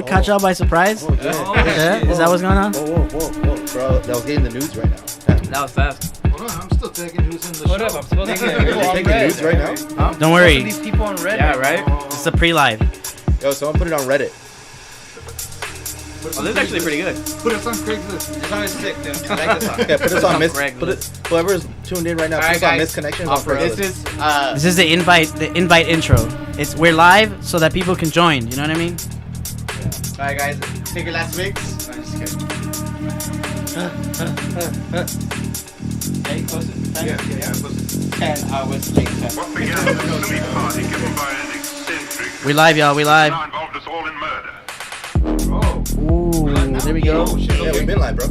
caught y'all by surprise? Oh, yeah. Is that what's going on? Whoa, bro. That was getting the news right now. Yeah. That was fast. Hold on, I'm still taking who's in the show. Hold up, I'm supposed to get You're taking the news right now? Huh? Don't worry. These people on Reddit. Yeah, right? It's a pre-live. Yo, someone put it on Reddit. Oh, this is actually pretty good. Put us on Craigslist. This song is sick, dude. I like this song. Yeah, put us on Craigslist. whoever's tuned in right now, put us on Misconnections on Craigslist. This This is the invite intro. We're live so that people can join. You know what I mean? Alright, guys. Take your last mix. No, I'm just kidding. Hey, close it. Yeah, close it. 10 hours later. What began as a silly party given by an eccentric We live, y'all. We live. now involved us all in murder. Oh. Ooh, there we go. Oh, shit, Yeah, we've been live, bro.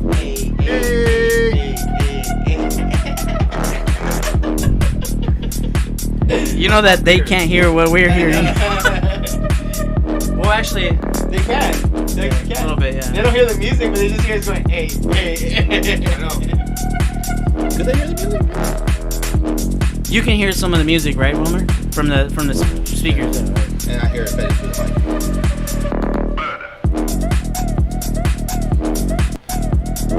You know that they can't hear what we're hearing. Well, actually, They can. They a can. little bit, They yeah. don't hear the music, but they just hear us going, hey. I know. Could they hear the music? You can hear some of the music, right, Wilmer? From the speakers. And I hear it better through the mic. Murder.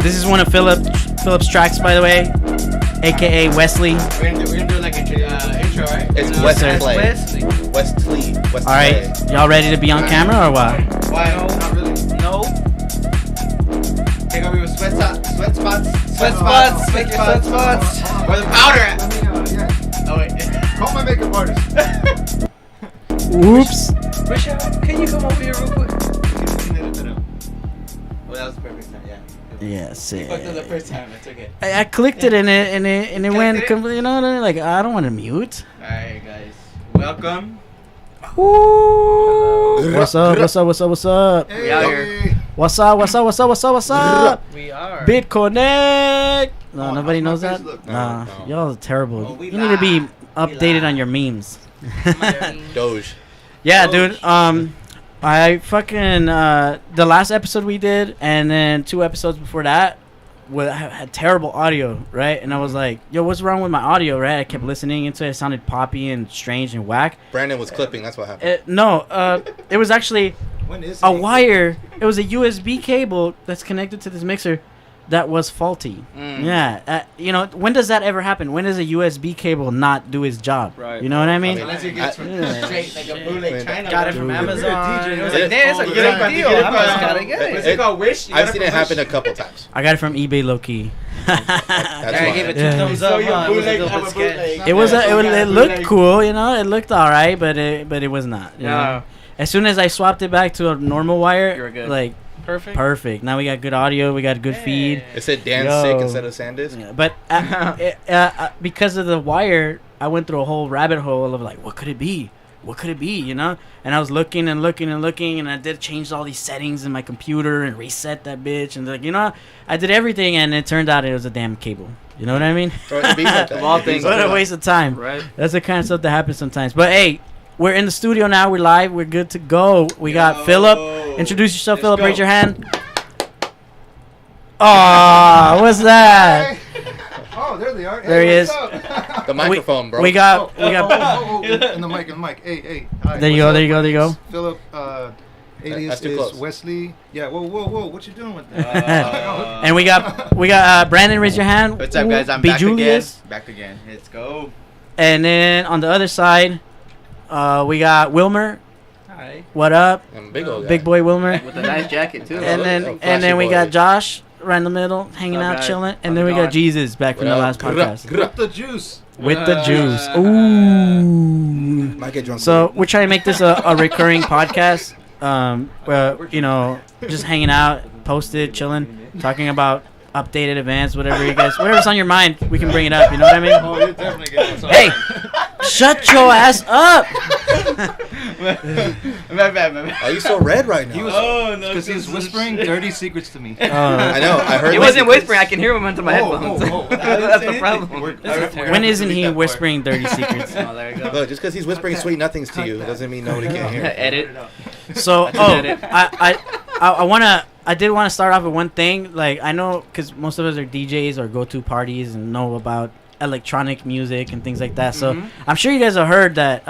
This is one of Philip's tracks, by the way, aka Wesley. We're gonna do like an intro, right? It's Wesley. Wesley. All right, y'all ready to be on camera or what? Why? No, not really. No. Take over your sweat spots. Sweat spots. Make your sweat spots. Where the powder at? Let me, yeah. Oh, wait. Call my makeup artist. Oops. Michelle, can you come over here real quick? Well, that was the perfect time, yeah. Yeah, You sick. fucked up the first time, it's okay. I clicked it and it went. Clicked it? You know, like I don't want to mute. Alright, guys. Welcome. Woo! What's up? What's up? What's up? What's up? We out here. What's up? What's up? What's up? What's up? What's up? We are. BitConnect. No, Oh, nobody how's knows my that. face look? Nah, No. y'all are terrible. Oh, we You need to be live. updated live. on your memes. Doge. Yeah, Oh, dude. I fucking the last episode we did, and then 2 episodes before that, had terrible audio, right? And I was like, "Yo, what's wrong with my audio?" Right? I kept listening into it. It sounded poppy and strange and whack. Brandon was clipping. That's what happened. It was actually When is a it? wire. It was a USB cable that's connected to this mixer that was faulty. Yeah, you know, when does that ever happen? When does a USB cable not do its job? Right. You know what I mean? Unless you get it from Yeah. straight, like a bootleg China. Got it one. from Dude. Amazon. It It was was like, damn, it's a all good the time. deal. You I get it must from- gotta get What's it. it It's called Wish. You I've got seen from it happen Wish. a couple times. I got it from eBay low key. That's I gave it why. 2 thumbs So up. you Huh? It was a bootleg- little I'm bit a sketchy. bootleg. It was Yeah, it looked cool, you know. It looked alright, but it was not. You Yeah. know? As soon as I swapped it back to a normal wire, You're good. like Perfect. perfect. Now we got good audio, we got good feed. It said Dan Yo. Sick instead of Sandisk. Yeah, but because of the wire, I went through a whole rabbit hole of like, what could it be? What could it be? You know? And I was looking and looking and looking, and I did change all these settings in my computer and reset that bitch, and like, you know, I did everything, and it turned out it was a damn cable. You know what I mean? Or it be like that. Of all It be things. like What a that. waste of time. Right. That's the kind of stuff that happens sometimes. But hey, we're in the studio now. We're live. We're good to go. We got Philip. Introduce yourself, Let's Philip. go. Raise your hand. Oh, what's that? Oh, there they are. There he is. The microphone, bro. We got. In the mic. Hey. Hi, There you what's go, there up? you go, there you My go. name's Philip, alias That's too is close. Wesley. Yeah, whoa, what you doing with that? And we got Brandon. Raise your hand. What's up, guys? I'm Be back Julius. again. Back again. Let's go. And then on the other side, we got Wilmer. Hi. What up, I'm a big old guy. big boy Wilmer? With a nice jacket too. And then Oh, and then we flashy got boy. Josh right in the middle, hanging What's up, out, guys? chilling. How's And then it we got going? Jesus back from the last podcast With the juice. with the juice. Uh, Ooh. Might get drunk. So we're trying to make this a recurring podcast. You know, just hanging out, posted, chilling, talking about updated events, whatever's on your mind, we can bring it up. You know what I mean? Oh, you're definitely getting something. Hey, shut your ass up! My bad. Why are you so red right now? He was Oh no! because he was whispering dirty secrets to me. I know. I heard. He wasn't whispering. I can hear him into my Oh, headphones. oh, oh. That's the problem. When isn't he whispering dirty secrets? Oh, there you go. Look, just because he's whispering sweet nothings to you doesn't mean nobody can't hear. Edit. So, Edit. I did want to start off with one thing. Like, I know because most of us are DJs or go to parties and know about electronic music and things like that. So I'm sure you guys have heard that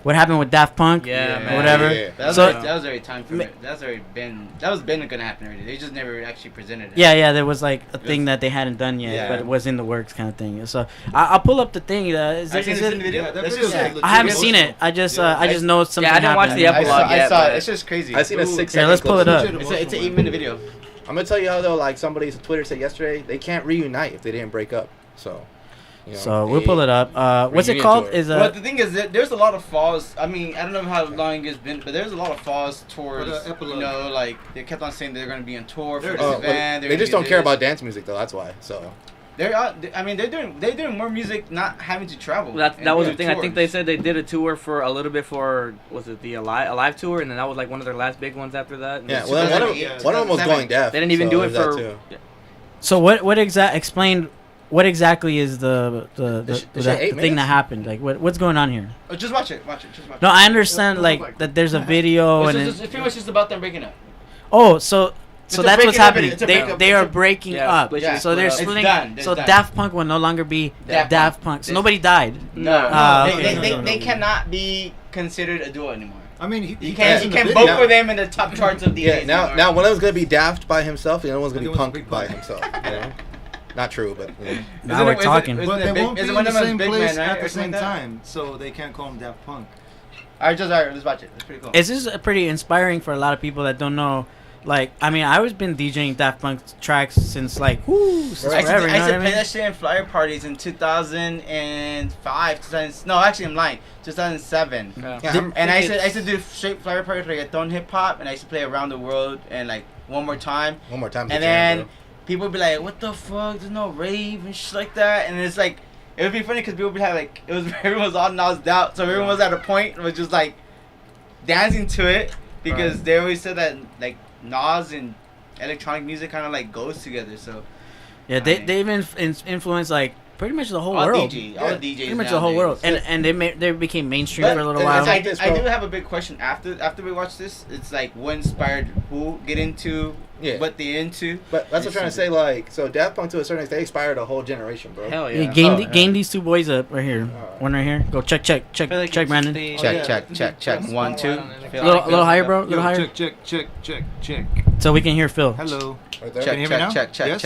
what happened with Daft Punk, Yeah, or man. whatever. Yeah. That was, So- already, that was already time for it. That's already been. That was been gonna happen already. They just never actually presented it. Yeah, there was like a thing that they hadn't done yet, Yeah. but it was in the works kind of thing. So I'll pull up the thing. Is Have you is seen it? the video? Yeah, that That's video just- is legit. I haven't seen it. I just know something. I didn't watch happened. the I epilogue. saw, I yet, saw but- it. It's just crazy. I seen a Ooh. 6 Yeah, second let's pull it up. Legit It's an emotional, 8-minute video. I'm gonna tell you how though, like somebody on Twitter said yesterday, they can't reunite if they didn't break up. So, you know, So we'll pull it up. What's it Reunion called? tour. Is But the thing is that there's a lot of falls. I mean, I don't know how long it's been, but there's a lot of falls towards, For the epilogue. you know, like they kept on saying they're going to be on tour for There it this is. Oh, event. they just don't care about dance music though. That's why. So They're, I mean, they're doing more music, not having to travel. That and was the do thing. I think they tours. said they did a tour for a little bit for, was it the Alive tour, and then that was like one of their last big ones after that. yeah, It's well, then one 2008, of them was 2007. going deaf. They didn't even so do it there's that for. too. So explain what exactly is the This shit 8 thing minutes? that happened? Like what's going on here? Oh, just watch it. Just watch No, it. I understand like that there's a video It's, and just, it's pretty much just about them breaking up. so It's a that's what's breaking up happening. video. It's a They breakup. they It's are a- breaking Yeah, up. split- Yeah. So they're It's splitting. done. It's So done. Daft Punk will no longer be Daft Daft Punk. Punk. So This- nobody died. No, okay. they cannot be considered a duo anymore. I mean, You he can't does in the vote video. for them in the top charts of DJs. Yeah, now anymore. one of them's gonna be Daft by himself, the other one's gonna be The other one's Punk gonna by be himself. You know? Not true, but you know. Now we're talking. Isn't But it they big- won't be isn't in one the of them same Big place Man, right, at or the something same like that? time, so they can't call him Daft Punk. Alright, let's watch it. It's pretty cool. This is pretty inspiring for a lot of people that don't know. Like, I mean, I was been DJing Daft Punk tracks since like, since Right. forever. I You know used what to I play mean? that shit in flyer parties in 2005, 2000, no, actually I'm lying, 2007. Yeah. Yeah, I'm- And I used to do straight flyer parties, reggaeton, hip hop, and I used to play Around the World and like One More Time. one more time. And then people would be like, "What the fuck? There's no rave and shit like that." And it's like, it would be funny because people would have like, it was everyone was all nosed out, so everyone was at a point and was just like dancing to it because they always said that like Nas and electronic music kind of like goes together. So Yeah, they even influenced like pretty much the whole all world. DJs, Yeah. all the DJs, Pretty much the whole world, nowadays. and they became mainstream But- for a little and while. it's like this, I bro. do have a big question after we watch this. It's like what inspired who get into Yeah. what they into. But that's what I'm trying to say. Like, so Daft Punk to a certain extent, they inspired a whole generation, bro. Hell Yeah, yeah. gain these two boys up right here. Alright. One right here. Go check, Brandon. Check. 1, 2. Little higher, bro. Little higher, Check. so we can hear Phil. Hello. Right there. Check, Can you hear me now? check. Yes?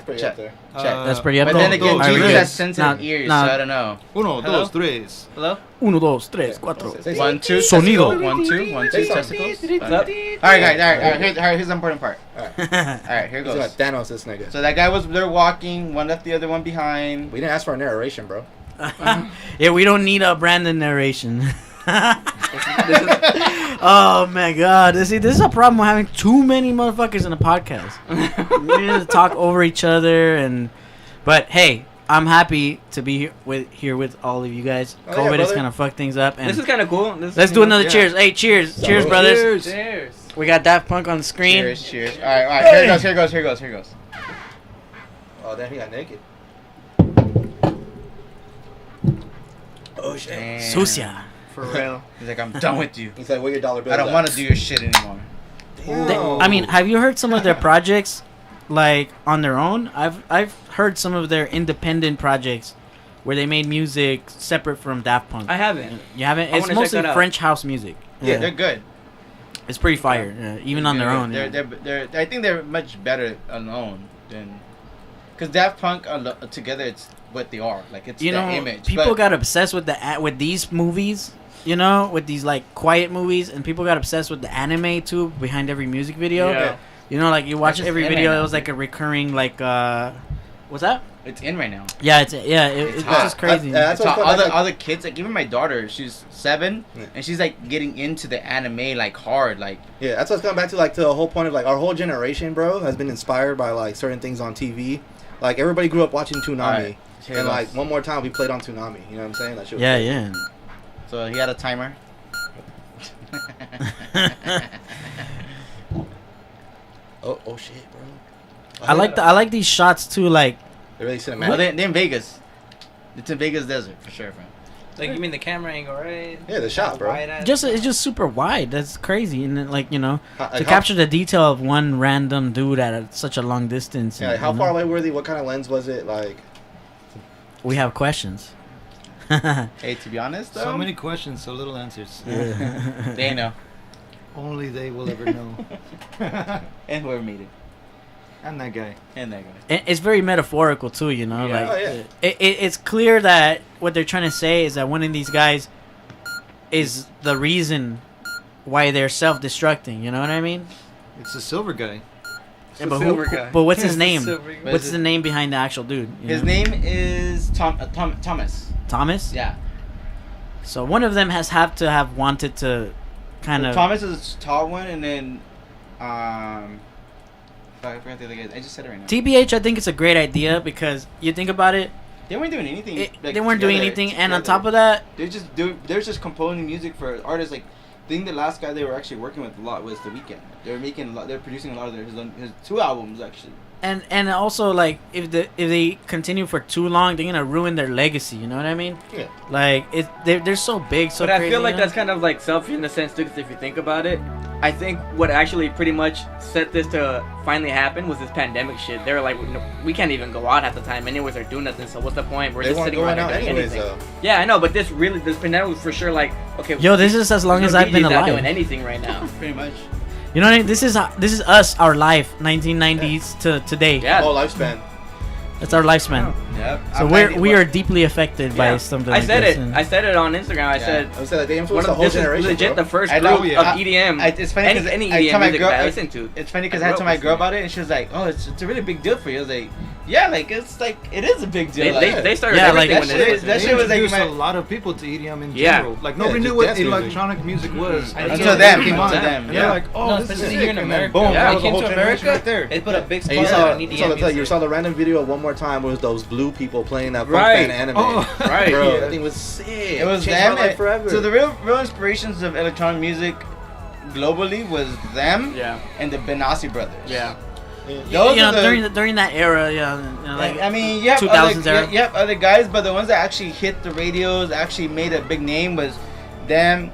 Pretty up there. That's pretty up But there. then again, Alright, we Jesus good. has sensitive Nah, ears, nah. so I don't know. Uno, Hello? dos, tres. Hello? 1, 2, 3, 4. Say 1, 2. Sonido. testicle. 1, 2. 1, 2. Say Testicles. something. All right, guys. All right. Here's the important part. Alright. All right, here He's goes. gonna Thanos this nigga. So that guy was there walking. One left the other one behind. We didn't ask for a narration, bro. Yeah, we don't need a Brandon narration. Oh my god. This is a problem with having too many motherfuckers in a podcast. We need to talk over each other but hey, I'm happy to be here with all of you guys. Oh, yeah, COVID is brother. gonna fuck things up and This is kind of cool. let's do another yeah. cheers. Hey, cheers. Cheers, Salud. brothers. Cheers. We got Daft Punk on the screen. Cheers. All right. Here goes. Oh, damn, he got naked. Oh shit. Damn. Sucia. For real. He's like, I'm done with you. He's like, where your dollar bill? I don't want to do your shit anymore. I mean, have you heard some of their projects, like on their own? I've heard some of their independent projects, where they made music separate from Daft Punk. I haven't. You haven't? I It's wanna check mostly that out. French house music. Yeah, they're good. It's pretty fire, even on their own. They're I think they're much better alone than, because Daft Punk together, it's what they are. Like it's You the know, image. people but got obsessed with with these movies. You know, with these like quiet movies, and people got obsessed with the anime too behind every music video. Yeah. You know, like you watch just every anime video, now. it was like a recurring like what's that? it's in right now. Yeah, it's hot. just crazy. That's It's what all the like, other kids, like even my daughter, she's 7, Yeah. and she's like getting into the anime like hard, like yeah, that's what's coming back to like to the whole point of like our whole generation, bro, has been inspired by like certain things on TV. Like everybody grew up watching Toonami, Alright, here and goes. like one more time we played on Toonami. You know what I'm saying? That shit was Yeah, crazy. yeah. So he had a timer. Oh shit, bro. I like these shots too. Like They're really Well, cinematic. they're in Vegas. It's in Vegas desert for sure, bro. Like, you mean the camera angle, right? Yeah, the shot, bro. Wide at- it's just super wide. That's crazy, and then, like How- to like, capture the detail of one random dude at such a long distance. Yeah, and, how you far know, away were they? What kind of lens was it? Like, We have questions. Hey, to be honest, though, So many questions, so little answers. they know. Only they will ever know. And whoever made it. And that guy. And that guy. It's very metaphorical too, you know. Yeah. Like Oh, yeah. it's clear that what they're trying to say is that one of these guys is the reason why they're self-destructing. You know what I mean? It's the silver guy. Yeah, the but silver guy. But what's his It's the name? silver guy. What's the name behind the actual dude? you His know? name is Thomas. Thomas. Yeah. So one of them have to have wanted to kind of. Thomas is a tall one, and then I forgot the other guy. I just said it right now. TBH, I think it's a great idea because you think about it, They weren't doing anything. they weren't doing anything, and on top of that, they're just composing music for artists. Like, I think the last guy they were actually working with a lot was The Weeknd. They were making a lot. They're producing a lot of his 2 albums actually. and also like if they continue for too long, they're gonna ruin their legacy. You know what I mean? Yeah. Like they're so big, so But crazy. I feel like you know? that's kind of like selfish in a sense too, 'cause if you think about it, I think what actually pretty much set this to finally happen was this pandemic shit. They were like, "No, we can't even go out half the time, anyways, or do nothing. So what's the point? We're They just weren't sitting going around out here doing anyways, anything." though. Yeah, I know, but this pandemic was for sure like, okay. Yo, this is as long there's as no I've been DJs not alive. doing anything right now. Pretty much. You know what I mean? This is us, our life, 1990s to today. Yeah. Whole lifespan. That's our lifespan. Yep. So we are deeply affected by something. I like said this, it. and- I said it on Instagram. I said I would say that they one influenced the of whole this is generation. legit bro. the first I group know, of EDM. It's funny because any I EDM tell my music girl, that I listen to. It's funny because I I grew told up my listening girl to about it, and she was like, "Oh, it's a really big deal for you." I was like, "Yeah, like it is a big deal." They started Yeah, everything like- when that it shit- is. that They shit was like introduced my- a lot of people to EDM in Yeah. general. Like nobody just knew what dance music. electronic music was Until them. it came on. Until them. They're like, oh, No, this is especially sick. here in And then America. boom, Yeah. that When was it a came whole to generation America, right there. they put a big And you spotlight saw, on EDM you saw music. you saw the random video one more time was those blue people playing that Funk Right. Fan anime. Oh. Right. Bro, Yeah. that thing was sick. It was Changed them. my life forever. So the real inspirations of electronic music globally was them Yeah. and the Benassi brothers. Yeah. Those you are know, the, during that era, yeah. You know, like I mean, you have 2000s other, era. you have other guys, but the ones that actually hit the radios, actually made a big name was them,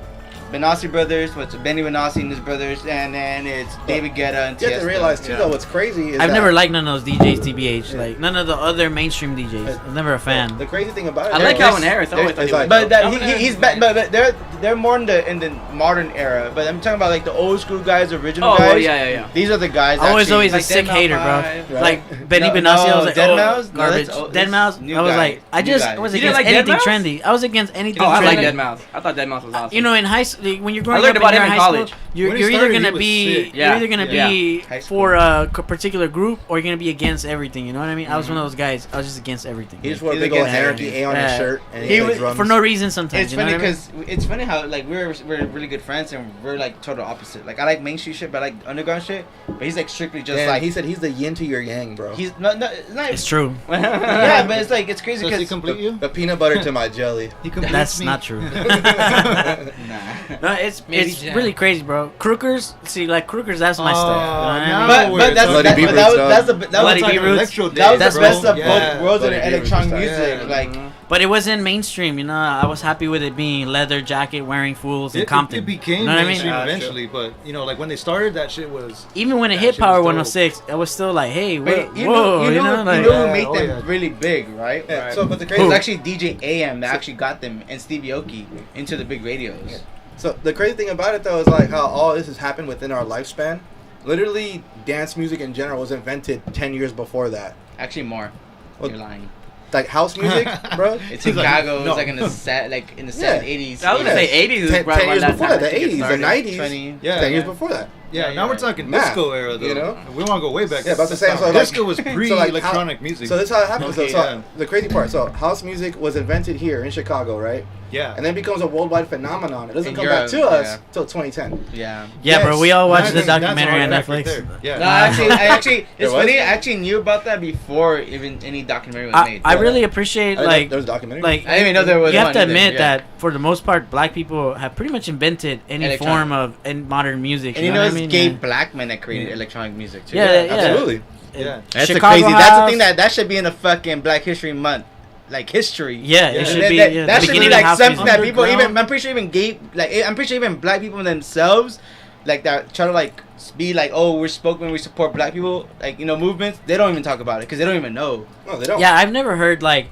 Benassi brothers, what's Benny Benassi and his brothers, and then it's David Guetta and You have to Tiesto. realize too, Yeah. though, what's crazy is I've that never liked none of those DJs, TBH. Yeah. Like none of the other mainstream DJs. I'm never a fan. The crazy thing about it, I like there's- Calvin Harris. I always thought he it's was. like- But that, Calvin Harris he's is but, nice. but they're more in the modern era. But I'm talking about like the old school guys, original Oh, guys. well, yeah. These are the guys. I was actually- always a like sick Dead hater, Mouse bro. Five. Right. Like Benny No, Benassi, I was like, Dead oh, Mouse? No, garbage. that's old- Dead this Mouse. is new I was guy. like, I New just guy. was You didn't against like Dead anything Mouse? trendy. I was against anything Oh, I like trendy. Dead Mouse. I thought Dead Mouse was awesome. You know, in high school, when you're growing I learned up about in him in high college. school, you're When he either started, gonna he was be sick. Yeah. you're either gonna Yeah. be High school. for a particular group or you're gonna be against everything. You know what I mean? I was one of those guys. I was just against everything. He just wore a He's big old against anarchy everything. A on his Yeah. shirt, and He he was- played drums. For no reason sometimes. It's you know funny what I mean? because it's funny how like we're really good friends and we're like total opposite. Like I like mainstream shit, but I like underground shit. But he's like strictly just And like he said he's the yin to your yang, bro. he's not. It's not. It's true. Yeah, but it's like it's crazy Does he because complete you? The peanut butter to my jelly. He completes That's me. not true. nah. No, it's Maybe it's jam. really crazy, bro. Crookers, see, like Crookers, that's my Oh, stuff. You know what I now mean? But we're that's Bloody that, Bee but that was Roots, that's the dog. that Bloody was Bee like, Roots. Electro that was days, the bro. best of Yeah. both worlds in Bloody Bee Roots electronic style. music. Yeah. Like But it wasn't mainstream, you know. I was happy with it being leather jacket wearing fools in Compton. It became you know what I mainstream mean? eventually, but you know, like when they started, that shit was. Even when it That hit shit Power was 106, I was still like, hey, but whoa, you whoa, know, you know, like, who Yeah, made oh, them yeah. really big, right? Yeah, Right. so, but the It crazy, was actually DJ AM that actually got them and Stevie Aoki into the big radios. so the crazy thing about it though is like how all this has happened within our lifespan. Literally, dance music in general was invented 10 years before that. Actually, more. Well, You're lying. Like house music, bro. It's He's like, Chicago. no. It's like in the set, like in the Yeah. 80s. I was gonna say 80s is 10, right 10 around years that before time that, the I think it 80s, the started. 90s, 20. Yeah, 10 years yeah. before that. Yeah, Yeah, now we're yeah. talking Nah, disco era, though. you know? We want to go way back. Yeah, about the same. So like, Disco was so like pre-electronic how- music. So this is how it happens. Okay, so yeah. the crazy part. So house music was invented here in Chicago, right? yeah. And then becomes a worldwide phenomenon. It doesn't In come Europe, back to us yeah. till 2010. Yeah. yeah, bro, we all watched the That's- that's documentary on hard back right Netflix. there. Yeah. No, actually, There it's was? funny. I actually knew about that before even any documentary was I, made. I really appreciate, I didn't know like, there was a documentary. like I didn't even know there was you have one to either, admit yeah. that for the most part, black people have pretty much invented any Electronic. form of in modern music. and you know know, what it's I mean? gay Yeah. black men that created electronic music too. Yeah, yeah. absolutely. Yeah. That's Chicago the crazy. That's the House. thing that should be in the fucking Black History Month, like history. Yeah, Yeah. it should That, be. that, yeah, that the should be beginning like of house something music. that people Underground. even. I'm pretty sure even gay, like I'm pretty sure even black people themselves, like that try to like be like, oh, we're spoken, we support black people, like movements. They don't even talk about it because they don't even know. No, they don't. Yeah, I've never heard like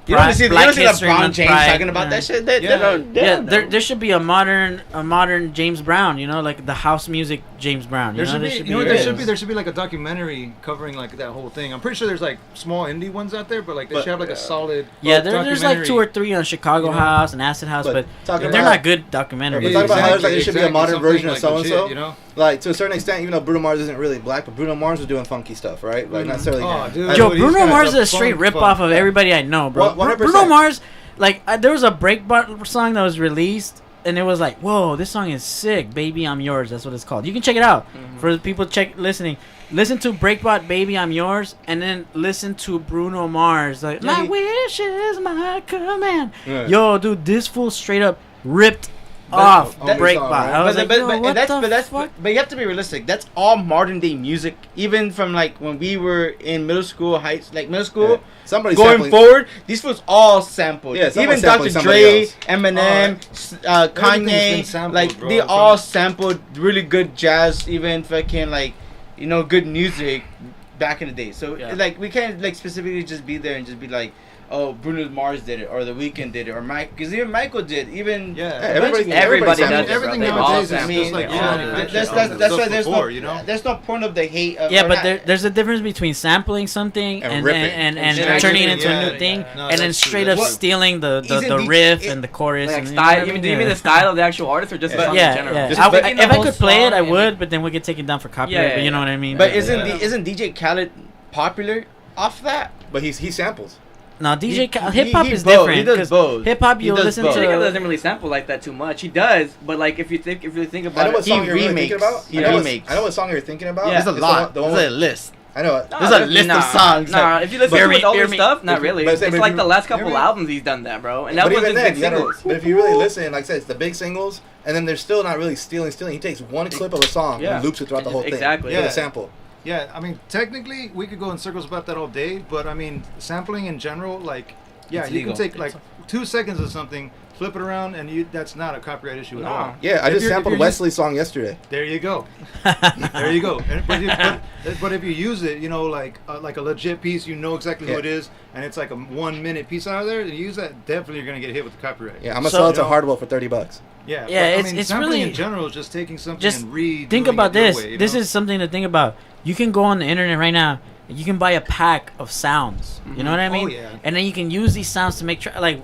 You don't see Black the History LeBron Month James pride, talking about yeah. that shit. There should be a modern James Brown, you know, like the house music James Brown. You know, There should be like a documentary covering like that whole thing. I'm pretty sure there's like small indie ones out there, but like they should have like a solid. Yeah, there's like 2 or 3 on Chicago House and Acid House, but they're not good documentaries. But talk about how there should be a modern version of something so and so. you know? Like to a certain extent, even though Bruno Mars isn't really black, but Bruno Mars was doing funky stuff, right? Like not necessarily. Oh, dude. Yo, He's Bruno got Mars is the a straight funk, rip-off of everybody I know, bro. 100%. Bruno Mars, like, there was a breakbeat song that was released, and it was like, whoa, this song is sick. Baby, I'm Yours. That's what it's called. You can check it out. For the people listening. Listen to Breakbot, Baby, I'm Yours, and then listen to Bruno Mars. Like, my wish is my command. Yeah. Yo, dude, this fool straight up ripped off Breakbot. I was like, yo, what the fuck? But you have to be realistic. That's all modern day music. Even from like when we were in middle school, middle school. Yeah. Somebody's going sampling. forward, these was all sampled. Yeah, even someone's Dr. sampling Dre, somebody Eminem, Everything's been Kanye, sampled, like bro, they from- all sampled really good jazz, even fucking like, you know, good music back in the day. So like we can't like specifically just be there and just be like, oh, Bruno Mars did it, or The Weeknd did it, or Mike, because even Michael did. Even everybody does it. Everything bro. They nowadays all is just like that's why there's before, no you know? there's no point of the hate. Of, Yeah, or but not- there's a difference between sampling something And and ripping. and turning it into a new Yeah, thing, yeah. No, and then that's true, straight that's up true. stealing the Isn't riff it- and the chorus. Like and, style. you know what I Do you mean mean? the style of the actual artist or just the song in Yeah, general? yeah. Just picking the If I whole could play it, I song would, and- but then we get taken down for copyright. Yeah, But you know yeah. what I mean? But Like, isn't DJ Khaled popular off that? But he samples. no, he- hip hop he is both. different. He does both. Hip hop, He you does listen both. Jacob to. doesn't really sample like that too much. He does, but like if you really think I about know what it, song you're really thinking remakes. about. He I know remakes. I know what song you're thinking about. Yeah. There's a It's lot. the one There's a with- list. I know it. There's a list of songs. Nah, if you listen Bear to his Me- older Bear Me- stuff, not really. but It's if like you- the last couple Bear Me- albums he's done that, bro. And that But was even his then, big you gotta, singles. but if you really listen, like I said, it's the big singles, and then they're still not really stealing. He takes one clip of a song Yeah. and loops it throughout the whole thing. Exactly. With Yeah. a sample. Yeah, I mean, technically, we could go in circles about that all day, but I mean, sampling in general, like, yeah, It's you can legal. take like 2 seconds of something, flip it around, and that's not a copyright issue at No. all. Yeah, I If just you're- sampled if you're Wesley's song yesterday. There you go. There you go. But if you use it, you know, like a legit piece, you know exactly who Yeah. it is, and it's like a 1 minute piece out of there, and you use that, definitely you're gonna get hit with the copyright. Yeah, I'm gonna So- sell it to You know- Hardwell for $30. Yeah, Yeah, but, it's- I mean, it's sampling really- in general is just taking something Just and redoing Think it about your this. way, you This know? is something to think about. You can go on the internet right now. You can buy a pack of sounds. You know what I Oh, mean? yeah. And then you can use these sounds to make like.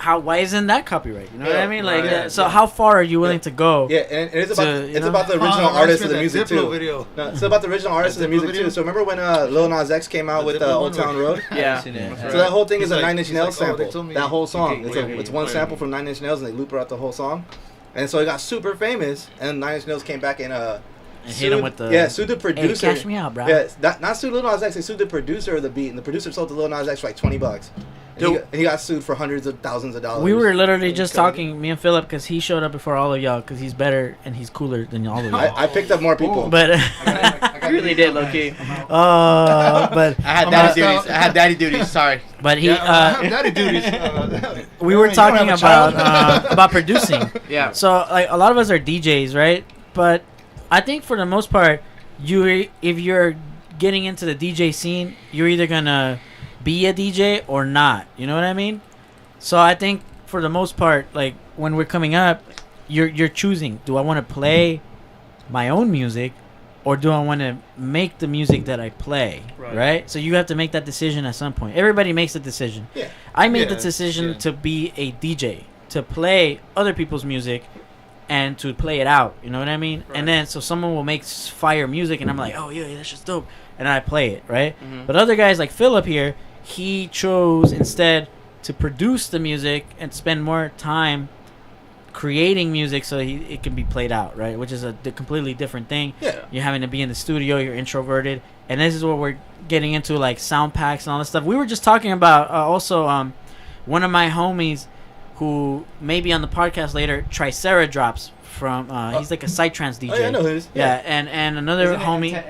Why isn't that copyright? You know what I Yeah, mean? Like, right. so how far are you willing to go? Yeah, and it's about To, you it's know? about the Oh, original I artist of remember the music that Diplo too. video. No, it's about the original artist of the Diplo music video? too. So remember when Lil Nas X came out with Diplo Old one Town was- Road? Yeah. I've seen it. So that whole thing He's is a like- Nine Inch he's Nails like, oh, they sample. told me That whole you song. can't It's, wait, it's one wait. sample from Nine Inch Nails, and they loop out the whole song. And so it got super famous. And Nine Inch Nails came back and And hit him with the. sued the Hey, producer. cash me out, bro. Yeah, not sued Lil Nas X. They sued the producer of the beat, and the producer sold to Lil Nas X for like $20. And Dude. he got sued for hundreds of thousands of dollars. We were literally just Crazy. talking, me and Philip, because he showed up before all of y'all, because he's better and he's cooler than all of y'all. I picked up more people. But, You really did, low key. but I had I'm daddy out. duties. I had daddy duties. Sorry. but he, daddy duties. we were You don't talking have a child? about producing. Yeah. So like a lot of us are DJs, right? But I think for the most part, if you're getting into the DJ scene, you're either gonna be a DJ or not. You know what I mean? So I think for the most part, like when we're coming up, you're choosing: do I want to play my own music, or do I want to make the music that I play? Right. So you have to make that decision at some point. Everybody makes a decision. Yeah. I made the Yeah, decision yeah. to be a DJ, to play other people's music, and to play it out. You know what I mean? And then so someone will make fire music, and I'm like, oh yeah, that's just dope, and I play it, right? Mhm. But other guys like Philip here, he chose instead to produce the music and spend more time creating music so it can be played out, right? Which is a completely different thing. Yeah. You're having to be in the studio, you're introverted, and this is what we're getting into, like sound packs and all this stuff. We were just talking about also one of my homies who may be on the podcast later, Triceradrops from he's like a psytrance DJ. Oh yeah, I know who it is. Yeah, and another homie.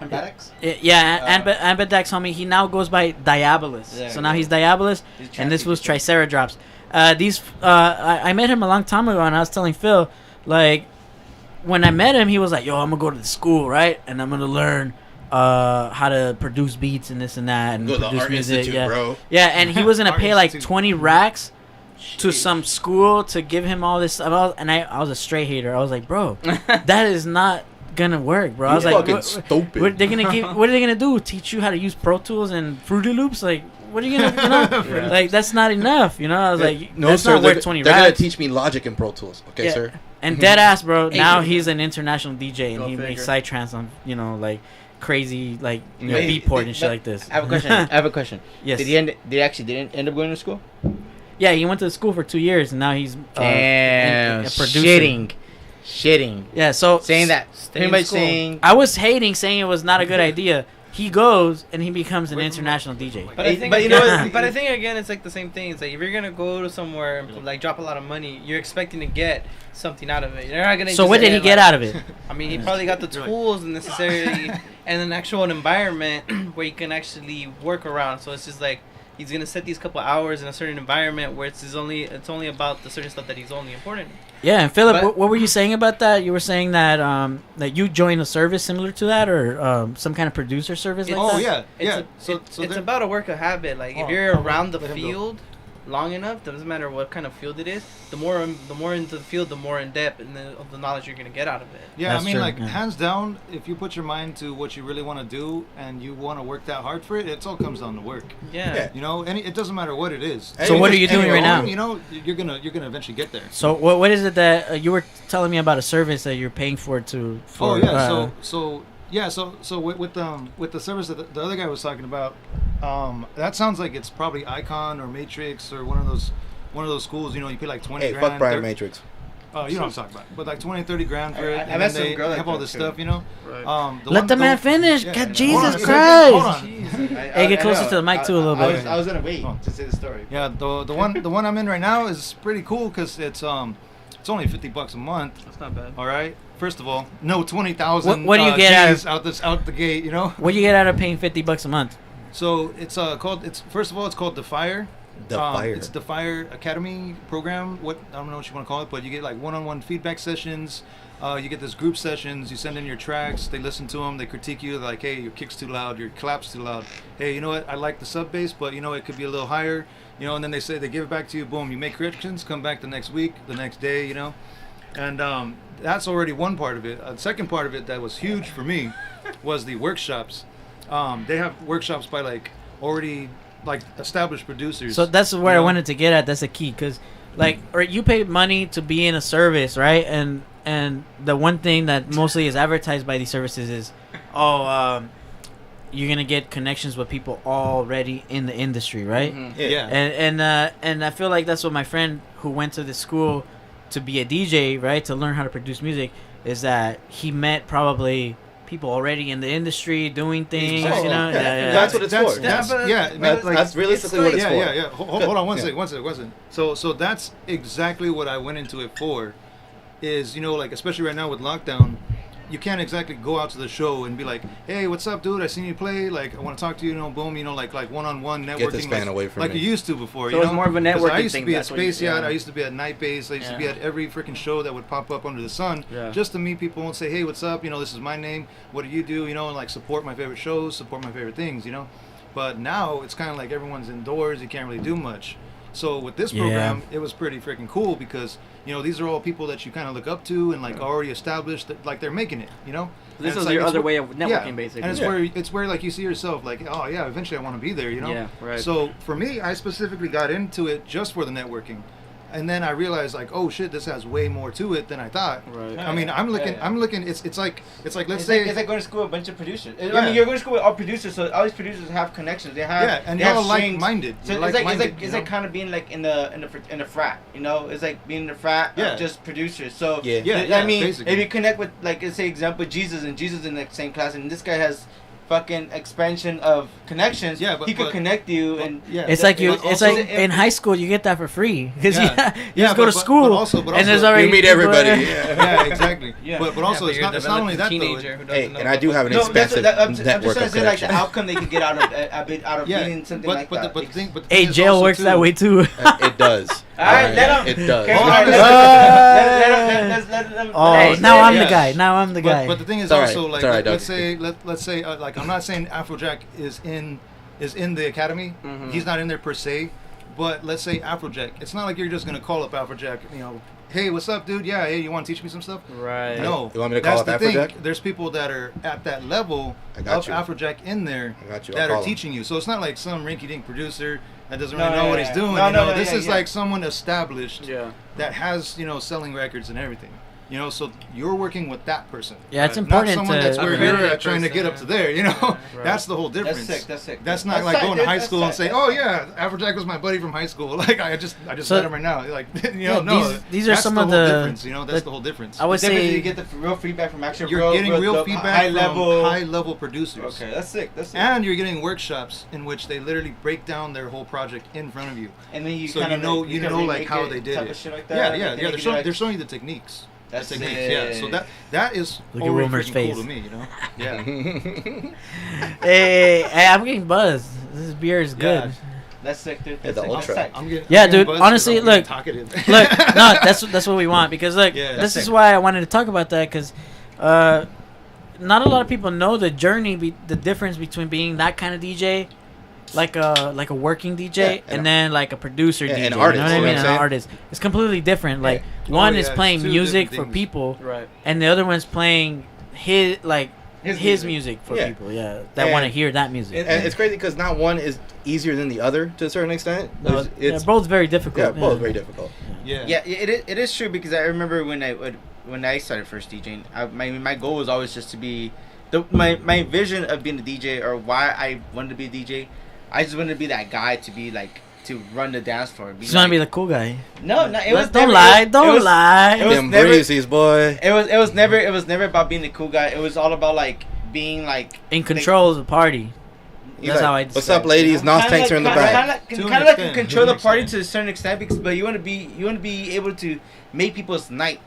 Ambedex? Yeah, Ambedex homie. He now goes by Diabolus. Yeah, So now he's Diabolus, and this was Triceradrops. I met him a long time ago, and I was telling Phil, like, when I met him, he was like, "Yo, I'm gonna go to the school, right? And I'm gonna learn how to produce beats and this and that and Go to the produce Art music. Institute, Yeah, bro. yeah, and he was gonna Art pay like Institute. 20 racks to some school to give him all this stuff. And I was a straight hater. I was like, bro, that is not gonna work, bro. I was You're like, fucking stupid. what are they gonna do? Teach you how to use Pro Tools and Fruity Loops? Like, what are you gonna, Yeah. like, that's not enough, you know? I was like, no, that's sir. not They're, worth 20 they're gonna racks. teach me Logic and Pro Tools. Okay, Yeah. sir. And dead ass, bro. Hey, Now hey, he's an international DJ and Go he figure. makes psytrance on, like crazy, like Hey, beatport and shit like this. I have a question. I have a question. Yes. Did he actually didn't end up going to school? Yeah, he went to school for 2 years and now he's Damn. a producer. Shitting. Yeah, so Saying that. Pretty in much school. saying. I was hating, saying it was not a good idea. He goes and he becomes an international DJ. But I think, But you know again, what- but I think again, it's like the same thing. It's like if you're gonna go to somewhere and like drop a lot of money, you're expecting to get something out of it. You're not gonna. So just what did he get out of it? I mean, he probably got the tools necessarily and an actual environment where you can actually work around. So it's just like he's gonna set these couple hours in a certain environment where it's only about the certain stuff that he's only important. Yeah, and Philip, But- what were you saying about that? You were saying that that you joined a service similar to that, or some kind of producer service like Oh that? yeah, yeah. It's So it's there- about a work of habit. Like if Oh, you're oh, around the let him go. field long enough, doesn't matter what kind of field it is. The more into the field, the more in depth and of the knowledge you're gonna get out of it. Yeah, That's I mean, true, like, yeah. hands down, if you put your mind to what you really want to do and you want to work that hard for it, it all comes down to work. Yeah. Yeah. You know, it doesn't matter what it is. So what are you doing right now? You know, you're gonna eventually get there. So what is it that you were telling me about a service that you're paying for to? For, Oh yeah, so with the service that the other guy was talking about, that sounds like it's probably Icon or Matrix or one of those schools. You know, you pay like 20 Hey, grand. fuck Brian Matrix. Oh, you know what I'm talking about. But like 20, 30 grand for it. I've And had then some they girl like have all that this too. stuff, you know. Right. Let the man finish. yeah, God, yeah. Jesus Hold on, Christ. hold on. Hey, get closer to the mic too a little bit. I was gonna wait Oh. to say the story. Yeah, the one I'm in right now is pretty cool because it's only $50 a month. That's not bad. All right. First of all, no 20,000. What do you get out G's out the gate? You know. What do you get out of paying $50 a month? So it's first of all it's called the Fire. The Fire. It's the Fire Academy program. I don't know what you want to call it, but you get like one-on-one feedback sessions. You get this group sessions. You send in your tracks. They listen to them. They critique you. They're like, hey, your kick's too loud. Your clap's too loud. Hey, you know what? I like the sub bass, but you know it could be a little higher. You know, and then they give it back to you. Boom, you make corrections. Come back the next week, the next day. You know, and that's already one part of it. The second part of it that was huge for me was the workshops. They have workshops by like already like established producers. So that's where I wanted to get at. That's a key, because like, or you pay money to be in a service, right? And the one thing that mostly is advertised by these services is, you're gonna get connections with people already in the industry, right? Mhm. yeah. And I feel like that's what my friend who went to the school to be a DJ, right, to learn how to produce music, is that he met probably people already in the industry doing things, Exactly. you know. Yeah. Yeah. That's what it's for. That's realistically what it's for. Yeah. Hold on one Yeah. second. So that's exactly what I went into it for. Is, you know, like, especially right now with lockdown, you can't exactly go out to the show and be like, hey, what's up, dude? I seen you play. Like, I want to talk to you. You know, boom. You know, like one-on-one networking. Get this fan like, away from like me. you used to before. So you it's know? more of a 'Cause networking I used to thing, be at that's what you- Space Yacht. yeah. I used to be at Night Base. I used to be Yeah. at every freaking show that would pop up under the sun, Yeah. just to meet people and say, hey, what's up? You know, this is my name. What do you do? You know, and like support my favorite shows, support my favorite things. You know, but now it's kind of like everyone's indoors. You can't really do much. So with this Yeah. program, it was pretty freaking cool because, you know, these are all people that you kind of look up to and like already established that, like, they're making it, you know. This And is it's like, your it's other where- way of networking, basically. And it's Yeah. where like you see yourself like, oh yeah, eventually I want to be there, you know. Yeah, right. So for me, I specifically got into it just for the networking. And then I realized, like, oh shit, this has way more to it than I thought. Right. I mean, I'm looking. It's like let's say It's like going to school with a bunch of producers. I Yeah. mean, you're going to school with all producers, so all these producers have connections. They have yeah, and they you're have all strings. like-minded. So You're it's like like-minded, you know? kind of being like in the frat, you know. It's like being in the frat Yeah. of just producers. So Yeah. Yeah, I mean, basically. if you connect with, like, let's say example Jesus, and Jesus in the same class, and this guy has fucking expansion of connections. Yeah, but- he could but- connect you, and yeah. It's like you. But It's also- like in high school you get that for free because Yeah. you just go to but school also- and there's also- already You meet people everybody. there. Yeah, exactly. Yeah. But also Yeah, but it's you're not only that developing though. teenager who doesn't Hey, know and I do have an no, that's expansive what, I'm just network trying of to say, like, the connections. outcome they could get out of Yeah, being something but like but that. the thing Hey, is jail also works too- that way too. It does. Alright, let him. It does. Okay, Hold alright, on, let him. Oh, Hey, now I'm yeah. the guy. Now I'm the guy. But the thing is It's all right. also like It's all right, let's Doug. say let's say like I'm not saying Afrojack is in the academy. Mhm. He's not in there per se. But let's say Afrojack. It's not like you're just gonna call up Afrojack. Hey, what's up, dude? Yeah, hey, you want to teach me some stuff? Right. No. You want me to call That's up the Afrojack? thing. There's people that are at that level I got of you. Afrojack in there I got you. that I'll are call him. teaching you. So it's not like some rinky-dink producer that doesn't No, really know yeah, what yeah. he's doing. No, no, no, This yeah, is yeah. like someone established Yeah. that has selling records and everything. So you're working with that person. Yeah, it's Not important someone to that's where accredit you're that trying to get up person. to there. Right. That's the whole difference. That's sick. That's not That's like tight, going to dude. high That's school and tight. say, "Oh yeah, Afrojack was my buddy from high school." Like I just So- met him right now. Like Yeah, no, these are that's some the of whole the- difference. That's the- the whole difference. I would Definitely say you get the real feedback from actual You're getting real dope, feedback high from level. high-level producers. Okay, that's sick. That's sick. And you're getting workshops in which they literally break down their whole project in front of you. And then you So kind you of know like, you can know like remake how it, they did type it. of shit like Yeah, that. yeah, Like, yeah. you They're like- showing you the techniques. That's The techniques. Yeah. So sick. that is Look at already Wilmer's freaking face. cool to me. Yeah. hey, I'm getting buzzed. This beer is good. Yeah. That's sick, dude. Yeah, That's the sick. Ultra. That's tight. I'm getting, Yeah, I'm getting dude, buzzed 'cause honestly, I'm getting look. talkative. Look, no, that's what we want because look, Yeah, this that's is sick. why I wanted to talk about that because not a lot of people know the journey, the difference between being that kind of DJ, like a working DJ, Yeah, and and then like a producer yeah, DJ. an You artist, know what I you know mean? what I'm An saying? artist. It's completely different. Like Oh, one yeah, is it's playing two music different for things. people, Right. and the other one's playing his His music for Yeah. people. Yeah, that want to And- hear that music. And it's crazy because not one is easier than the other to a certain extent. No, It's yeah, both very difficult. both very difficult. Yeah. Yeah, it is true because I remember when I started first DJing, my goal was always just to be my vision of being a DJ or why I wanted to be a DJ. I just wanted to be that guy to be like to run the dance floor. You want to be the cool guy. No, it was Don't never, lie. it Don't was- lie. it was Them never- breezes, boy. It was never about being the cool guy. It was all about like being like In control of the party. He's That's like, how I What's describe up, it, ladies? Nos Kinda tanks are in the like- back. Kind To of an like extent, control to the an party extent. to a certain extent, but you want to be able to make people's night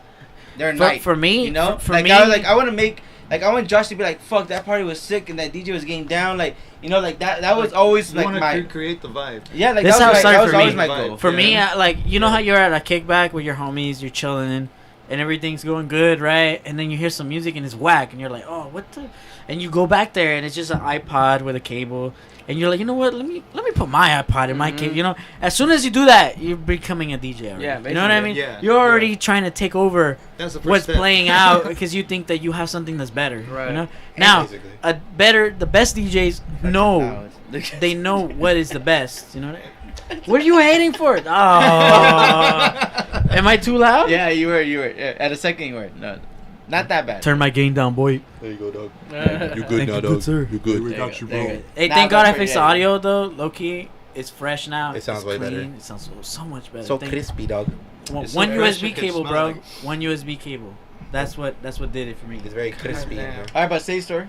their night. For me, you know, for like me, I want to make. Like I want Josh to be like, "Fuck, that party was sick," and that DJ was getting down. Like like that. That was always You like want my to create the vibe. yeah. Like This that how it was, started that was for always me. my Vibe. goal. For Yeah. me, like you know how you're at a kickback with your homies, you're chilling, and everything's going good, right? And then you hear some music and it's whack, and you're like, "Oh, what the?" And you go back there and it's just an iPod with a cable, and you're like, "You know what? Let me put my iPod in my Mhm. cable." You know, as soon as you do that, you're becoming a DJ. Already. Yeah, you know what I mean. basically, yeah. You're already Yeah. trying to take over That's the first what's step. playing out because you think that you have something that's better. Right. You know. Now, Basically. the best DJs know. They know what is the best. You know. What are you hating for? Oh, am I too loud? Yeah, you were. Yeah, at a second, you were. No, not that bad. Turn my gain down, boy. There you go, dog. Uh, You Thank good you, now, good dog. sir. You good. There you go, there you go. Hey, Nah, thank God I that's fixed the pretty- audio though. Low key, it's fresh now. It sounds It's way better. clean. It sounds so much better. So Thank- crispy, dog. One, It's so one fresh, USB it can cable, smell bro. like- One USB cable. That's what did it for me. It's very crispy. in damn. here. All right, but say story.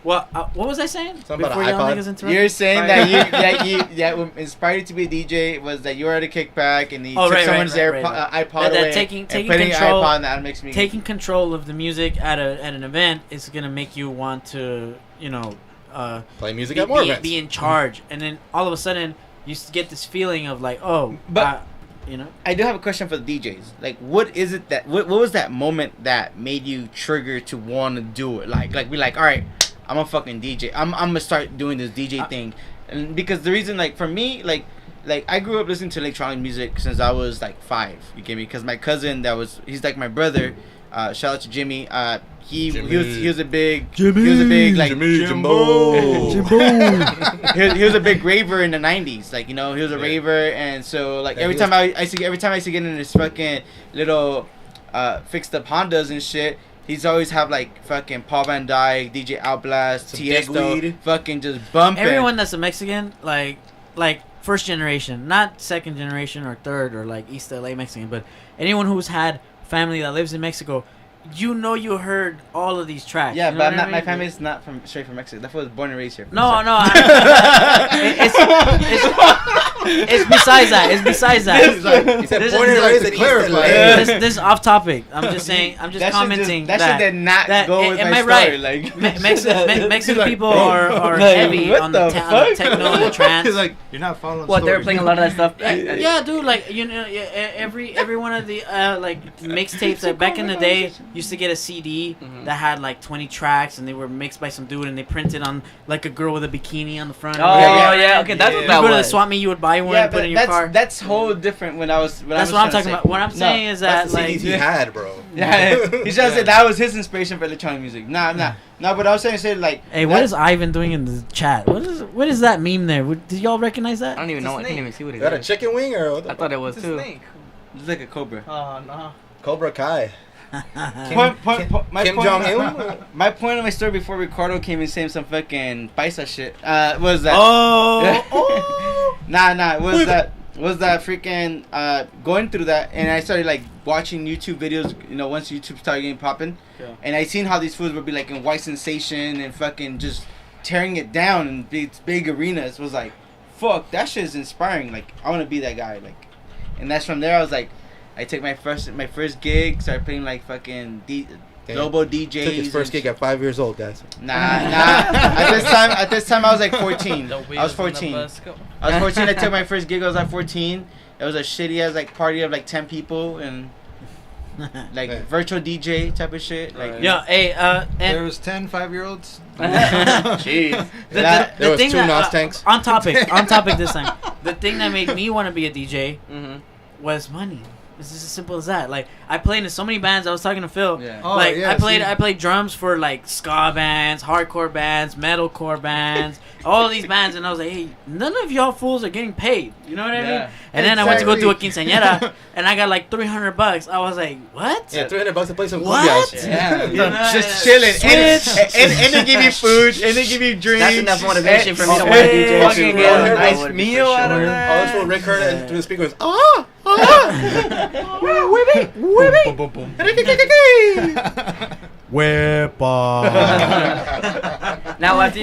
What was I saying? Something about Before an y'all iPod? niggas interrupt? You're saying Right. that what inspired you to be a DJ was that you were at a kickback and you Oh, took right, someone's right, AirPod, right. iPod That away taking and putting control- your iPod and that makes me Taking control of the music at an event is gonna make you want to, Play music be, at more be, events. be in charge, and then all of a sudden you get this feeling of like, oh, But- you know. I do have a question for the DJs. Like, what is it that what was that moment that made you trigger to want to do it? Like be like, all right, I'm a fucking DJ. I'm gonna start doing this DJ thing, and because the reason, like, for me, like I grew up listening to electronic music since I was like 5. You get me? Because my cousin he's like my brother. Shout out to Jimmy. He was a big he was a big like Jimbo. he was a big raver in the 90s. Like, he was a raver, and so like Yeah, every he time I used to get in this fucking little fixed up Hondas and shit. He's always have like fucking Paul Van Dyke, DJ Outblast, Some dick Tiesto, weed. fucking just bumping. Everyone that's a Mexican, like first generation, not second generation or third or like East LA Mexican, but anyone who's had family that lives in Mexico, you heard all of these tracks. Yeah, you know but what I not, my mean? family's not straight from Mexico. That was born and raised here. No, Sorry. no. It's besides that. It's besides that. He's like, he said This born is and like raised to in clarify. Easton, like, This is off topic. I'm just saying. I'm just That shit commenting. that shit did not go with am my I story. right? Like Mexican like, people bro, are like, heavy what on the the fuck? techno and the trance. He's like, you're not following. What, they were story. playing a lot of that stuff? Yeah, dude. Like every one of the like mixtapes that back in the day used to get a CD that had like 20 tracks and they were mixed by some dude and they printed on like a girl with a bikini on the front. Oh, yeah. Okay, that's what You that go to the was. swap meet, you would buy one, yeah, and put it but in your car. that's whole different. That's That's what I'm talking about. What I'm saying is that That's the CDs like he had, bro. Yeah, he's trying to say that was his inspiration for electronic music. Nah. But I was saying, like, hey, what is Ivan doing in the chat? What is that meme there? Did y'all recognize I that? don't even know. I It's a can't snake. even see what it You got a is. chicken wing or what the I thought it was It's a too. snake. it's like a cobra. Oh no. Cobra Kai? My Kim point- Jong-il? My point of my story before Ricardo came in saying some fucking paisa shit was that. Oh, Nah. Was that freaking going through that, and I started like watching YouTube videos. You know, once YouTube started getting popping, and I seen how these foods would be like in White Sensation and fucking just tearing it down in big arenas. Was like, fuck, that shit is inspiring. Like, I want to be that guy. Like, and that's from there. I was like, I took my first gig, started playing like fucking global DJs. Took his first gig at 5 years old, guys. Nah. At this time, I was like 14. The I was wheels on the 14. bus go. I was 14. I took my first gig. I was at 14. It was a shitty ass like party of like 10 people and like Yeah. virtual DJ type of shit. Like yo, hey, There and was 10 5-year-olds. Jeez. that- There was thing two that, Nos tanks. on topic this time. The thing that made me want to be a DJ Mm-hmm. was money. It's just as simple as that. Like I played in so many bands. I was talking to Phil. Yeah. Oh, Like yeah, I played drums for like ska bands, hardcore bands, metalcore bands, all these bands, and I was like, hey, none of y'all fools are getting paid. You know what I mean? Yeah. And then I went to go do a quinceañera, and I got like $300. I was like, what? Yeah, $300 to play some What? cumbias. Yeah, You know, just chilling. Switch. And they give you food, and they give you drinks. That's enough motivation for me to Oh, want to hey, DJ. fucking too, get bro. a That nice would be meal for out of sure. that. Oh, that's what Rick heard and through the speaker was, Boom, boom, boom. Now after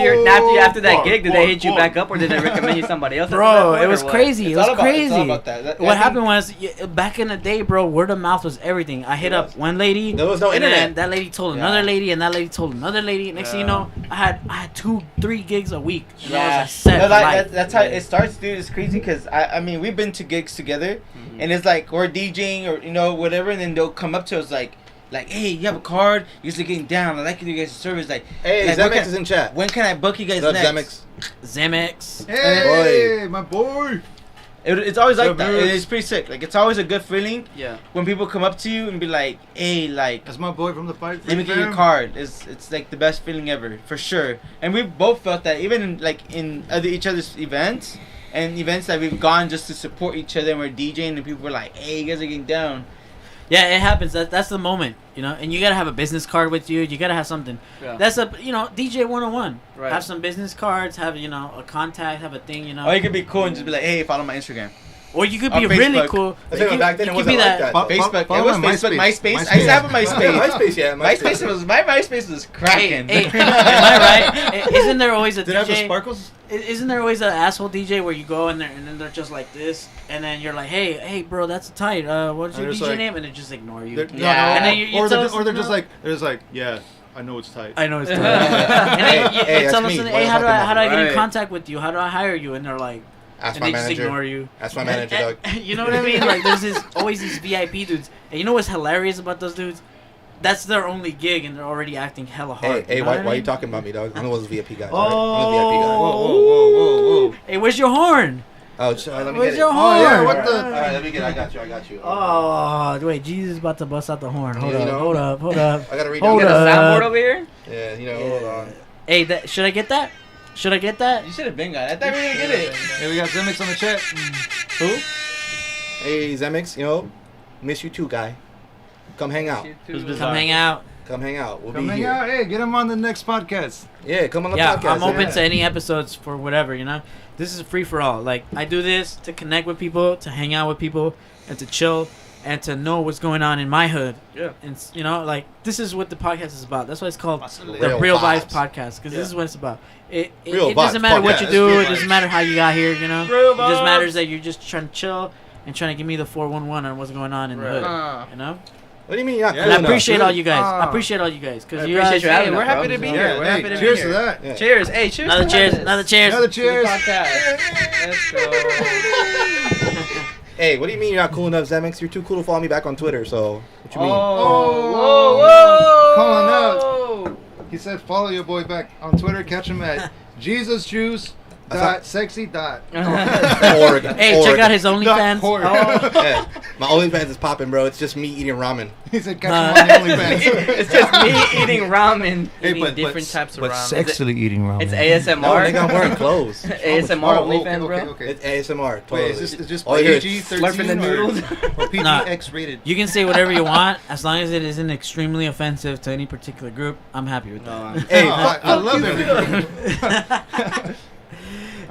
that gig, did they hit you back up or did they recommend you somebody else? Bro, after that it was or what? crazy. It It's was all about- crazy. it's all about that. I What think- happened was back in the day, bro, word of mouth was everything. I hit up one lady. There was no and then internet. that lady told Yeah. another lady, and that lady told another lady. Next thing you know, I had 2-3 gigs a week. And I was Yeah, like, set no, for like, life. that's how it starts, dude. It's crazy because I mean we've been to gigs together, and it's like we're DJing or you know whatever, and then they'll come up to us like, hey, you have a card? You're just getting down. I like you guys' service. Like, Hey, like, when Zemex can- is in chat. When can I book you guys What's up, next? Zemex? Zemex. Hey, my boy. It's always like that. Zemex. It's pretty sick. Like it's always a good feeling Yeah. when people come up to you and be like, hey, like. That's my boy from the fight. Let me get your card. It's like the best feeling ever for sure. And we both felt that even in each other's events and events that we've gone just to support each other and we're DJing and people were like, hey, you guys are getting down. Yeah, it happens. That's the moment, you know. And you gotta have a business card with you. You gotta have something. Yeah. That's DJ 101. Right. Have some business cards. Have a contact. Have a thing, you know. Or you could be cool and just be like, hey, follow my Instagram. Or you could On be really Facebook. cool. I think back then it could wasn't be like that. that. though. Facebook. follow It was my Facebook. MySpace. MySpace. I used to have a Yeah, MySpace. MySpace, yeah. My MySpace was Hey, cracking. hey, am I right? Isn't there always a Did it have the DJ? sparkles? Isn't there always an asshole DJ where you go in there and then they're just like this, and then you're like, hey, bro, that's tight. What's your And DJ they're like- name? And they just ignore you. They're- Yeah. And then you or tell they're, us or they're no. just like, yeah, I know it's tight. I know it's tight. Yeah. And then you Hey, tell that's us, me. hey, Why how the do fuck I get in Right. contact with you? How do I hire you? And they're like, Ask and my they just manager. ignore you. That's my manager, dog. You know what I mean? Like, there's always these VIP dudes, and you know what's hilarious about those dudes? That's their only gig, and they're already acting hella hard. Hey, you know why what I you mean? talking about me, dog? I'm the VIP guy. Oh. Alright? I'm the VIP guy. Whoa, whoa, whoa. Hey, where's your horn? Oh, let me Where's get your it. horn? Oh, yeah, what the- Alright, let me get it. I got you. Oh, wait, Jesus is about to bust out the horn. Hold You up, know? hold up. I gotta read Hold You got a up. soundboard over here? Yeah, hold on. Hey, should I get that? Should I get that? You should have been got it. I thought we were gonna get it. Hey, we got Zemex on the chat. Who? Hey, Zemex, miss you too, guy. Come hang out. Come hang out. Come hang out. We'll Come be hang here. out. Hey, get him on the next podcast. Yeah, come on the Yeah, podcast. I'm open yeah. to any episodes for whatever, you know? This is free for all. Like, I do this to connect with people, to hang out with people, and to chill. and to know what's going on in my hood. Yeah. And you know, like this is what the podcast is about. That's why it's called the Real Real Vibes Vibes. Podcast, because this is what it's about. It Real doesn't Vibes matter what you Podcast. do. Real It doesn't matter how you got here. You know, Real it just vibes. matters that you're just trying to chill and trying to give me the 411 on what's going on in the hood. You know. What do you mean you're not Yeah. cool And I enough, appreciate dude? all you guys. I appreciate all you guys because you appreciate guys. you having Hey, we're us, happy bro. to be Yeah, here. We're hey, happy to be cheers here. to that. Yeah. Cheers. Hey, cheers. Another to cheers. this. Another cheers. Another To the cheers. podcast. Let's go. Hey, what do you mean you're not cool enough, Zemix? You're too cool to follow me back on Twitter. So what you mean? Whoa. Calling out. He said, follow your boy back on Twitter. Catch him at JesusJuice.sexy. Oregon. Hey, check out his OnlyFans. Org. Yeah, my OnlyFans is popping, bro. It's just me eating ramen. He said, catch him on the OnlyFans. It's just me eating ramen. Hey, Eating different types of ramen. sexily eating ramen. It's No, ASMR. nigga, I'm wearing clothes. ASMR OnlyFans, bro. Okay. It's ASMR. Wait, Totally. is this just All you hear is PG-13 slurping the noodles? or PG-X rated? You can say whatever you want as long as it isn't extremely offensive to any particular group. I'm happy with that. Hey, I love everything.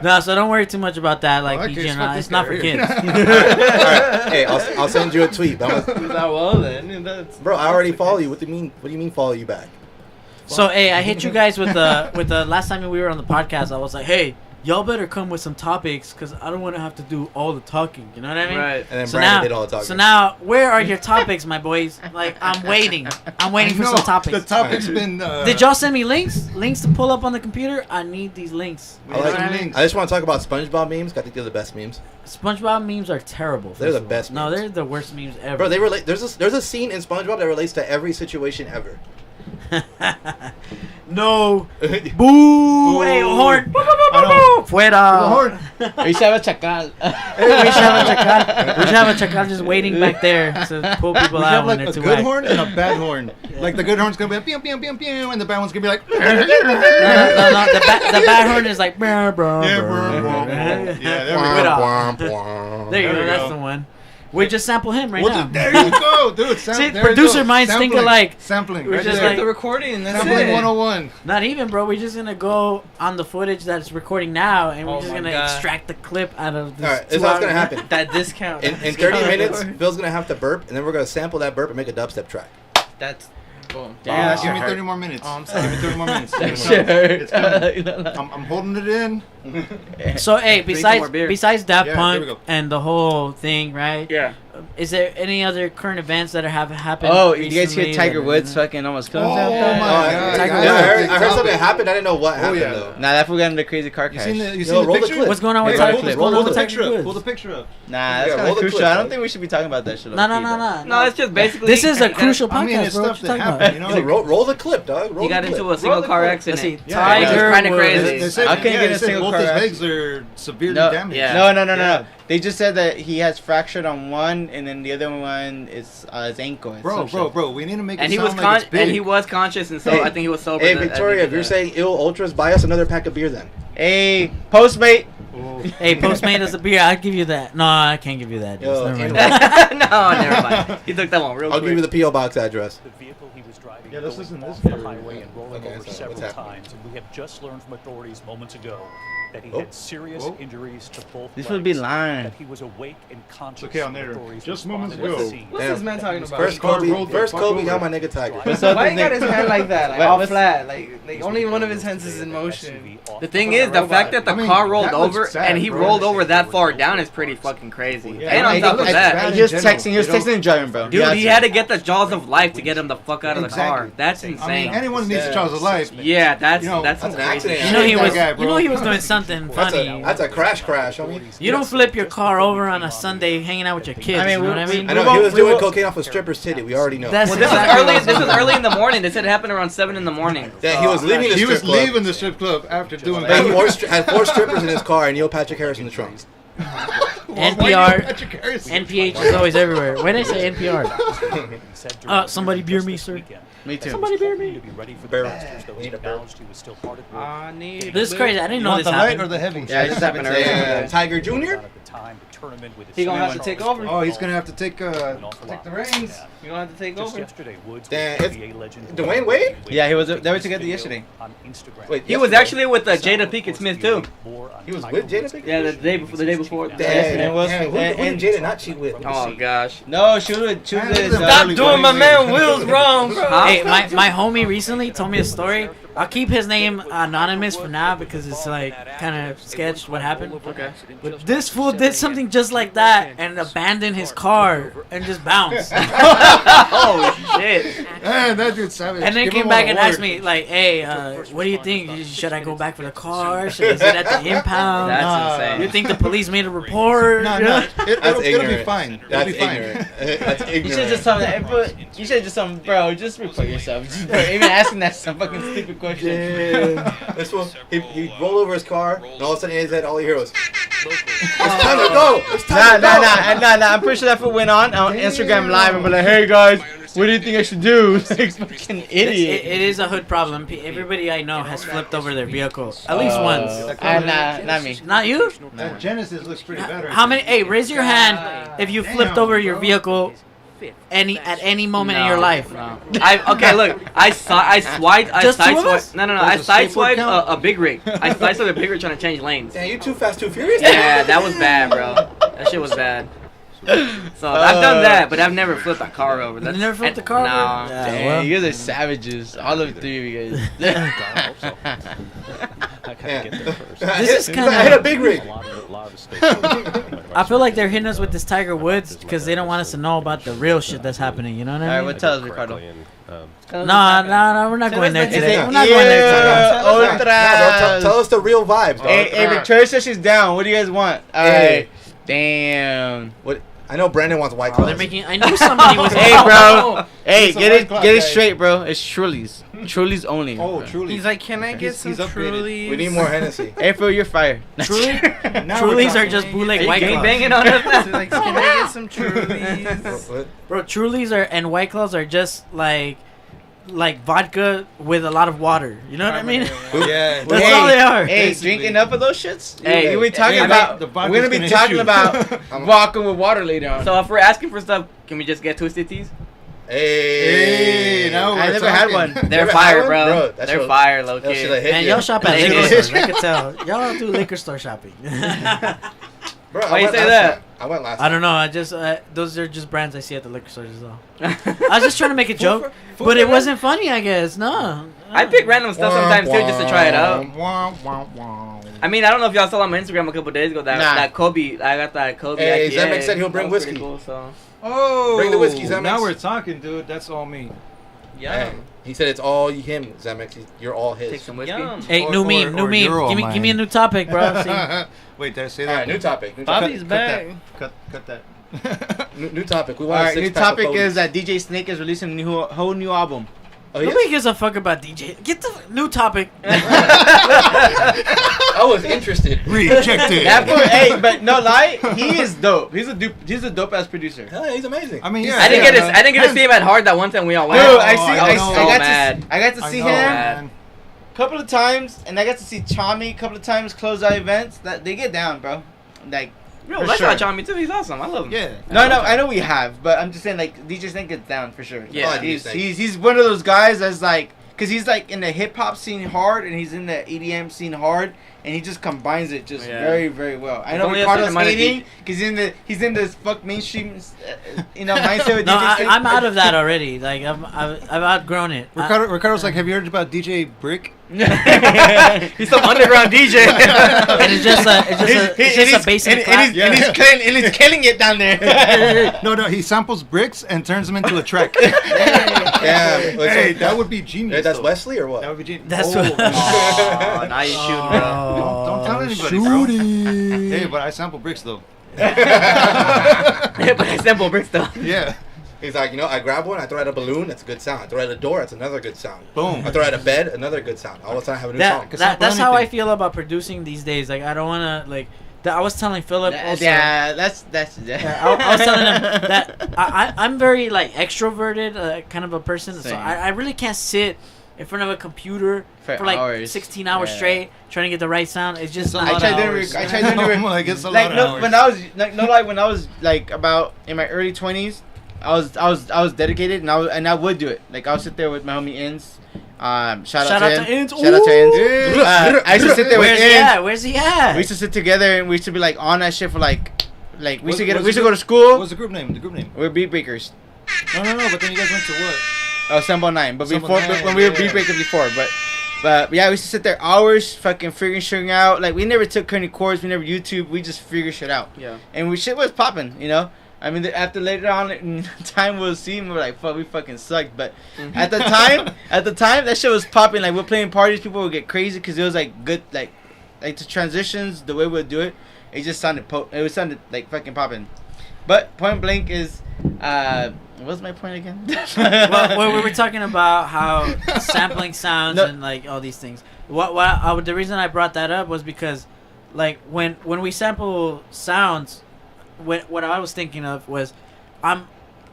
No, so don't worry too much about that. Like, Okay, PG, fuck this it's not guy for right kids. all right. Hey, I'll send you a tweet. But Well then, that's. bro, I already follow you. What do you mean? What do you mean follow you back? So, hey, I hit you guys with the last time we were on the podcast. I was like, hey, y'all better come with some topics because I don't want to have to do all the talking. You know what I mean? Right. And then So Brandon now, did all the talking. so now, where are your topics, my boys? Like, I'm waiting. I'm waiting for No, some topics. The topic's been. Did y'all send me links? Links to pull up on the computer? I need these links. I, like, some links. I just want to talk about SpongeBob memes. 'Cause I think they're the best memes. SpongeBob memes are terrible. They're first the of all. best No, memes. they're the worst memes ever. Bro, they relate. There's a scene in SpongeBob that relates to every situation ever. No. Boo. Hey, horn. Fuera. We should have a chacal. We should have a chacal just waiting back there to pull people We out have when like they're a too good high. horn and a bad horn. Like the good horn's gonna be like pew pew pew pew, and the bad one's gonna be like. No, the bad horn is like brr, brr, Yeah, brr. brr, brr, brr. Yeah, there we Wait go. up. There you There go. we That's go. the one. We just sample him right We'll now. just- there you go, dude. See, there you producer go. minds think Sampling. alike. Sampling. We're Right just there. like- The recording and that's Sampling it. 101. Not even, bro. We're just gonna go on the footage that's recording now, and we're Oh just my gonna God. extract the clip out of this. All right, this is what's gonna happen. That discount. In 30 minutes, Phil's gonna have to burp, and then we're gonna sample that burp and make a dubstep track. That's. Boom. Damn, that Give me shit 30 more minutes. Oh, I'm Give me 30 more minutes. That It's shit coming. hurt. I'm holding it in. So, hey, Drink some more beer. besides Daft Yeah, Punk there we go. and the whole thing, right? Yeah. Is there any other current events that have happened? Oh, you guys hear recently Tiger that- Woods fucking almost kill himself? Oh though? my Oh, God. Tiger yeah, Woods. I heard something happened. I didn't know what happened yeah. though. Nah, that fool got into a crazy car You crash. seen the Yo, roll the picture? clip. What's going on with Hey, Tiger roll Woods? the- What's going on roll with the Tiger picture up. Woods? Pull the picture up. Nah, that's Yeah, kind roll of the crucial. clip, I don't dog. think we should be talking about that shit. No. No, it's just basically. This is a he got- crucial I mean, podcast, it's bro. What stuff you that talking about? happened. You know, Hey, roll the clip, dog. Roll He got the into clip. a single the car clip. accident. Let's see. Yeah, Tiger Kinda Woods. crazy. They said, I couldn't get they a said single both car his accident. legs are severely No, damaged. yeah. No. They just said that he has fractured on one, and then the other one is his ankle. and some shit. Bro, we need to make it And he sound was like it's big. and he was conscious, and so Hey. I think he was sober. Hey, that- Victoria, I if think you're that- saying ill ultras, buy us another pack of beer then. Hey, Postmate. Hey, Postmate us a beer. I'll give you that. No, I can't give you that. Yo, Never mind. No, never mind. He took that one real I'll quick. give you the P.O. box address. The vehicle he was driving Yeah, let's going listen to off this the guy. highway and rolling Okay, over so several what's happening? times. And we have just learned from authorities moments ago that he Oh. had serious Oh. injuries to both This legs. would be lying. That he was awake and conscious. Okay, on when there. authorities Just moments responded ago. to the scene. What's this man talking about? First car Kobe, rolled first the fuck Kobe over. got my nigga Tiger. What's up? Why he got his hand like that? Like What- all what's- flat? Like only one of his hands is in motion. The thing is, the fact that the I mean, car rolled that looks over sad, and he bro. rolled over that far down is pretty fucking crazy. Yeah, and I on think top of it's that, bad. He was in general, texting. He was you know? texting and driving, bro. dude, he Yeah, had to get the jaws of life to get him the fuck out of the car. Exactly. That's I mean, insane. anyone needs a chance of life. Yeah, that's You know, that's that's some an crazy accident. shit. You know he That was. guy, bro. You know he was doing something That's funny. a crash, homie. You don't flip your car over on a Sunday hanging out with your kids. I mean, you know what I mean? I know he was doing cocaine off a stripper's titty. We already know. That's Well, this was exactly early. what This was early in the morning. They said it happened around 7 in the morning. Yeah, he was leaving the He strip was club. leaving the strip club after doing Had that. had four strippers in his car and Neil Patrick Harris in the trunk. NPR, Patrick Harris? NPH is always everywhere. Why did I say NPR? Somebody beer me, sir. Me too. Somebody beer me. To be ready for the Barrel. Masters, though We he need a barrel. acknowledged he was still hard at work. I need. This is crazy. I didn't You know want this the light or happened. the heavy? Yeah, it just happened earlier. Tiger Jr.? At the time, the tournament with his He gonna have son to take Charles over. Oh, he's gonna have to take the reins. You gonna have to take Just over. yesterday, Woods Damn, was it's NBA legend Dwayne Wade? Yeah, he was. They were together yesterday. on Instagram. Wait, He was yesterday? actually with Jada Pinkett Smith too. He was with Jada Pinkett? Yeah, the day before. Damn. And Will Damn, Smith. who did Jada not cheat with? Oh gosh. No, she would. Stop doing my man Will's wrong, bro. Hey, my homie recently told me a story. I'll keep his name anonymous for now because it's like kind of sketched what happened. Okay. But this fool did something just like that and abandoned his car and just bounced. Oh shit. Man, that dude's savage. And then Give came him back all and the asked word. me like, "Hey, what do you think? Should I go back for the car? Should I sit at the impound? That's insane. You think the police made a report?" No, You know? it'll be ignorant. fine. It'll That's be fine. ignorant. That's ignorant. You should just tell that. You should just tell bro. Just report yourself. Just, bro, even asking that some fucking stupid question. This one, he rolled over his car, and all of a sudden in his head, all he heard was, "It's time to go! It's time to go!" Nah. I'm pretty sure that foot went on Instagram Live and be like, "Hey guys, what do you think I should do?" Like fucking idiot. It is a hood problem. Everybody I know has flipped over their vehicle at least once. Not me. Not you? That Genesis looks pretty bad right How there. many? Hey, raise your hand if you flipped over your vehicle at any moment in your life. No. Okay, look. I swiped. Just two of us? No. Does I a skateboard sideswiped count? a big rig. I sideswiped a big rig trying to change lanes. Damn, you too fast, too furious. Yeah, that was bad, bro. That shit was bad. So I've done that, but I've never flipped a car over. You never flipped a car over? No. Yeah, Dang, well. you guys are savages. All of the three of you guys. I gotta get there first. This is I hit a big rig. A lot of stakeholders. I feel like they're hitting us with this Tiger Woods because they don't want us to know about the real shit that's happening. You know what I Alright, mean? what tell us, Ricardo? No, we're not going there Is today. it We're not going there today. Otras? Tell us the real vibes, dog. Hey, Victoria says she's down. What do you guys want? Alright. Damn. What? I know Brandon wants white Oh, claws. they're making. I knew somebody was. Hey, bro. Hey, It's a get White it Claw, get it guys. straight, bro. It's Truly's. Truly's only. Oh, truly. He's like, can I get some he's upgraded. Trulies? We need more Hennessy. Hey, Phil, you're fired. Truly, Now we're Trulies are talking. just bootleg Are you White gang Claws. banging on us? He's like, can I get some Trulies? What? Bro, Trulies are and White Claws are just like vodka with a lot of water. You know what I mean? Yeah. That's all they are. Hey, Basically. drinking enough of those shits? Hey, we talking hey, about. the We're vodka's gonna be gonna hit talking you. about vodka with water later on. So if we're asking for stuff, can we just get Twisted Teas? Hey, now I we're never had talking. one. They're Never fire, had one? bro. Bro, that's They're what- fire, low That shit like key. hit Man, you. y'all shop at That's liquor what it stores. I could tell. Y'all do liquor store shopping. Bro, Why you went say last that? time. I went last I don't know. I just those are just brands I see at the liquor stores as well. I was just trying to make a joke, but it wasn't funny. I guess no. I pick random stuff sometimes too, just to try it out. Wow. I mean, I don't know if y'all saw on my Instagram a couple days ago that Nah. that Kobe. I got that Kobe. Hey, IPA. Zemeck said he'll bring That was whiskey. pretty Cool, so. Oh, Bring the whiskey, Zemex. Now we're talking, dude. That's all me. Yeah. Hey, he said it's all him, Zemex. You're all his. Take some whiskey. Yum. Hey, new meme, new or you're meme. all Give me a new topic, bro. See? Wait, did I say All that? right, new topic. New Bobby's topic. back. Cut that. New topic. We want Alright, a new six-pack of topic Cody's. is that DJ Snake is releasing a whole new album. Oh, yes? Nobody gives a fuck about DJ. Get the new topic. I was interested. Rejected. That fool, hey, but no lie, he is dope. He's a dope ass producer. Hell yeah, he's amazing. I mean, yeah. I didn't yeah, get to. man. I didn't get to see him at Hard that one time we all Dude, went. I Oh, see. I I, know. I So got mad. to. I got to I see know, him man. a couple of times, and I got to see Chami a couple of times. Close out events that they get down, bro. Like Yo, for that's sure. not Chami too. He's awesome. I love him. Yeah. No, I know we have, but I'm just saying like DJ Snake gets down for sure. Yeah. Oh, he's DJ he's one of those guys that's like, cause he's like in the hip hop scene hard, and he's in the EDM scene hard, and he just combines it just Yeah. very very well. I There's know only a Ricardo's certain amount of hating, cause he's in this fuck mainstream, mindset with No, DJ Snake. I'm out of that already. Like I've outgrown it. Ricardo's like, have you heard about DJ Brick? He's some underground DJ. And it's just a basic clap. and he's killing it down there. No, he samples bricks and turns them into a track. Yeah. Hey, that would be genius. Hey, that's though. Wesley or what? That would be genius. That's oh, what. Oh, now you shooting, bro. Don't tell anybody, bro. Hey, but I sample bricks though. But I sample bricks though. Yeah. He's like, I grab one, I throw at a balloon, that's a good sound. I throw at a door, that's another good sound. Boom. I throw at a bed, another good sound. All of a sudden I have a new song. That's how I feel about producing these days. Like I don't want to like. I was telling Philip also. Yeah, that's Yeah, I was telling him that I'm very like extroverted kind of a person, so Same. I really can't sit in front of a computer for like hours. 16 hours Yeah. straight trying to get the right sound. It's just It's a not. I lot tried of doing hours. I tried doing Like, it's a like lot of no hours. when I was like no like when I was like about in my early 20s, I was dedicated and I would do it. Like I would sit there with my homie Inns. Shout out to Inns. Shout out to Inns. I used to sit there with Where's he Inns. at? Where's he at? We used to sit together and we used to be like on that shit for like Like we What- used to get what's we used the to go to group- school. What's the group name? The group name. We're beat breakers. No. But then you guys went to what? Oh, Sambo 9. But Sambo before, 9, when we were yeah. beat breakers before, but yeah, we used to sit there hours, fucking figuring shit out. Like we never took any course, we never YouTube, we just figured shit out. Yeah. And shit was popping, you know. I mean, after later on in time we'll see, and we're like, fuck, we fucking sucked. But at the time, that shit was popping. Like we're playing parties, people would get crazy because it was like good, like the transitions, the way we'd do it, it just sounded sounded like fucking popping. But point blank is, what was my point again? Well, we were talking about how sampling sounds No. and like all these things. The reason I brought that up was because, like, when we sample sounds, what I was thinking of was, I'm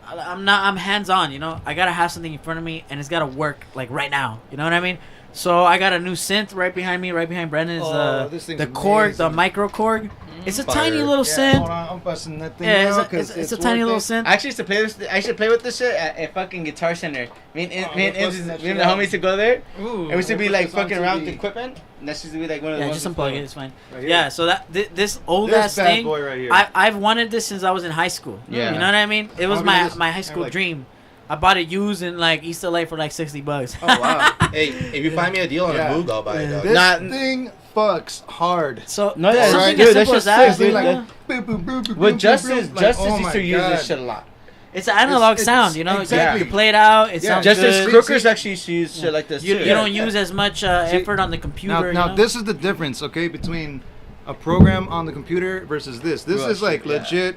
hands on. You know, I gotta have something in front of me and it's gotta work like right now. You know what I mean? So I got a new synth right behind me, right behind Brendan is this thing's the Korg, the amazing. micro Korg. It's a Fire. tiny little Yeah, synth. hold on, I'm busting that thing Yeah, out 'cause it's a tiny little synth. I actually used to play this. I used to play with this shit at fucking Guitar Center. Me and we're busting that me and shit the out. homies used to go there, Ooh. and we used to be put like this on fucking around with TV. the equipment. And that's used to be like one of the Yeah, ones just with unplug the- it. It's fine. Right here. Yeah, so that this old This ass bad thing, boy right here. I've wanted this since I was in high school. Yeah. You know what I mean? It was How my many is- my high school like- dream. I bought it used in like East LA for like $60. Oh wow. Hey, if you find me a deal on Yeah. a Moog, I'll buy it. Dog. This Not- thing fucks hard. So No, yeah, something dude, as that's simple as just that, sick, dude. you Like, know? Boom, boom, boom, boom, Well, boom, Justice boom, boom. Like, oh used my to use God. this shit a lot. It's an analog It's- sound, you know. exactly. You play it out. It Yeah. sounds Justice good. Crookers actually used to use shit like this You too. don't use as much effort on the computer. Now, you now know? this is the difference, okay, between a program on the computer versus this. This Rush, is like yeah. legit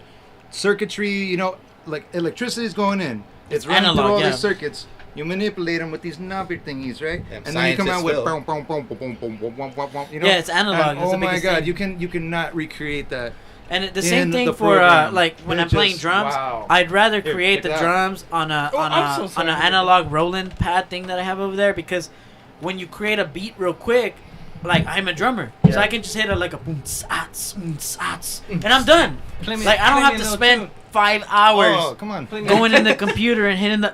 circuitry. You know, like electricity is going in. It's running analog, through all yeah. these circuits. You manipulate them with these knobby thingies, right? Yeah, And then you come out with scientists boom, boom, boom, boom, boom, boom, boom, boom, boom. You know? Yeah, it's analog. And, That's oh the my biggest God, thing. you cannot recreate that. And the in same thing the for program. like when It I'm playing just- drums, wow. I'd rather Here, create check the it out. drums on a I'm so on sorry. an analog Roland pad thing that I have over there because when you create a beat real quick, like I'm a drummer, so Yeah. I can just hit it like a boom tsats, and I'm done. Play me- Like I don't play have me to a little spend tune. 5 hours Oh, come on. going in the computer and hitting the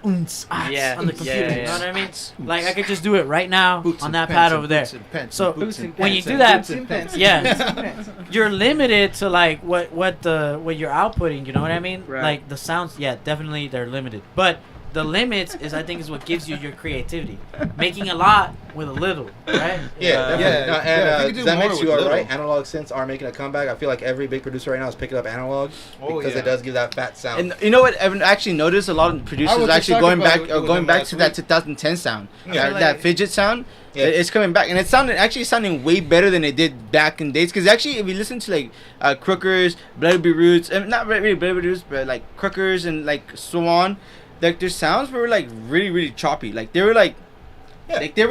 Yeah, on the computer. yeah, You know yeah. what I mean? Like I could just do it right now Boots on and that pants pad and over there. boots and pants So and boots and when you pants do and that, boots and pants. yeah, you're limited to like what you're outputting. You know what I mean? Right. Like the sounds, yeah, definitely they're limited. But the limits is I think is what gives you your creativity. Making a lot with a little, right? Yeah, definitely. yeah, No, yeah, and if you could do that more makes with you little. alright. Analog synths are making a comeback. I feel like every big producer right now is picking up analog Oh, because yeah. it does give that fat sound. And you know what? I've actually noticed a lot of I producers was actually just going talking back, about it with going them back last to that week. 2010 sound, Yeah. that fidget sound. Yeah. It's coming back, and it sounding way better than it did back in days. Because actually, if you listen to like Crookers, Bloody Roots, and not really Bloody Roots, but like Crookers and like so on, like their sounds were like really really choppy. Like they were like, Yeah. they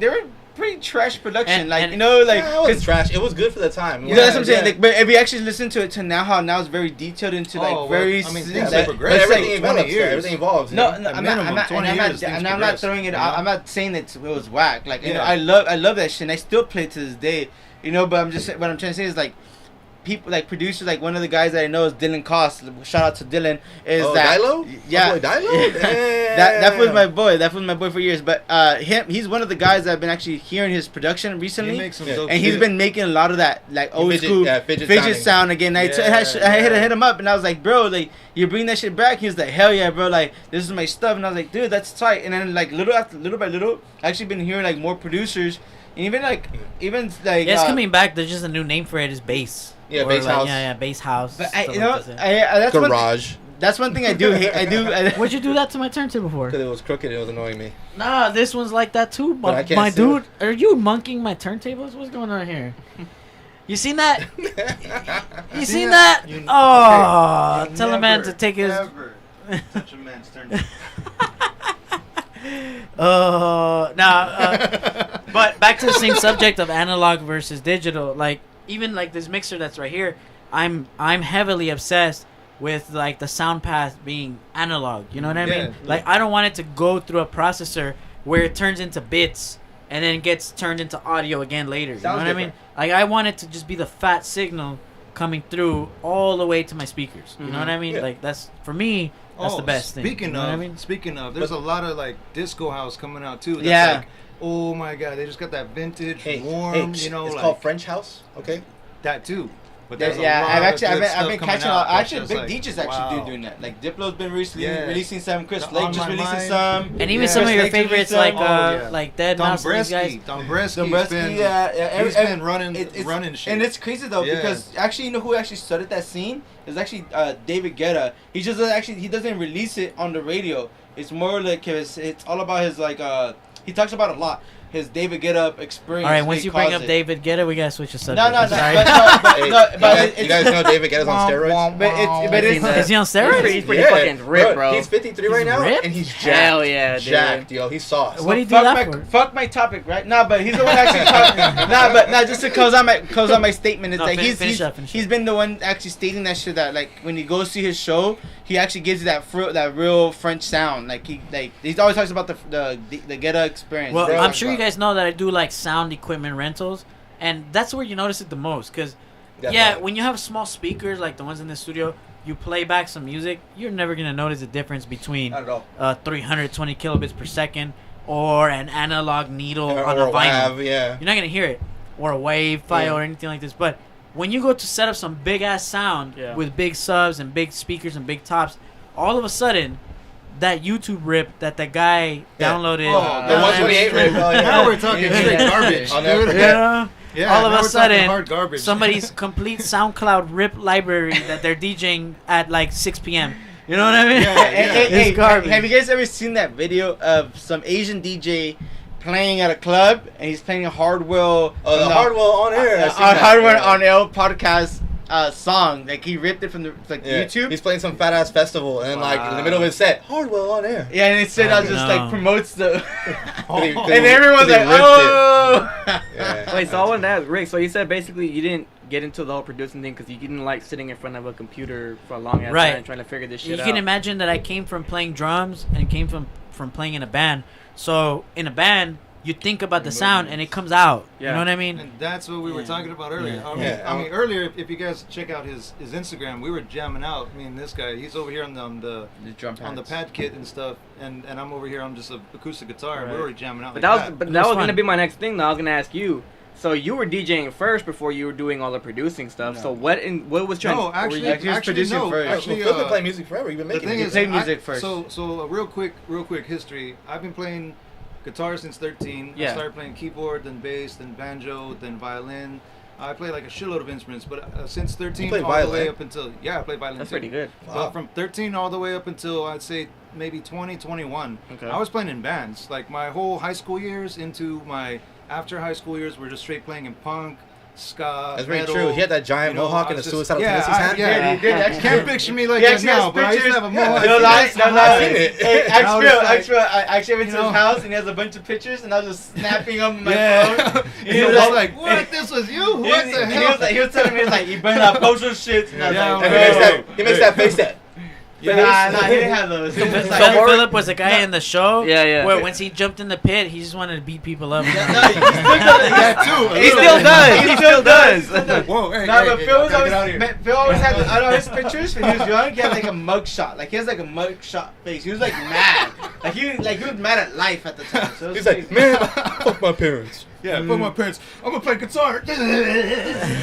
were pretty trash production. And- like and- you know like. yeah, it wasn't 'cause- trash. It was good for the time. yeah, that's what I'm saying. Yeah. Like, but if you actually listen to it to now, how now it's very detailed into like Oh, well, very. I mean, s- things like- have progressed. it's But everything like- evolves. 20 years. Everything evolves. you No, know? no, At I'm minimum, not 20 years, things and I'm not progress, throwing it you out. know? I'm not saying that it was whack. Like, you know, Yeah. I love that shit, and I still play it to this day. You know, but what I'm trying to say is like, people like producers, like one of the guys that I know is Dylan Cost. Shout out to Dylan. Is Oh, that Dilo? yeah? My boy Dilo? that was my boy. That was my boy for years. But he's one of the guys that I've been actually hearing his production He recently. makes some Yeah. dope And he's shit. been making a lot of that, like old Fidget- school yeah, fidget sound again. I hit him up, and I was like, bro, like you bring that shit back. He was like, hell yeah, bro, like this is my stuff. And I was like, dude, that's tight. And then like little by little, I actually been hearing like more producers, and even like Yeah, it's coming back. There's just a new name for it. Is bass. Yeah, Or bass like, house. Yeah, bass house. But stuff you know, like that. that's Garage. that's one thing I do hate. What'd you do that to my turntable for? Because it was crooked. It was annoying me. Nah, this one's like that too. But I My, can't my see dude, are you monkeying my turntables? What's going on here? You seen that? You seen that? You- Oh, okay. tell a man Never, to take his. ever touch a man's turn. But back to the same subject of analog versus digital. Like even like this mixer that's right here, I'm heavily obsessed with like the sound path being analog. You know what I Yeah, mean? Like I don't want it to go through a processor where it turns into bits and then gets turned into audio again later. You know what I mean? Like I want it to just be the fat signal coming through all the way to my speakers. You know what I mean? Yeah. Like that's for me. That's the best thing. Speaking You know of, what I mean? speaking of, there's a lot of like disco house coming out too. That's Yeah. Like, oh my god, they just got that vintage, Hey, warm, hey, you know, it's like called French house. Okay. that too. But there's a Yeah, lot I've of actually, good I've stuff been coming catching. out. Actually, That's big just DJs actually wow. doing that. Like Diplo's been recently Yeah. releasing some. Chris The Lake On just My releasing Mind. some. And even Yeah. some of your Chris Lake favorites released like some. Oh, yeah. like Dead Don Mouse and these guys. Bresky. Don Bresky's Dombrowski, been, yeah, he's been running shit. And it's crazy though Yeah. because actually, you know who actually started that scene? It's actually David Guetta. He just he doesn't release it on the radio. It's more like it's all about his like he talks about a lot. His David Guetta experience. All right, once he you bring calls up it. David Guetta, we gotta switch the subject. No, no, no, I'm sorry. You guys know David Guetta's on steroids? Is he on steroids? He's pretty fucking ripped, bro. He's 53 right now, ripped? and he's jacked. Hell yeah, dude. Jacked, yo. He's sauce. What do you do fuck that my, for? Fuck my topic, right? Nah, but he's the one actually talking. Nah, just to close on my statement, it's No, like finish up. he's been the one actually stating that shit that like when you go see his show, he actually gives you that real French sound. Like he always talks about the Guetta experience. Well, Bro, I'm sure you guys know that I do like sound equipment rentals, and that's where you notice it the most. Cause yeah, when you have small speakers like the ones in the studio, you play back some music, you're never gonna notice the difference between Not at all. 320 kilobits per second or an analog needle Or on a a vinyl. WAV, yeah. You're not gonna hear it, or a wave file Yeah. or anything like this. But when you go to set up some big ass sound with big subs and big speakers and big tops, all of a sudden, that YouTube rip that the guy downloaded, the 128 rip. Now we're talking straight garbage, I'll never dude. forget. Yeah, all of now a we're talking hard sudden, garbage. somebody's complete SoundCloud rip library that they're DJing at like 6 p.m. You know what I mean? Yeah, It's garbage. Have you guys ever seen that video of some Asian DJ playing at a club and he's playing a Hardwell? Oh, the Hardwell on air. I've seen that. Hardwell Yeah. on air podcast song. Like he ripped it from the Yeah. YouTube. He's playing some fat ass festival, and then like in the middle of his set, Hardwell on air. Yeah, and it said I just No. like promotes the. And And everyone's like, oh. Yeah. Wait, so I wanted to ask Rick. So you said basically you didn't get into the whole producing thing because you didn't like sitting in front of a computer for a long ass Right. time trying to figure this You shit out. can imagine that I came from playing drums and came from playing in a band. So in a band, you think about the sound and it comes out. You Yeah. know what I mean? And that's what we were talking about earlier. Yeah. I mean, earlier, if you guys check out his Instagram, we were jamming out. Me and this guy, he's over here on the drum on the pad kit and stuff, and I'm over here on just an acoustic guitar. And we were jamming out. But like that was It was gonna fun. be my next thing. Though I was gonna ask you. So you were DJing first before you were doing all the producing stuff. No. So what was trying? No, actually, he was producing no. first. Actually, Phil's been playing music forever. You've been the making thing music. is, Play music first. So a real quick history. I've been playing guitar since 13. Yeah. I started playing keyboard, then bass, then banjo, then violin. I play like a shitload of instruments, but since 13 play all the way violin? up until I play violin. That's too. pretty good. But from 13 all the way up until I'd say maybe 20, 21, Okay. I was playing in bands. Like my whole high school years into my after high school years were just straight playing in punk, ska, That's very metal. true. He had that giant You know, mohawk I and the was just- suicidal yeah, tendencies hat. Yeah, he did. You Actually, can't picture me like He that actually has now, but I used to have a pictures. mohawk. No lies, no I've lies. seen it. Hey, I was like- I actually went to You know? his house and he has a bunch of pictures and I was just snapping them on my Yeah. phone. He was like, "What? This was you? What the hell?" He was telling me like you burned out postal shit. And I was Yeah, like, And man. he makes that face that. Nah, he didn't have those. He was just So like, Philip was the guy in the show. Yeah, yeah. Where once he jumped in the pit, he just wanted to beat people up. That too. He still does. He still does. Whoa, hey, Nah, hey, but hey, Phil was gotta always, get out of here. Phil always had, I know his pictures when he was young, he had like a mug shot. Like he has like a mug shot face. He was like mad. He was mad at life at the time. So it was He's like, crazy. man, fuck my parents. Yeah, fuck my parents. I'm gonna play guitar.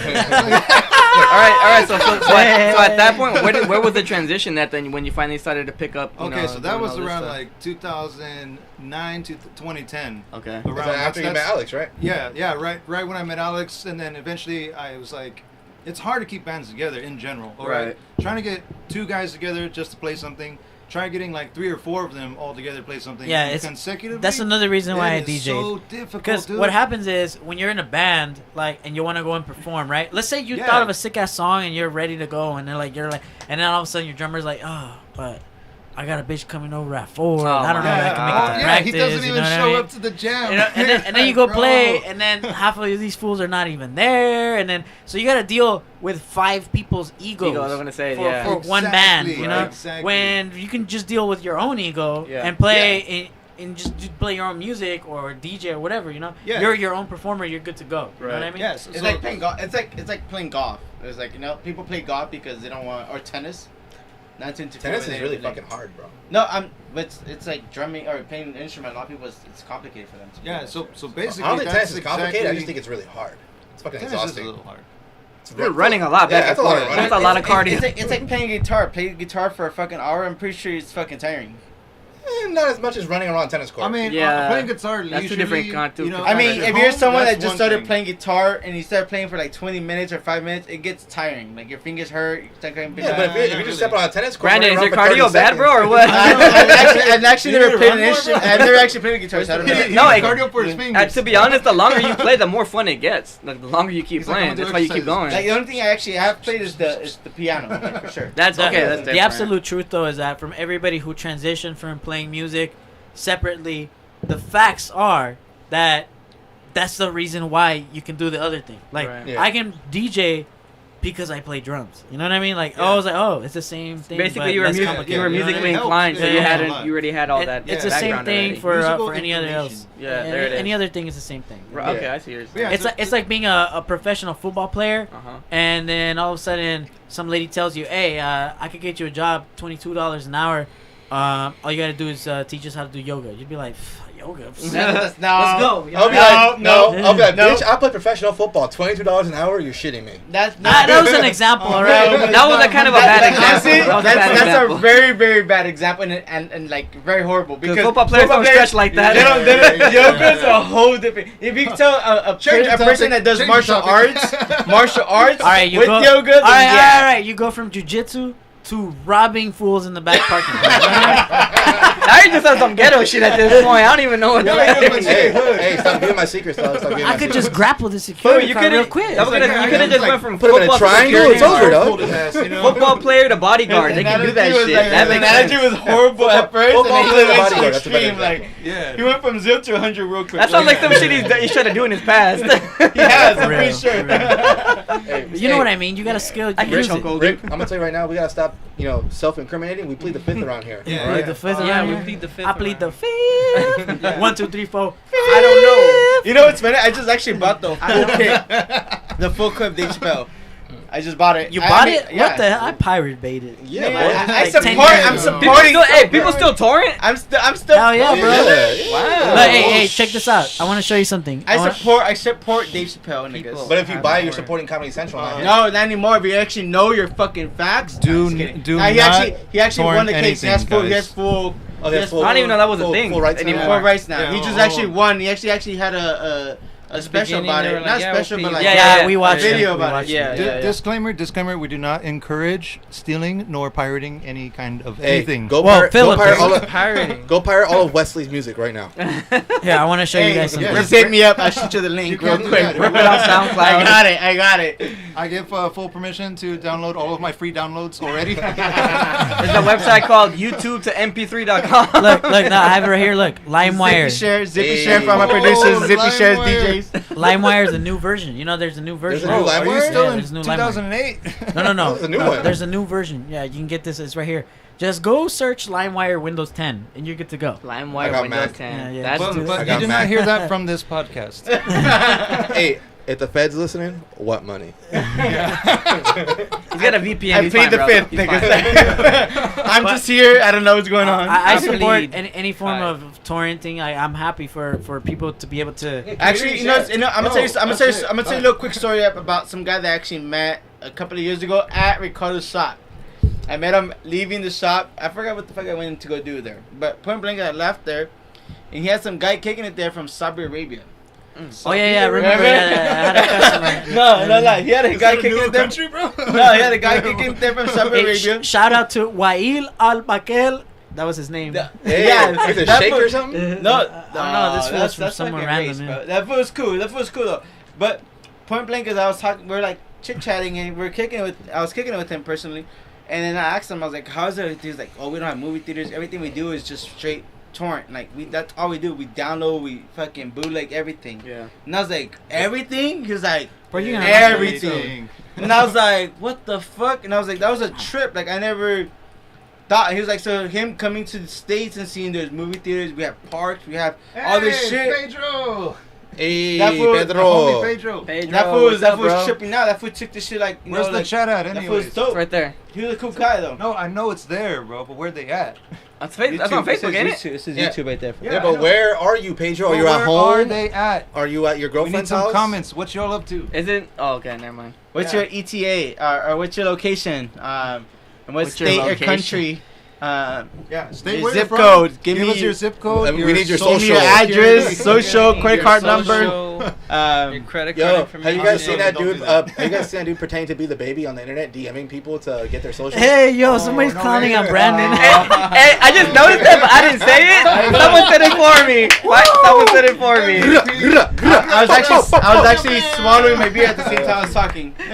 All right. So at that point, where was the transition at then when you finally started to pick up? You Okay, know, so that doing was all this around stuff? like 2009 to 2010. Okay. Around, Is that after you met Alex, right? Yeah, right when I met Alex, and then eventually I was like, it's hard to keep bands together in general. All right. Right. Trying to get two guys together just to play something. Try getting like 3 or 4 of them all together to play something. Yeah, it's consecutively. that's another reason why I it is DJ'd. so difficult, Because dude. what happens is when you're in a band, like, and you want to go and perform, right? Let's say you Yeah. thought of a sick ass song and you're ready to go, and you're like, and then all of a sudden your drummer's like, oh, but I got a bitch coming over at 4. I don't know if I can make it to yeah, practice. he doesn't you even know what I show mean? up to the jam. You know, and then you go Bro. play, and then half of these fools are not even there, and then so you got to deal with 5 people's egos. Ego, I was gonna say, for, yeah. for one band, Exactly, you know. exactly. When you can just deal with your own ego Yeah. and play and just play your own music or DJ or whatever, you know. Yeah. You're your own performer. You're good to go. You know what I mean? Yes. It's like playing golf. It's like playing golf. It's like, you know, people play golf because they don't want, or tennis. Not to interfere Tennis with is it, really like- fucking hard, bro. No, but it's like drumming or playing an instrument. A lot of people, it's complicated for them. To do Yeah. that So shit. basically, I don't think that's tennis is complicated. I exactly- just think it's really hard. It's fucking tennis is a exhausting. little hard. You're running a lot Yeah, back that's and a lot of forth. running. That's a lot of cardio. It's like playing guitar. Play guitar for a fucking hour. I'm pretty sure it's fucking tiring. Not as much as running around a tennis court. I mean, Yeah. playing guitar That's two leisurely, different concepts. you know, I mean, at if you're home, someone that that's just one started thing. playing guitar and you start playing for like 20 minutes or 5 minutes, it gets tiring. Like your fingers hurt. You start getting yeah, but if you just step on a tennis court, Brandon, is running your around for 30 cardio bad, seconds- bro, or what? I've actually You never need to played run an more, instrument. bro? I've never actually played a guitar, so I don't know. He No, needs it- cardio for his fingers. To be honest, the longer you play, the more fun it gets. Like, the longer you keep It's like playing, going to that's why you keep exercises. going. Like the only thing I actually have played is the piano, like, for sure. That's okay. That's The different. absolute truth, though, is that from everybody who transitioned from playing music separately, the facts are that that's the reason why you can do the other thing. Like, Right. Yeah. I can DJ because I play drums. You know what I mean? Like, I was like, oh, it's the same thing. Basically, but you were, less you complicated, were you know what I musically mean? It helps. inclined, so Yeah, you it helps had a lot. you already had all that. It's the same background thing already. for Musical any other else. information. Yeah, there it is. Any other thing is the same thing. Right, okay, I see yours. Yeah, It's like being a professional football player, Uh-huh. and then all of a sudden some lady tells you, "Hey, I could get you a job, $22 an hour. All you gotta do is teach us how to do yoga." You'd be like, "Yoga? No. Let's go." I'll be No, like, no, I'll be like, no. bitch, I play professional football, $22 an hour. You're shitting me. That's That was an example, all right? That was a kind of a bad example. Honestly, That was a bad that's example. a very, very bad example and like very horrible because Football players don't stretch like that. They don't, yoga's a whole different. If you tell a Change the person that does topic. martial arts, All right, you with go. yoga, all then right, yeah. all right. You go from jujitsu to robbing fools in the back parking lot. Now you just on some ghetto shit at this point. I don't even know what to Hey, say. hey, stop giving my secrets, dog. Stop giving I my could secrets. just grapple the Bro, security you guard could real have quick. just went from put him in a football triangle, security it's over, dog. football player to bodyguard. They can do that shit. That makes sense. analogy was horrible at first, football and then player he went bodyguard, to that's a better extreme. Like example. Yeah. he went from 0 to 100 real quick. That sounds like some shit he's tried to do in his past. He has, I'm For pretty real, sure. Hey, You know what I mean? You got a skill. I You get use you, it. Uncle. Rick, I'm gonna tell you right now, we gotta stop, self-incriminating. We plead the fifth around here. Yeah. all right? Plead the fifth. Yeah, around we here. plead the fifth. I plead the around. fifth. 1, 2, 3, 4. I don't know. You know what's funny? I just actually bought the full kit, the full clip Dave Chappelle. I just bought it. You I bought mean, it? Yeah. What the hell? I pirate baited. Yeah, Yeah, bro. I Like 10 support. years I'm ago. supporting. People still torrent? I'm still. Hell yeah, bro. Yeah. Wow. But hey, check this out. I want to show you something. I support Dave Chappelle, niggas. But if you buy, you're supporting Comedy Central now. No, not anymore. If you actually know your fucking facts, Do- I'm just kidding. do Nah, not he actually won torrent the case. He has anything, full. He has guys. full. Oh, Yes, full- I didn't even know that was a full- thing full rights anymore. now. Full rights now. Yeah, He just oh. actually won. He actually had a special beginning, about they it. were like, Not yeah, special, we'll but pay like you. Yeah, we watched a video it. about We it. watched Yeah, it. yeah, yeah. Disclaimer, we do not encourage stealing nor pirating any kind of Hey, anything. go Well, pirate, Philip go pirate is all of, Pirating. go pirate all of Wesley's music right now. Here, I want to show you guys something. Just hit me up. I'll shoot you the link real can- quick. yeah, Rip it off SoundCloud. I got it. I give full permission to download all of my free downloads already. There's a website called YouTube to mp3.com. Look, no, I have it right here. Look, LimeWire. Zippy Hey. share for all my Oh, producers. Zippy shares LimeWire. DJs. LimeWire is a new version. You know, there's a new There's version. a new Are you LimeWire? still Yeah, in there's a new LimeWire. 2008? No. There's a new one. There's a new version. Yeah, you can get this. It's right here. Just go search LimeWire Windows 10, and you're good to go. I LimeWire got Windows Mac. 10. Yeah, yeah. That's Well, too- I But got you did Mac. not hear that from this podcast. Hey, if the Fed's listening, what money? He's got a VPN. I he's plead fine, the bro. fifth, He's niggas. fine. I'm just here. I don't know what's going on. I I support plead any form of torrenting. I'm happy for people to be able to. Actually, I'm gonna tell you. I'm gonna tell you a little quick story about some guy that I actually met a couple of years ago at Ricardo's shop. I met him leaving the shop. I forgot what the fuck I went to go do there, but point blank, I left there, and he had some guy kicking it there from Saudi Arabia. Oh yeah, remember? Yeah, I had a customer. No. He had a guy kicking it there. country, bro. No, he had a guy kicking it there from Saudi Hey, Arabia. shout out to Wail Al Bakel. That was his name. Hey, Yeah, is it that shake was- or something? No, I don't know, this fool's from that's somewhere fucking random, race, yeah. bro. That fool was cool. That fool was cool though. But point blank, is I was talking, we were like chit chatting, and I was kicking it with him personally, and then I asked him, I was like, "How's it?" He's like, "Oh, we don't have movie theaters. Everything we do is just straight torrent. Like that's all we do. We download, we fucking bootleg everything." Yeah. And I was like, "Everything?" He was like, Bro, you gonna "Everything." And I was like, "What the fuck?" And I was like, "That was a trip. Like I never." Thought he was like, so him coming to the States and seeing there's movie theaters, we have parks, we have all this shit. Pedro. Hey, That fool- Pedro. Homie Pedro. Pedro, That fool what's up, was bro? tripping out. That fool took this shit like, you Where's know, the like, chat at that fool anyways? was dope. It's right there. He was a cool guy though. No, I know it's there, bro, but where they at? That's on Facebook, ain't it? This is Yeah. YouTube right there. Yeah, but where are you, Pedro? Are you at Where home? are they at? Are you at your We need girlfriend's some house? comments. What y'all up to? Is it? Oh, okay, never mind. What's Yeah. your ETA or what's your location? And what What's your state or location? country? Yeah. Stay Your where zip you're from. code. Give us me- your zip code. We need your Give me social. your address, social, Your credit card social, number. your credit card Yo, information. have you guys seen that Don't dude? do that. Have you guys seen that dude pretending to be the baby on the internet, DMing people to get their social? Hey, yo, somebody's no clowning way. on Brandon. Hey, I just noticed that, but I didn't say it. Someone said it for me. What? Someone said it for me. I was actually swallowing my beer at the same time I was talking. I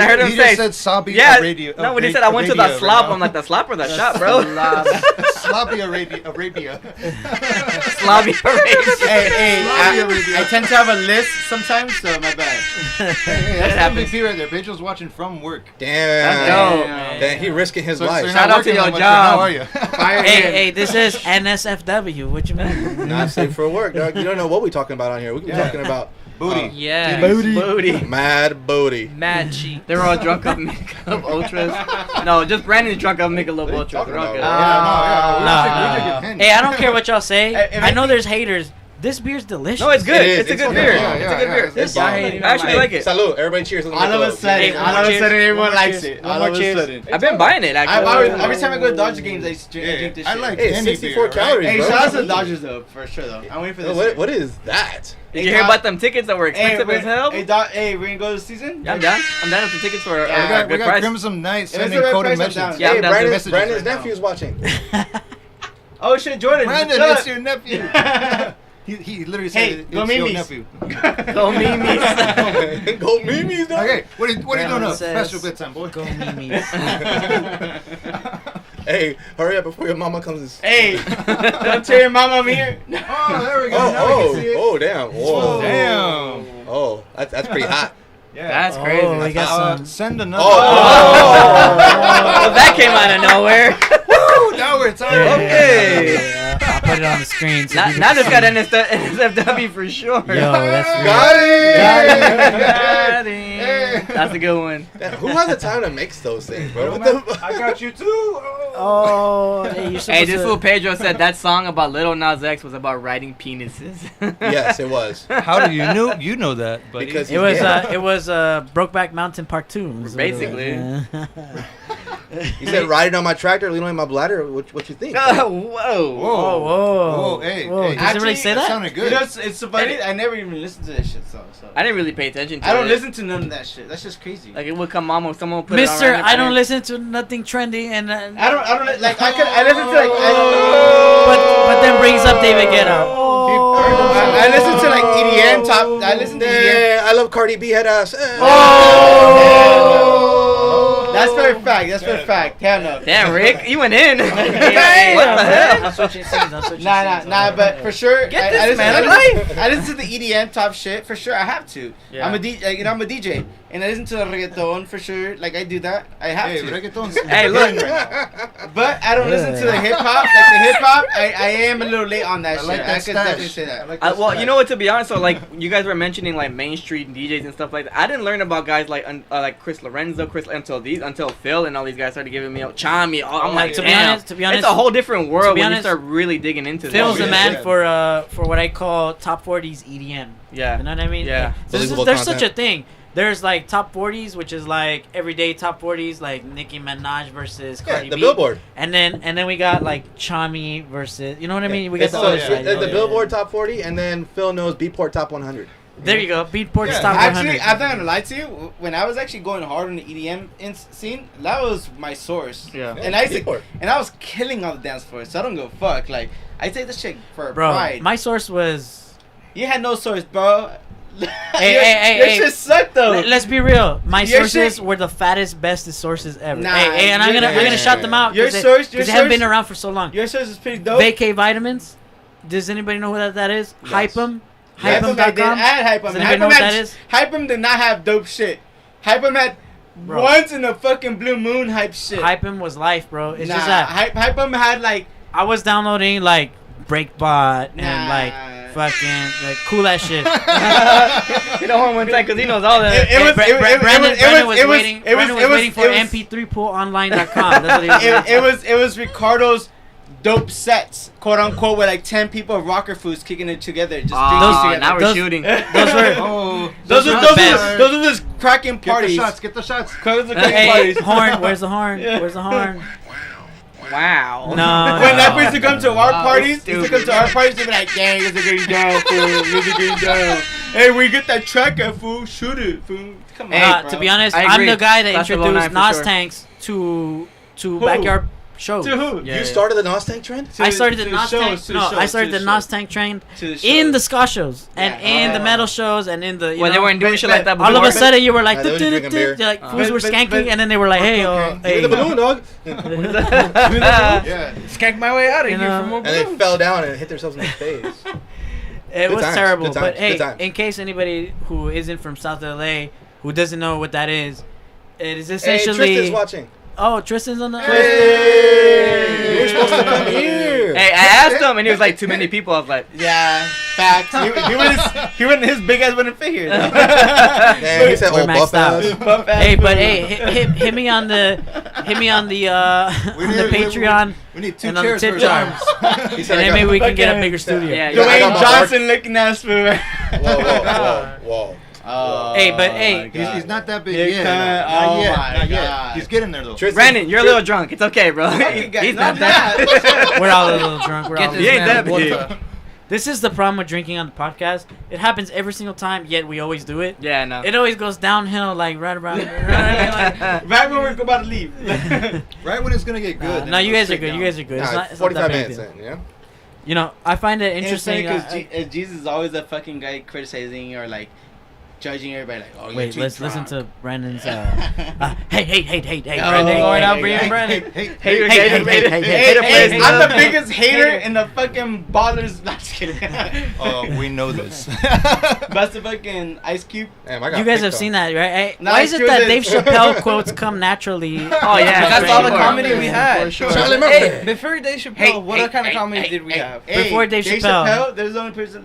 heard him He say. just said Sabi Yeah. Arabia. No, when he said I went to the Arabia slop, right I'm like, the slop or the shop, bro? Sloppy Arabia. Sloppy Arabia. I tend to have a list sometimes, so my bad. Hey, that's the MVP right there. Pedro's watching from work. Damn. dope. Damn, he risking his So life. you're Shout not out to working your that much, job. How are you? Fire Hey, him. hey, this is NSFW. What you mean? Not safe for work, dog. You don't know what we talking about on here. We can be Yeah. talking about Booty. Yeah. Booty. mad booty. Mad cheap. They were all drunk off Michelob Ultras. No, just Brandon's drunk off Michelob Ultras. talking They're all about? good. Yeah, Nah, we should nah. get Hey, I don't care what y'all say. If I know there's haters. This beer's delicious. No, it's good. It is. It's a It's good fucking beer. bomb. It's a good beer. It's It's bomb. I actually like it. Salud. Everybody cheers. to the All of a Michelob. sudden, Hey, one all more of a cheers. sudden, One everyone more likes cheers. it. One All more of a cheers. sudden. I've been buying it actually. Every time I go to Dodger games, I drink this I shit. like Hey, any 64 beer, calories, Hey, bro. shout out to the Dodgers though, for sure though. I'm waiting for Oh, this. what is that? Did you hear about them tickets that were expensive as hell? Hey, we're gonna go this season? Yeah, I'm down. I'm down with the tickets for Yeah, a We good got price. Crimson Knights If it's sending the right coded price, I'm messages. down. Yeah, Hey, I'm down to Brandon's messages right now. nephew's watching. Oh shit, Jordan. Brandon, what's it's up? your nephew. He literally Hey, said go it's your Mimis. nephew. Go Mimis. Go Mimi's, dog. Okay, what are you doing Grandma up? says, Special bedtime, boy. Go Mimi. Hey, hurry up before your mama comes. Hey, don't tell your mom I'm here. Oh, there we go. Now we can see it. Oh, damn. Whoa. Damn. Oh, that's pretty hot. Yeah. That's crazy. Oh, we got some. Send another. Oh. Well, that came out of nowhere. Woo, now we're tired. Okay. I'll put it on the screen. So Now this got NSFW for sure. Yo, that's real. Got it. Got him. That's a good one. Damn, who has the time to mix those things, bro? What the fuck? I got you too. Oh, hey, you're supposed Hey, this to. little Pedro said that song about Lil Nas X was about riding penises. Yes, it was. How do you know? You know that, buddy. Because It was yeah. Brokeback Mountain Part 2. was what it was. Basically. He said, riding on my tractor, leaning on my bladder. What you think? Whoa. Oh, whoa. Whoa, hey, Whoa. hey. Does it really say that? sounded You good. know, it's so funny. I never even listened to that shit. So. I didn't really pay attention to it. I don't listen to none of that shit. That's just crazy. Like, it would come on when someone would put it on. Mister, random I don't times. listen to nothing trendy, and I don't like. I listen to like. but then brings up David Guetta. I listen to like EDM top. I listen to EDM. Yeah, I love Cardi B head ass. That's for a fact. That's for a fact. Hell no. Damn, Rick, you went in. What the I'm hell? switching scenes. I'm switching scenes. Nah. But for sure, Get I this listen, man a I listen to the EDM top shit for sure. I have to. Yeah. I'm a DJ. I'm a DJ, and I listen to the reggaeton for sure. Like I do that. I have Hey, to. reggaeton's Hey, look. But I don't listen to the hip hop. Like the hip hop, I am a little late on that I shit. like that I could stash. definitely say that. I like Well, that you know what? To be honest, so like you guys were mentioning like Main Street DJs and stuff like that. I didn't learn about guys like Chris Lorenzo, until Phil and all these guys started giving me Chami. I'm like, to be damn, honest, it's a whole different world be when honest, you start really digging into Phil's this. the man for what I call top 40s EDM. Yeah. You know what I mean? Yeah. There's such a thing. There's like top 40s, which is like everyday top 40s, like Nicki Minaj versus Cardi the B. Billboard. And then we got like Chami versus, you know what I mean? We got It's the so other it's side. the Billboard top 40, and then Phil knows Beatport top 100. There you go. Beatport's Yeah. top 100. Actually, I'm not gonna lie to you. When I was actually going hard on the EDM scene, that was my source. Yeah. And I Beatport. was killing on the dance floor. So I don't give a fuck. Like I take this shit for Bro, pride. my source was. You had no source, bro. Hey, your shit sucked though. Let's be real. My Your sources shit- were the fattest, bestest sources ever. Nah, hey, and I'm your- gonna shout them out Your because source- they your haven't been source- around for so long. Your source is pretty dope. Vacay Vitamins. Does anybody know who that is? Yes. Hype 'em. Hype 'em, I did. I Hype'em.com. had Hype 'em. Does anybody know what that is? Hype 'em did not have dope shit. Hype 'em had Bro. once in a fucking blue moon hype shit. Hype 'em was life, bro. It's nah, just that Hype 'em had like I was downloading like Breakbot and Nah. like fucking like cool ass shit. You know one time because he knows all that. It was- Brandon was it was- waiting. it was- Brandon it was- was waiting for it was- MP3poolonline.com. That's what he was waiting it was Ricardo's dope sets, quote unquote, with like 10 people of rocker foods kicking it together, just Oh, drinking together. now we're Those- shooting. Those were. Oh, Those are those cracking Get the parties. shots. Get the shots. Those are cracking Hey, parties. horn. Where's the horn? Yeah. Where's the horn? Wow. No. When that used to come to our Wow, parties, used to come stupid. to our parties, they'd be like, "Gang, is it getting down, fool? Is it getting down? Hey, we get that tracker, fool. Shoot it, fool. Come on, bro." To be honest, I I'm agree. the guy that Class of introduced 09 for Nos sure. tanks to Who? backyard shows. To who? Yeah. You started the Nos Tank trend? I started the to Nos shows, tank. to No, shows, I started to the shows. Nos tank trend To the in shows. the ska shows and Yeah. in the metal shows and in the. You When they know, weren't doing shit like that all of before. a sudden you were like, Nah, they were just drinking beer. like fools were But- skanking, but- and then they were like, hey, Give me hey. the balloon, dog. Yeah. Skank my way out of You here know. from more And they fell down and hit themselves in the face. It Good was times, terrible, good but times, hey, good times. in case anybody who isn't from South LA who doesn't know what that is, it is Hey, essentially. Tristan's watching. Oh, Tristan's on the. Hey, you were supposed to come here. Hey, I asked him, and he was like, too many people. I was like, Yeah, facts. He wouldn't, his big ass wouldn't fit here. Damn, he said, We're "Oh, maxed buff out." ass." Buff ass Hey, but fool. hey, hit me on the on the Patreon, We need 2 and on the chairs tip for jars, He and said, "I then got- maybe we can get a Okay. bigger studio. yeah, Yeah, I Dwayne got my Johnson looking ass fool. Whoa. Oh, Hey, but hey, my God. He's not that big Here yet. come- Not oh yet. my Not yet. God. He's getting there though. Tristan, Brandon, you're a little drunk. It's okay, bro. Fucking guy. He's No, not I'm that. We're all a little drunk. We're all. Get a He this little ain't man that water. big. This is the problem with drinking on the podcast. It happens every single time, yet we always do it. Yeah, no. It always goes downhill, like right around. Like, Right when we're about to leave. Right when it's gonna get good. then no, it you goes guys are straight good. down. You guys are good. It's Nah, not, it's not that 45 big a minutes deal. in, yeah? You know, I find it Interesting interesting. because Jesus is always a fucking guy criticizing or like judging everybody. Like, oh, you're Wait, too let's listen drunk. to Brandon's. Hey, No. Brandon, going out, Hey, Brian, hey, Brandon. Hey, Hater, Hey, hater, hey, hater, hey, hater, hey, hater, Hey, plays I'm love. the biggest hater Hater. in the fucking ballers. Not just kidding. we know this. That's the fucking Ice Cube. Damn, I got You guys picked have on. seen that, right? Hey, No, why I is it screwed that it. Dave Chappelle quotes come naturally? Oh, yeah. That's for all the sure. comedy we had. For sure. Charlie Murphy. Hey, before Dave Chappelle, what kind of comedy did we have? Before Dave Chappelle. There's the only person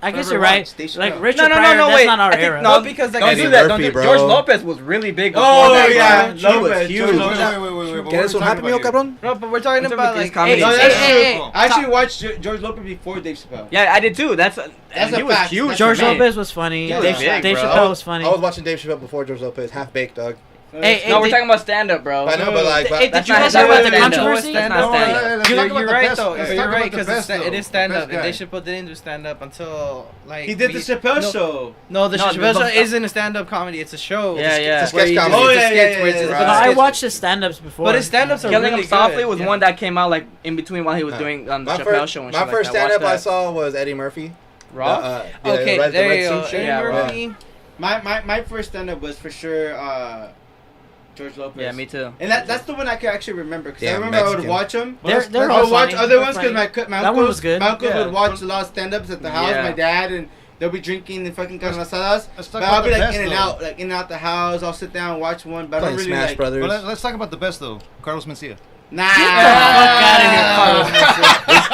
I guess ever you're right. watched, Dave Like Chappelle. Richard Pryor, that's wait. not our I think, era. No, because that don't guy's do that. Don't Murphy, do bro. George Lopez was really big. Oh, before that, yeah, bro. He Lopez, was George huge. Lopez. Wait. ¿Quieres un Happy Meal, cabrón? No, but we're talking What's up about with like these comedies? No, Hey, that's hey, true. hey, I actually watched George Lopez before Dave Chappelle. Yeah, I did too. That's a he was fact. huge. That's George a man. Lopez was funny. Yeah, Dave, big, Dave bro. Chappelle was funny. I was watching Dave Chappelle before George Lopez, half baked, dog. Hey, No, we're did- talking about stand up, bro. I know, but like, Hey, That's did you not guys hear stand-up. about the Stand-up. controversy? That's not stand-up. You're right though. Let's You're talk right about the because best, it though. is stand up, Best and guy. Dave Chappelle didn't do stand up until like He did the Chappelle show. No, the No, Chappelle the- show isn't a stand up comedy. It's a show. Yeah, yeah. It's a Where sketch he comedy. just- Oh, it's a yeah, sketch yeah, where it's yeah, just- yeah. but No, the I sketch- watched his stand-ups before. But his stand-ups are Killing really Him Softly good. was Yeah. one that came out like in between while he was doing the My Chappelle first, show and my shit first like that. stand-up I Watch that. saw was Eddie Murphy. Raw? Okay, Red there you Suit go. shit. Eddie Yeah, right. Murphy. My first stand up was for sure George Lopez. Yeah, me too. And that's the one I can actually remember because I Yeah, remember I would Mexican. watch them. They're I all would watch funny. other They're ones because funny. my That one uncles, was good. my uncles Yeah. would watch a lot of stand-ups at the house. Yeah. My dad and they'll be drinking and fucking carne asadas. Let's But talk I'll about be the like best, in and though. out, like in and out the house. I'll sit down and watch one, but I don't Playing really Smash like. Brothers. Well, let's talk about the best though. Carlos Mencia. Nah. Get the fuck out of here, Carlos.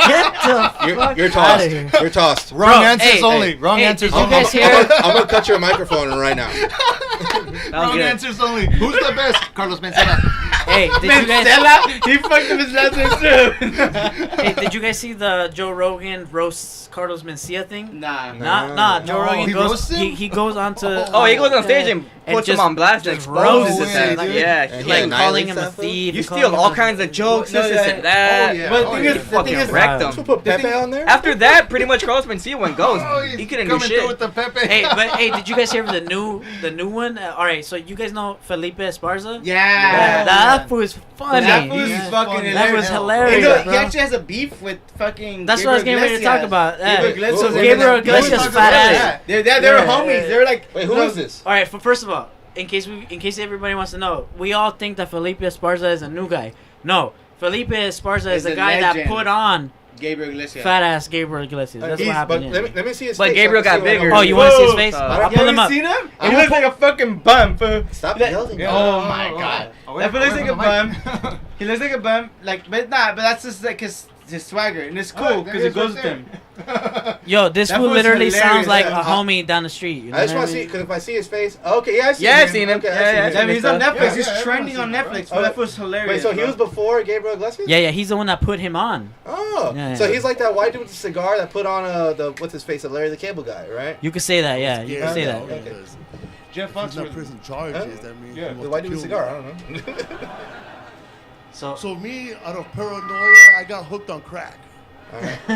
Get the You're fuck tossed. out of here. You're tossed. Wrong Bro, answers hey, only. hey, Wrong hey, answers did you only. guys hear? I'm gonna cut your microphone right now. That was Wrong good. answers only. Who's the best? Carlos Mencia. Hey, did you guys? Mencela, he fucked up his last name too. Hey, did you guys see the Joe Rogan roast Carlos Mencia thing? Nah. Nah. Joe No, Rogan he goes. roasts him? He goes on to. Oh, he goes on stage and puts him just- on blast and just exposes roasts him. him, Like, dude. yeah, And he's he like, like calling him a annihilates that thief. you and steal calling all him- kinds of jokes, No, this yeah. and that. Oh, yeah. But Oh, the thing yeah. is, the Fucking thing is, wrecked Let's him. put Pepe on there. After that, pretty much Carlos Mencia went ghost. Oh, he's He couldn't do coming through shit. with the Pepe. Hey, but hey, did you guys hear the new one? All right, so you guys know Felipe Esparza? yeah. That fool is funny. That was He's fucking funny. That was hilarious. hilarious, You know, bro. he actually has a beef with fucking. That's what I was getting ready to talk about. Yeah. Gabriel Iglesias. So and Gabriel then- Iglesias Who was fat talking ass. about They were Yeah. homies. They were like. Wait, who is this? All right, first of all, in case everybody wants to know, we all think that Felipe Esparza is a new guy. No, Felipe Esparza is He's the a guy that legend. put on Gabriel Iglesias. fat ass Gabriel Iglesias. That's what But happened. let me see his But face. Gabriel so I can got see what bigger. I'm Oh, you want to see his Whoa. face? Uh, I'll You pull him ever up. seen him? I'm He looks like a fucking bum. Fool. Stop That- yelling. Oh my god. Oh, That fool looks like a bum. He looks like a bum. Like, but that's just like his his swagger, and it's cool because it goes with him. Yo, this That fool was literally hilarious. sounds like Yeah. a homie down the street. You know I just what want to see mean? because if I see his face, okay, yeah, I see Yeah, him. I've seen him. Okay, I Yeah, see yeah. him. He's on Netflix. Yeah, He's yeah, trending on everyone's Netflix. Oh, That was hilarious. Wait, so he bro. was before Gabriel Iglesias? Yeah, he's the one that put him on. Oh, Yeah, so yeah. he's like that white dude with the cigar that put on the what's his face, the Larry the Cable Guy, right? You could say that, yeah. You Yeah, could say yeah, that. okay. Because Jeff if he's Foxworthy. not prison charges, Huh? that means Yeah, he The wants white to dude with kill cigar, I me. don't know. So, So me, out of paranoia, I got hooked on crack. All right. I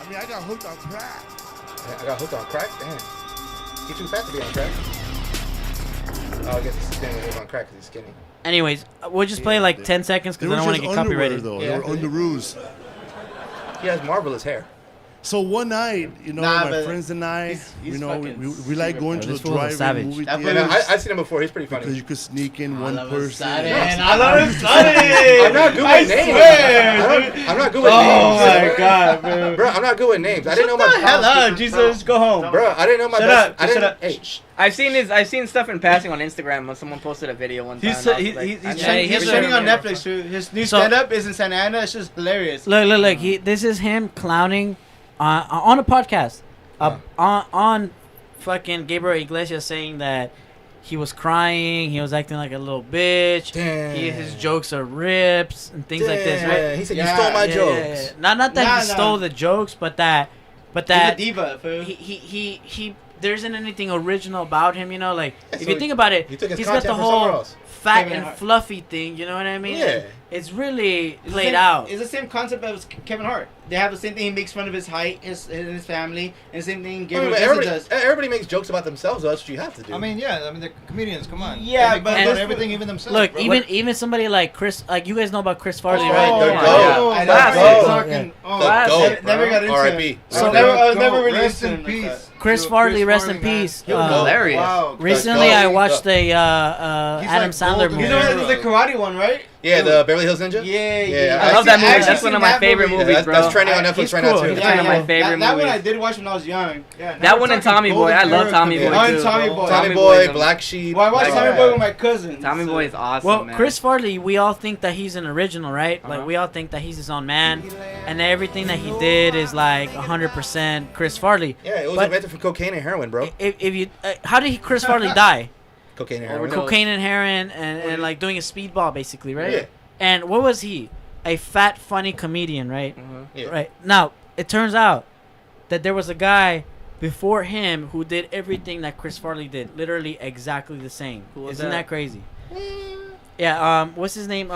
mean, I got hooked on crack. I got hooked on crack. Damn, he's too fat to be on crack. Oh, I guess he's skinny. He's on crack because he's skinny. anyways, we'll just play like 10 seconds They because I were don't want to just get underwear, copyrighted. though. Yeah. They were underoos. He has marvelous hair. So one night, you know, Nah, my but friends and I, he's you know, fucking we like going to This the fool's a drive-in savage. movie That Yeah, theater no, I've seen him before. He's pretty funny. because you could sneak in one love him person. started. No, I love him I'm started. not good I with names. swear. I'm not good with Oh names. my god, bro. Bro, I'm not good with names. I didn't know Shut my the hell up, Jesus. Go home. Bro, I didn't know my Shut best. up, I didn't, shut up. Hey, I've seen stuff in passing on Instagram when someone posted a video one time. He's and I was he's like, he's, I he's, know- trending, he he's has trending a- on Netflix too. His new So- stand-up is in Santa Ana. It's just hilarious. Look. This is him clowning on a podcast. On fucking Gabriel Iglesias saying that he was crying, he was acting like a little bitch. Damn. His jokes are rips and things like this, right? He said Yeah, you stole my Yeah, jokes. yeah, yeah. Not that Nah, he stole the jokes, but that He's a that diva, fool. he there isn't anything original about him, you know. Like Yeah, if so you think about it, he took his he's got the content from somewhere whole else. fat Kevin and Hart. fluffy thing. You know what I mean? Yeah. It's really It's the laid same- out. It's the same concept as Kevin Hart. They have the same thing. He makes fun of his height, his family, and the same thing Gabriel Iglesias does. Everybody makes jokes about themselves. So that's what you have to do. I mean, yeah. I mean, they're comedians. Come on. Yeah, They make but fun about this- everything, even themselves. Look, bro. even somebody like Chris, like you guys know about Chris Farley, Oh, right? the yeah. goat. I The know. goat. Talking. The Oh, goat, never got into R.I.P. it. So- I was never really Rest into in him like peace. that. Chris to Farley, rest in man. peace. He was hilarious. Wow. Recently, The I goat. watched the He's Adam like Sandler golden. movie. You know that there's a karate one, right? Yeah, the Beverly Hills Ninja. Yeah. I love that movie. actually That's one seen of my that favorite movie. movies, bro. That's trending on Netflix He's right cool. now too. He's one of my that- favorite that one movies. I did watch when I was young. Yeah. That one and Tommy Boy. I love Tommy Yeah. Boy. Oh, and too, Tommy bro. Boy. Tommy Boy Boy, is a- Black Sheep. Well, I watched Like Tommy that. Boy with my cousin. Tommy Boy is awesome. Well, man. Chris Farley, we all think that he's an original, right? Uh-huh. Like we all think that he's his own man, and everything that he did is like 100% Chris Farley. Yeah, it was But- invented from cocaine and heroin, bro. If you, how did Chris Farley die? Cocaine and heroin. Overdose. Cocaine and heroin, and like doing a speedball, basically, right? Yeah. And what was he? A fat, funny comedian, right? Mhm. Yeah. Right. Now, it turns out that there was a guy before him who did everything that Chris Farley did, literally exactly the same. Who was Isn't that? that crazy? Yeah. What's his name?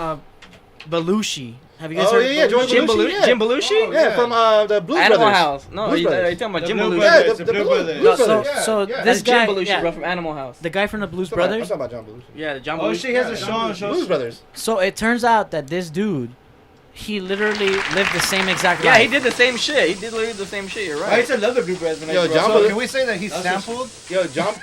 Belushi. Have you guys Oh, heard? yeah, of George Belushi? Jim Belushi, Belushi? yeah. Jim Belushi? Oh, Yeah, from the Blues Animal Brothers. House. No, Blues are you Brothers. talking about The Jim Blue Belushi? Yeah, Brothers, the the Blue Blues Brothers. Blues So, Brothers. so yeah. this That's Jim guy, Belushi, yeah, bro, from Animal House. the guy from the Blues I'm Brothers. talking about John Belushi. Yeah, the John Oh, Belushi. she has a Yeah, show. Blues Brothers. So it turns out that this dude, he literally lived the same exact Yeah, life. he did the same shit. He did literally the same shit. You're I right. used to love the Blue Brothers when Yo, I grew John up. So can we say that he That's sampled? Yo, John.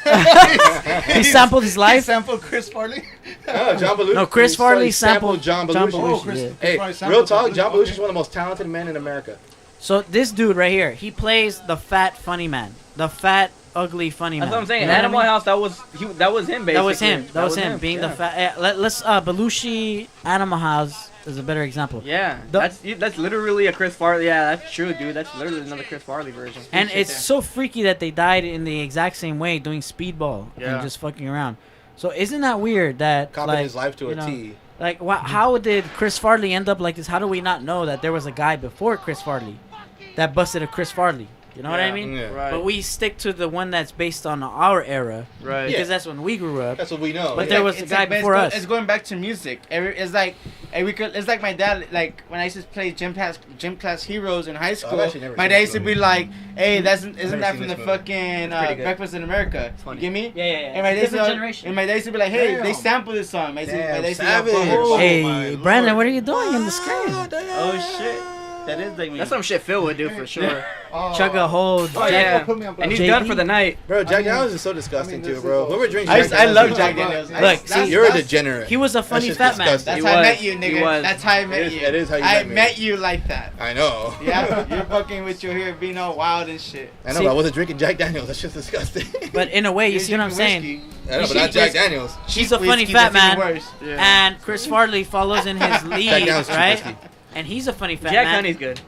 He sampled his He life. sampled Chris Farley. No, John Belushi. No, Chris he Farley sampled John Belushi. Oh, Chris, yeah. Chris Hey, Farley real sampled talk, Belushi. John Belushi is Okay. one of the most talented men in America. So this dude right here, he plays the fat funny man, the fat ugly funny That's man. what I'm saying. You know what I Animal mean? House. That was him. Basically. That was him. That was him being the yeah. fat. Let's Belushi Animal House is a better example. Yeah, The- that's literally a Chris Farley. Yeah, that's true, dude. That's literally another Chris Farley version. And it's so freaky that they died in the exact same way doing speedball Yeah. and just fucking around. So isn't that weird that Copying like, his life to you a know, T. Like, how did Chris Farley end up like this? How do we not know that there was a guy before Chris Farley that busted a Chris Farley? You know what I Yeah. mean? Yeah. Right. But we stick to the one that's based on our era Right. because that's when we grew up. That's what we know. But Yeah. there was a guy before us. It's going back to music. It's like, it's like my dad. Like when I used to play gym class heroes in high school. actually never My seen dad this used to be movie. like, "Hey, isn't Never that seen from the this movie. fucking pretty good. Breakfast in America?" You funny. get me? Yeah, yeah, And my dad used to, generation. and my dad used to be like, "Hey, Damn. they sampled this song." My dad used to be savage. like, Oh, Hey, my Brandon, Lord. what are you doing in the screen? "Oh shit, that is like me." That's some shit Phil would do for sure. Oh. Chug a whole. Oh Jack- yeah, put me on and he's JD? done for the night. Bro, Jack I mean- Daniels is so disgusting this too, is bro. also- Whoever drinks I Jack Daniels love is- Jack Daniels. Look, see, You're a degenerate. He was a funny just fat man. disgusting. That's He how I was. met you, He nigga. was. That's how I met It is- you. it is how you I met me. met you like that. I know. Yeah, you're fucking with your hair being all wild and shit. I know, See- but I wasn't drinking Jack Daniels. That's just disgusting. But in a way, you You're see what I'm drinking saying? whiskey. I know, but not Jack Daniels. She's a funny Whiskey, fat that's even man, worse. and Chris Farley follows in his lead, Daniels cheap right? whiskey. And he's a funny fat Jack man. Honey's good.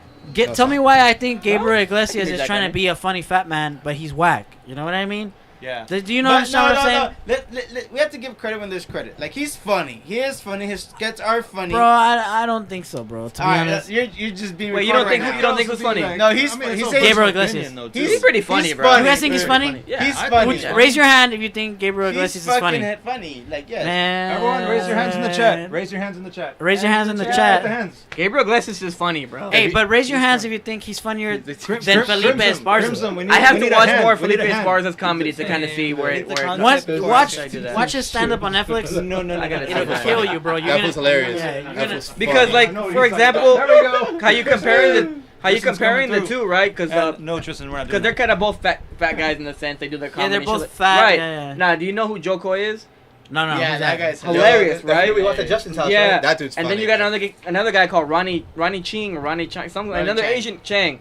Tell me why I think Gabriel Iglesias Maybe is Jack trying to Honey. be a funny fat man, but he's whack. You know what I mean? Yeah. Do you know But what I'm saying? We have to give credit when there's credit. Like, he's funny. He is funny. His skits are funny. Bro, I don't think so, bro. To be Alright, honest. you're just being Wait, you retarded don't think right you don't now. think who's funny? No, he's I mean, he's it's saying- all Gabriel personal Iglesias. opinion, though, He's too. pretty funny, he's bro. funny. You guys think he's funny? Yeah, He's I funny. Would- think raise your hand if you think Gabriel He's Iglesias is fucking funny. funny. Like, yes. Man. Everyone, raise your hands in the chat. Raise your hands in the chat. Raise your hands in the Raise chat. the hands. Gabriel Iglesias is funny, bro. Hey, but raise your he's hands funny. if you think he's funnier than Crimson, Felipe Crimson, Esparza. we need- I have we to need a watch hand. more We need Felipe a hand. Esparza's comedy to kind of see where It's it the where. concept. Watch, Before watch, I do that. watch his stand up on Netflix. I gotta It'll check kill that. you, bro. You're That gonna, was hilarious. Yeah, you're That gonna, was Because funny. like I know what for he's talking example, about. There we go. how you comparing Tristan's coming the through. two, right? Because No, Tristan, we're not doing because they're that. kind of both fat guys in the sense they do their comedy. they're and both shit. fat, Right. yeah, yeah. Now, do you know who Joe Coy is? no, Yeah, who's that guy's Hilarious, Yo, that right? video we watched at Justin's house, Yeah. right? That dude's And funny. then you got another guy called Ronnie Ching or Ronnie Chang, something Ronnie another Chang. Asian Chang.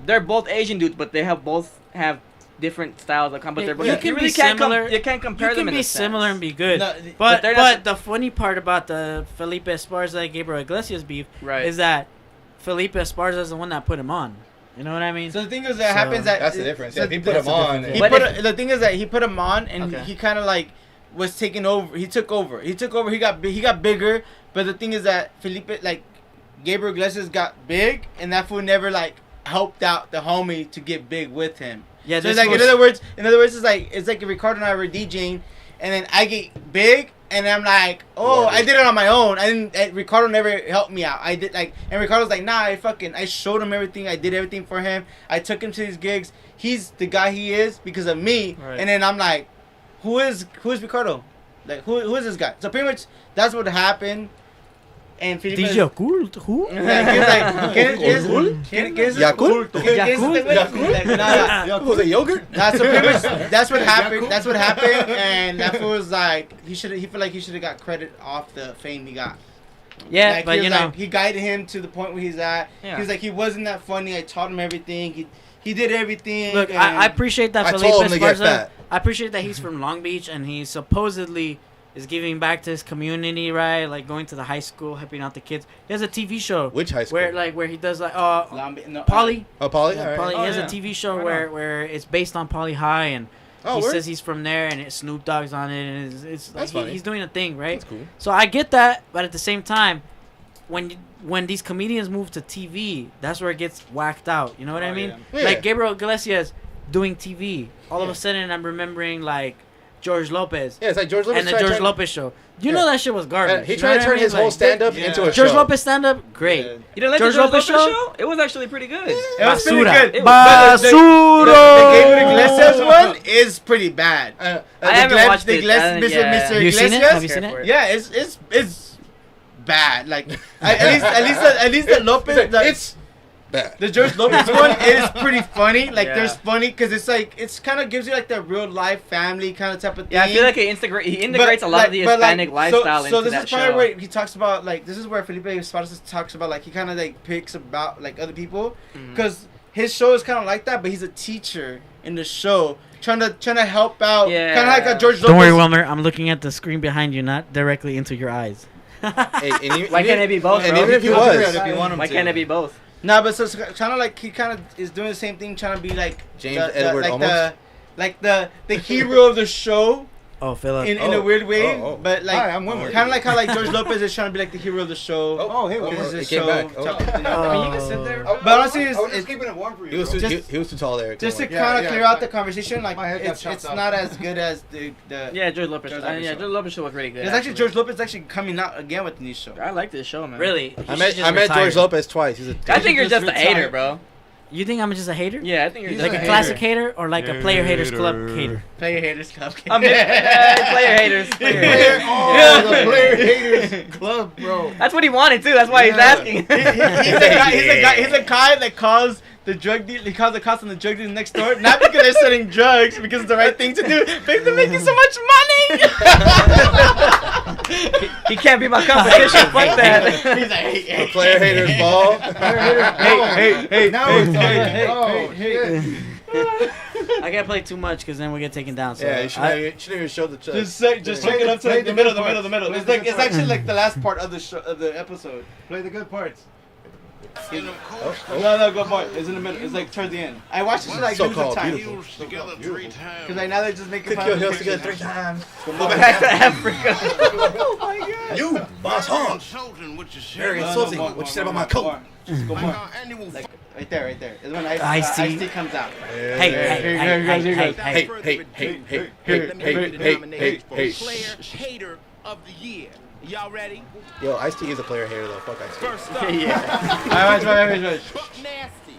They're both Asian dudes, but they both have different styles of comedy. Yeah, But you you can really be can't similar. you can't compare You them. can in be a similar sense. and be good. No, but they're not the funny part about the Felipe Esparza Gabriel Iglesias beef Right. is that Felipe Esparza is the one that put him on. You know what I mean? So the thing is that So- happens that That's the difference. Yeah, so if he put that's him the on, difference, He But put if- the thing is that he put him on, and Okay. he kind of like was taking over. He took over. He got bigger. But the thing is that Felipe, like Gabriel Iglesias, got big, and that fool never like helped out the homie to get big with him. Yeah, So this it's like was- in other words, it's like if Ricardo and I were DJing, and then I get big, and I'm like, oh, I did it on my own. I didn't. Ricardo never helped me out. I did like, and Ricardo's like, nah, I showed him everything. I did everything for him. I took him to these gigs. He's the guy he is because of me. Right. And then I'm like, who is Ricardo? Like who is this guy? So pretty much that's what happened. And Felipe, DJ Occult, who? like, he was like, Yakult? Yakult? Was it yogurt? Nah, so pretty much that's what happened. That's what happened, and that fool was like, he felt like he should have got credit off the fame he got. Yeah, Like, but he was you know, like, he guided him to the point where he's at. Yeah. He was like, he wasn't that funny. I taught him everything. He did everything. look, and I appreciate that I Felipe told him to get Esparza. fat. I appreciate that he's from Long Beach and he supposedly is giving back to his community, right? Like going to the high school, helping out the kids. He has a TV show. Which high school? Where he does like No, Poly. Oh, Polly? Yeah, All right. Poly. Oh, He has yeah. a TV show Right where it's based on Poly High and Oh, he word? says he's from there and Snoop Dogg's on it and it's like That's funny. he's doing a thing, right? That's cool. So I get that, but at the same time, when these comedians move to TV, that's where it gets whacked out. You know what I mean? Yeah. Like Gabriel Iglesias doing TV. All of a sudden, I'm remembering like George Lopez Yeah, it's like George Lopez. and the tried George turn- Lopez show. You Yeah. know that shit was garbage. He You know tried what to I turn mean? his whole Like, stand-up Yeah. into a George show. Lopez stand up, great. Yeah. You didn't like George the George Lopez Lopez show? show? It was actually pretty good. It was pretty Basura. good. It But the Gabriel Basura. Iglesias one is pretty bad. I haven't watched the it. Mr. Yeah. You seen it? Iglesias? Have you seen it? Yeah, it's bad. Like at least the Lopez, It's bad. the George Lopez one is pretty funny. Like Yeah. there's funny because it's like it's kind of gives you like the real life family kind of type of thing. Yeah, I feel like he integrates a lot of the Hispanic lifestyle so into this that is probably show. where he talks about like this is where Felipe Esparza talks about like he kind of like picks about like other people because his show is kind of like that, but he's a teacher in the show trying to help out. Yeah. Kind of like a George Lopez. Don't worry, Wilmer. I'm looking at the screen behind you, not directly into your eyes. Hey, and Why can't it be both, And bro? even if he I'll do was, that if you want him Why to. can't it be both? Nah, but so it's kind of like he kind of is doing the same thing, trying to be like James Edward like almost? the hero of the show Oh, Philip. in a weird way, Oh. but like Hi, I'm Wilmer. kind of like how like George Lopez is trying to be like the hero of the show. Oh, hey, This Wilmer. is It his came show. back. Oh. I mean, you can sit there. But honestly, it's keeping it warm for you. He was too, Just- he was too tall there. just to Don't Yeah, kind of yeah, clear out my- the conversation. Like my head got it's chopped off. not as good as the Yeah, George Lopez. George George Lopez show. George Lopez show was really good. There's actually George Lopez actually coming out again with the new show. I like this show, man. Really? I met George Lopez twice. He's a I think you're just a retired. hater, bro. You think I'm just a hater? Yeah, I think you're He's just Like a a classic hater or like a Player Haters Club hater? Player haters club. player haters. Player haters. Oh, the player haters club, bro. That's what he wanted too. That's why he's Yeah. asking. He's a guy that calls the drug deal. He calls the cops on the drug dealers next door, not because they're selling drugs, because it's the right thing to do, but they're making so much money. He can't be my competition. Fuck that. He's like, hey, The player haters ball. Hey, now we're talking. Oh, shit. I can't play too much because then we get taken down. So Yeah, you shouldn't even show the. Just check it up to like the middle. It's actually like the last part of the show, of the episode. Play the good parts. No, go part. It's in the middle. It's like towards the end. I watched this like So-called time. beautiful. Because like now they're just making Kick fun your of heels the together pictures. 3 times. Go back to Africa. Oh my god. You, boss hog. Very insulting. more, What you more, said about more, my coat? more. Just go more. Like right there. It's when Ice-T comes out. Hey. Hey. Hater of the year. Y'all ready? Yo, Ice-T is a player hater though. Fuck Ice-T. First up, Alright, watch. Buck Nasty.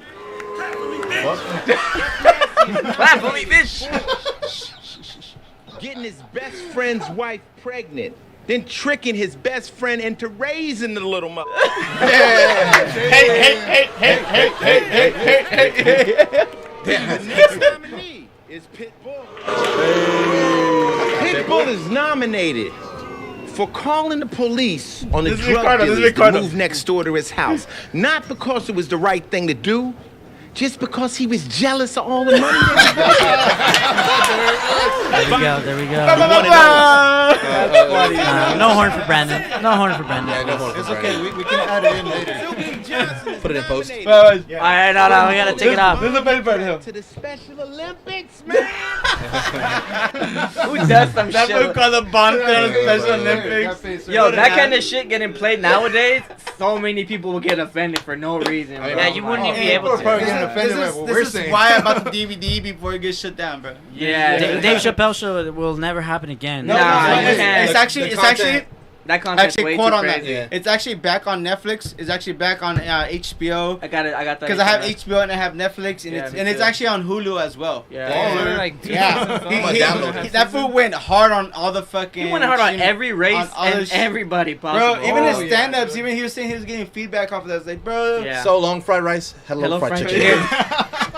Clap for me, bitch. Getting his best friend's wife pregnant, then tricking his best friend into raising the little mother. Hey. The next nominee is Pitbull. Pitbull is nominated for calling the police on the This is drug Ricardo, this is dealers that Ricardo. moved next door to his house. Not because it was the right thing to do, just because he was jealous of all the money they There we go. That's No horn for Brandon. No horn for Brandon. Yeah, no more. It's okay. We can add it in later. Put it in post. Alright, no, we gotta take it off. This is the best part of to the Special Olympics, man. Who does some That's what we shit? call the Bond Special Olympics. Yo, that kind of shit getting played nowadays, so many people will get offended for no reason. Bro. Yeah, you wouldn't even be able People are probably to. getting offended by what we're This is saying. why I bought the DVD before it gets shut down, bro. Yeah, Dave Chappelle show will never happen again. No, you can't. It's actually that content's actually way quote too on that. crazy. Yeah. It's actually back on Netflix. It's actually back on HBO. I got that. Because I have HBO and I have Netflix, and Yeah, it's me it's too. actually on Hulu as well. Yeah. Yeah, that fool went hard on all the fucking. He went hard on streaming- every race on other and sh- everybody possible. Bro, even his yeah. stand-ups, even he was saying he was getting feedback off of that. It's like, bro. Yeah. So long fried rice. Hello fried chicken.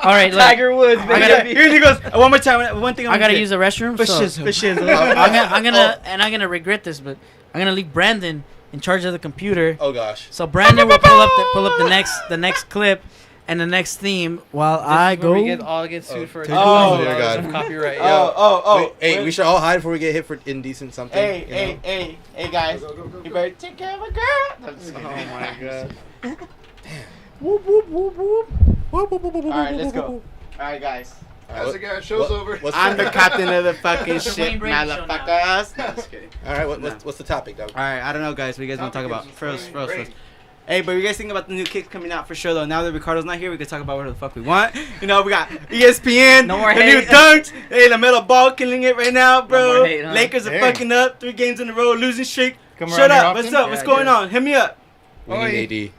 All right, look, Tiger Woods, baby. Here he goes. One more time. One thing. I gotta use the restroom. For So shizzle. I'm gonna regret this, but I'm gonna leave Brandon in charge of the computer. Oh gosh. So Brandon will pull up the next clip and the next theme while I go. We get sued for Oh, dear God. some copyright. Oh. Hey, we should all hide before we get hit for indecent something. Hey, guys. You better take care of a girl. Oh my god. Alright, let's go. Alright, guys. That's the guy. Show's over. I'm the captain of the fucking It's the ship, Wayne Brady show now. motherfuckers. No, just kidding. All right, what's the topic, dog? Alright, I don't know, guys. What you guys want to talk about? First. Hey, but you guys think about the new kicks coming out for sure, though. Now that Ricardo's not here, we can talk about whatever the fuck we want. You know, we got ESPN, No more the new hate. dunks. Hey, the metal ball killing it right now, bro. more hate, huh? Lakers are Hey. fucking up. 3 games in a row, losing streak. Come Shut around here up. What's often? up? What's Yeah, going dude. on? Hit me up. We need AD.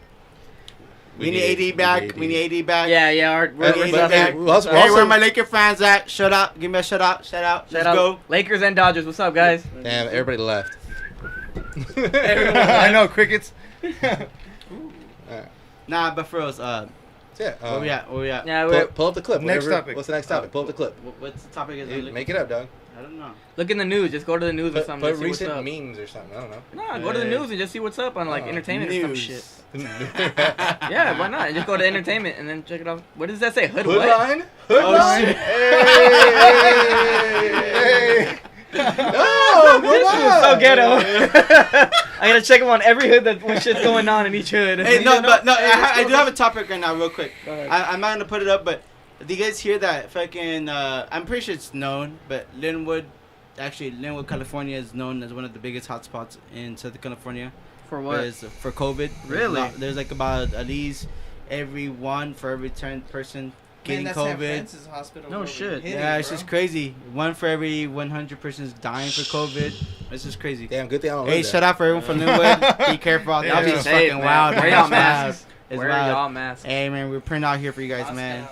We need AD back. We need AD back. Yeah, we're Hey, stuff hey, here. we also- Hey, where my Laker fans at? Shut up. Give me a shout out. Shout out. Shout Let's out. go. Lakers and Dodgers. What's up, guys? Damn, everybody left. I know crickets. Nah, but for us, Yeah. where we at? Yeah, we're Pull up the clip. Next whatever- topic. What's the next topic? Pull up the clip. What's the topic? Make it up, dog. I don't know. look in the news. Just go to the news or Put something. to see what's recent up. memes or something. I don't know. No, go to the news and just see what's up on like entertainment or some news. shit. Yeah, why not? Just go to entertainment and then check it out. What does that say? Hood what? Hoodline? Oh, shit. Hey! No, This shit is so ghetto. I gotta check them on every hood that when shit's going on in each hood. Hey, no, I do have a topic right now, real quick. Go ahead. I'm not gonna put it up, but do you guys hear that fucking? I'm pretty sure it's known, but Linwood, California, is known as one of the biggest hotspots in Southern California. For what? For COVID. Really? There's like about at least every 10 person getting COVID. Hospital. No shit. Yeah, it's just crazy. 1 for every 100 persons dying for COVID. It's just crazy. Damn, good thing I don't Hey, live shout there. out for everyone from Linwood. Be careful out there. Y'all be It's safe, fucking man. wild. Wear man. y'all It's masks. wild. It's Wear wild. y'all masks. Hey man, we're printing out here for you guys, man.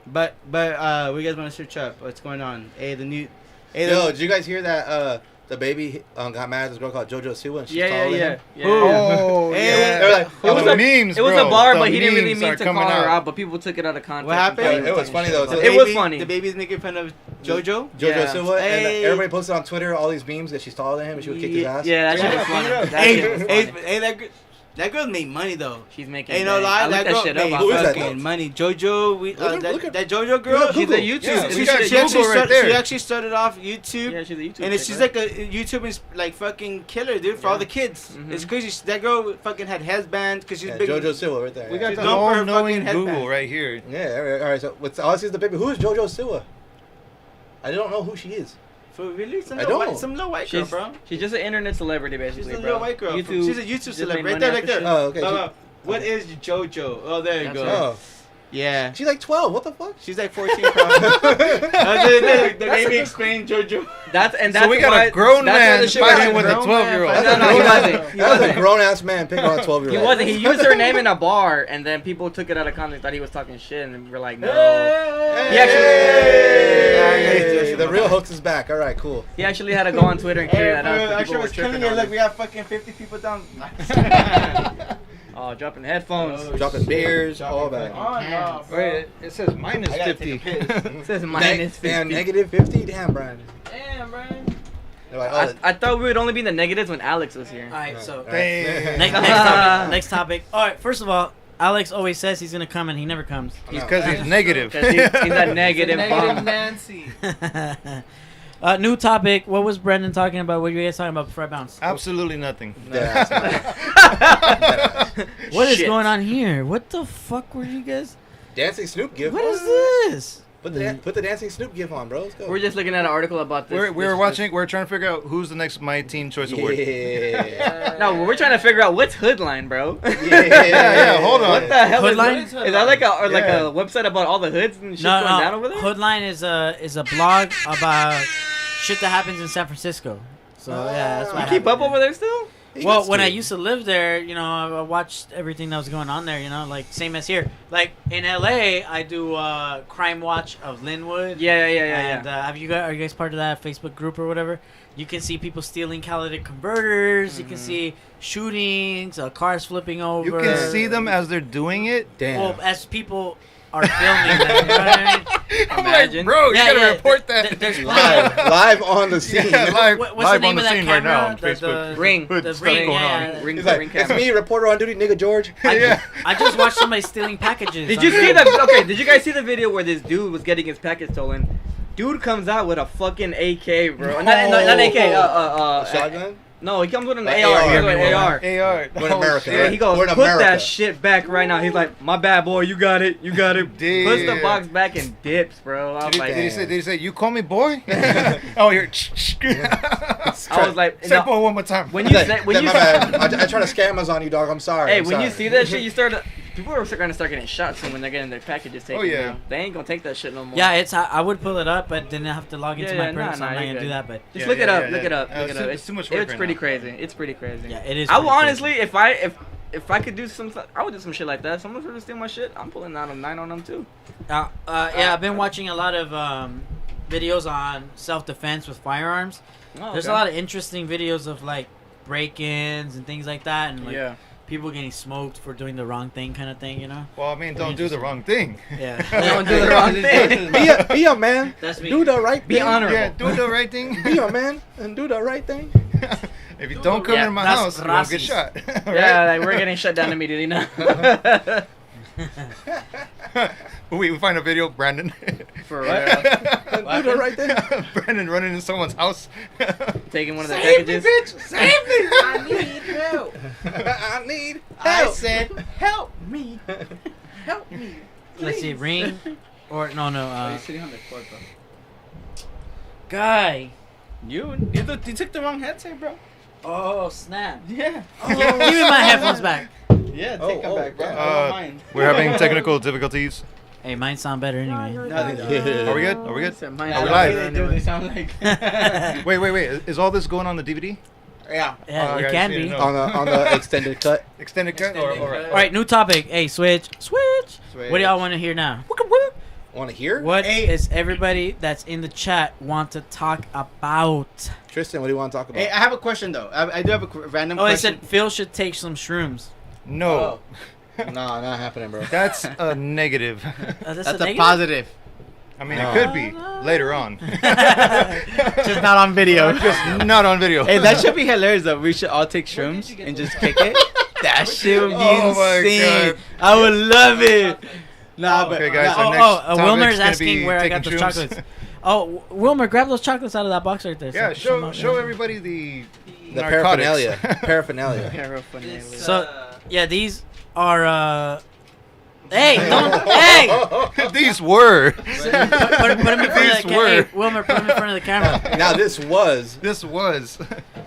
But what you guys want to search up? What's going on? Hey, the new. Hey, Yo, did you guys hear that? The baby got mad at this girl called JoJo Siwa, and she's Yeah. taller than him? Oh, Hey, yeah. They were like, It was oh, a memes, It was bro. a bar, The but he didn't really memes mean are to coming call her out. out. But people took it out of context. What happened? and it was funny though. The It was baby- funny. The baby's making fun of JoJo. JoJo Yeah. Siwa, Hey. and everybody posted on Twitter all these memes that she's taller than him and she would kick his ass. Yeah, that shit was funny. That shit was funny. Hey, that. That girl made money though. She's making. Ain't no bank. lie, I looked that girl shit made up. Who is that? fucking money. JoJo, Look at- that JoJo girl. She's She's a a YouTube. Yeah, she, we got she actually Google right started, there. she actually started off YouTube. Yeah, she's a YouTube. And she's like a YouTube like fucking killer, dude, for all the kids. It's crazy. That girl fucking had headbands because she's Yeah, big. JoJo Siwa right there. We yeah. got She's the known for her all-knowing fucking Google headband. right here. Yeah, all right. So all I see is the baby. Who is JoJo Siwa? I don't know who she is. For really? Some I little don't. white, some little white girl, She's, bro. she's just an internet celebrity, She's basically, a bro. little white girl. YouTube, She's a YouTube just celeb. made Right money there, off right the there. shit. Oh, okay. What is JoJo? Oh, there you That's go. right. Oh, Yeah. she's like 12. What the fuck? She's like 14 probably. They made me explain JoJo. That's So we got a grown man fighting with a grown 12-year-old. man No, no, he wasn't. He That was a wasn't. grown ass man picking on a 12-year-old. He wasn't. He used her name in a bar, and then people took it out of context, thought he was talking shit, and we're like, no. He Hey, the real hooks is back. All right, cool. He actually had to go on Twitter and clear that up. 'cause Actually, people were was killing tripping it. on Look, him. we have fucking 50 people down. Oh, dropping headphones. Dropping beers, all that. Oh, no, bro. Wait, it says minus I gotta 50. take a piss. It says minus 50. Damn, negative 50? Damn, Brian. Damn, bro. They're like, oh, I thought we would only be in the negatives when Alex was here. All right, so all right. next topic. All right, first of all, Alex always says he's gonna come and he never comes. Because he's negative. 'Cause he's a negative bum. Nancy. New topic. What was Brendan talking about? What were you guys talking about before I bounced? Absolutely nothing. Yeah. What is Shit. going on here? What the fuck were you guys? Dancing Snoop gif. What is this? Put the Dancing Snoop gif on, bro. Let's go. We're just looking at an article about this. We're watching. We're trying to figure out who's the next My Teen Choice Award. Yeah. No, we're trying to figure out what's Hoodline, bro. Yeah, hold on. What the hell Hoodline? is that? Like a website about all the hoods and shit No, going no. down over there? Hoodline is a blog about shit that happens in San Francisco. So yeah, that's You what keep up over there still? Well, when I used to live there, you know, I watched everything that was going on there. You know, like same as here. Like in LA, I do Crime Watch of Linwood. Yeah. And are you guys part of that Facebook group or whatever? You can see people stealing catalytic converters. You can see shootings, cars flipping over. You can see them as they're doing it. Damn. Well, as people are filming them. You know what I mean? I'm Imagine. like, bro, you Yeah, gotta yeah, report that. There's live on the scene. Yeah, live, What's live the name on the of that scene right now on camera? Facebook. Ring. With The stuff ring, going yeah, on. yeah. Ring, He's like, ring it's camera. me, reporter on duty, nigga George. I just watched somebody stealing packages. Did you see that? Okay, did you guys see the video where this dude was getting his package stolen? Dude comes out with a fucking AK, bro. Not AK. Shotgun? No, he comes with an AR. AR. He comes with an AR. AR. We're in America. Yeah, he goes, We're in put America. that shit back right now. He's like, my bad, boy. You got it. You got it. Damn. Puts the box back and dips, bro. I was like, Did he say, you call me boy? Oh, you're. I was like, Say no, boy one more time. when you say, when you, my bad. I try to scam us on you, dog. I'm sorry. hey, I'm when you sorry. see that shit, you start. People are gonna start getting shot soon when they're getting their packages taken. Oh, yeah. Now. They ain't gonna take that shit no more. Yeah, I would pull it up, but then I have to log into Yeah, my nah, print, so I'm nah, not you're gonna do good. that. But Just Yeah, look it yeah, up. yeah, Look yeah. it up. It's Look it up. too- it's too much work It's right pretty now. crazy. It's pretty crazy. yeah, it is. I will pretty crazy. honestly, if I could do some, I would do some shit like that. Someone's gonna steal my shit. I'm pulling out a 9 on them too. Yeah, I've been watching a lot of videos on self-defense with firearms. Oh, There's a lot of interesting videos of like break-ins and things like that, and like Yeah. people getting smoked for doing the wrong thing, kind of thing. You know? Well, I mean, don't do the wrong thing. Yeah. Don't do the wrong thing. Be a man. That's me. Do the right Be thing. honorable. Yeah, do the right thing. Be a man and do the right thing. If you don't come Yeah, in my that's house, you won't get racist. shot. Yeah, like we're getting shut down immediately now. we find a video, Brandon. For real. Do the right thing. Brandon running into someone's house. Taking one of the packages. Save me! I need help. I need help. I said, help me. Help me. Let's see, ring, or no, You're sitting on the court, bro. guy. You took the wrong headset, bro. Oh snap! Yeah. Give me my headphones back. Yeah, Oh, take them back, bro. yeah. I don't mind. We're having technical difficulties. Hey, mine sound better anyway. No, they don't. Are we good? Are we good? Mine Are we are live? live. They do. They sound like. Wait. Is all this going on the DVD? Yeah. Yeah, Oh, it okay, can I see be. it. on the extended cut. Extended cut? Extended Or cut. All right, new topic. Hey, switch. What do y'all want to hear now? Want to hear? What is everybody that's in the chat want to talk about? Tristan, what do you want to talk about? Hey, I have a question though. I do have a random Oh, I question. said Phil should take some shrooms. No. No, not happening, bro. That's a negative. That's That's a negative? positive. I mean, it could be later on. Just not on video. Just not on video. Hey, that should be hilarious though. We should all take shrooms and just kick it. That shit would be Oh my insane. God. I would love it. Nah, but Okay, guys. Our next topic's Wilmer's gonna asking be where I got taking those shrooms. chocolates. Oh, Wilmer, grab those chocolates out of that box right there. Yeah, So- show everybody the paraphernalia. Paraphernalia. Paraphernalia. So, yeah, these are. Hey, don't. Hey! These were. Put them in front of the camera. Hey, Wilmer, put them in front of the camera. Now this was.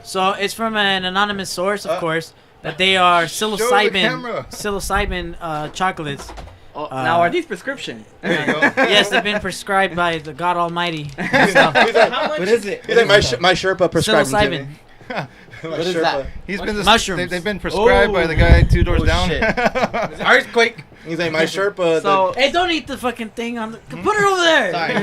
So it's from an anonymous source, of course, but they are psilocybin chocolates. Oh, now are these prescription? Yes, they've been prescribed by the God Almighty. What is it? He's like, my Sherpa prescribed them to me. Psilocybin. What is that? He's been mushrooms. They've been prescribed by the guy 2 doors down. Earthquake. He's like, my Sherpa. So Hey, don't eat the fucking thing on the. Put it over there. Sorry.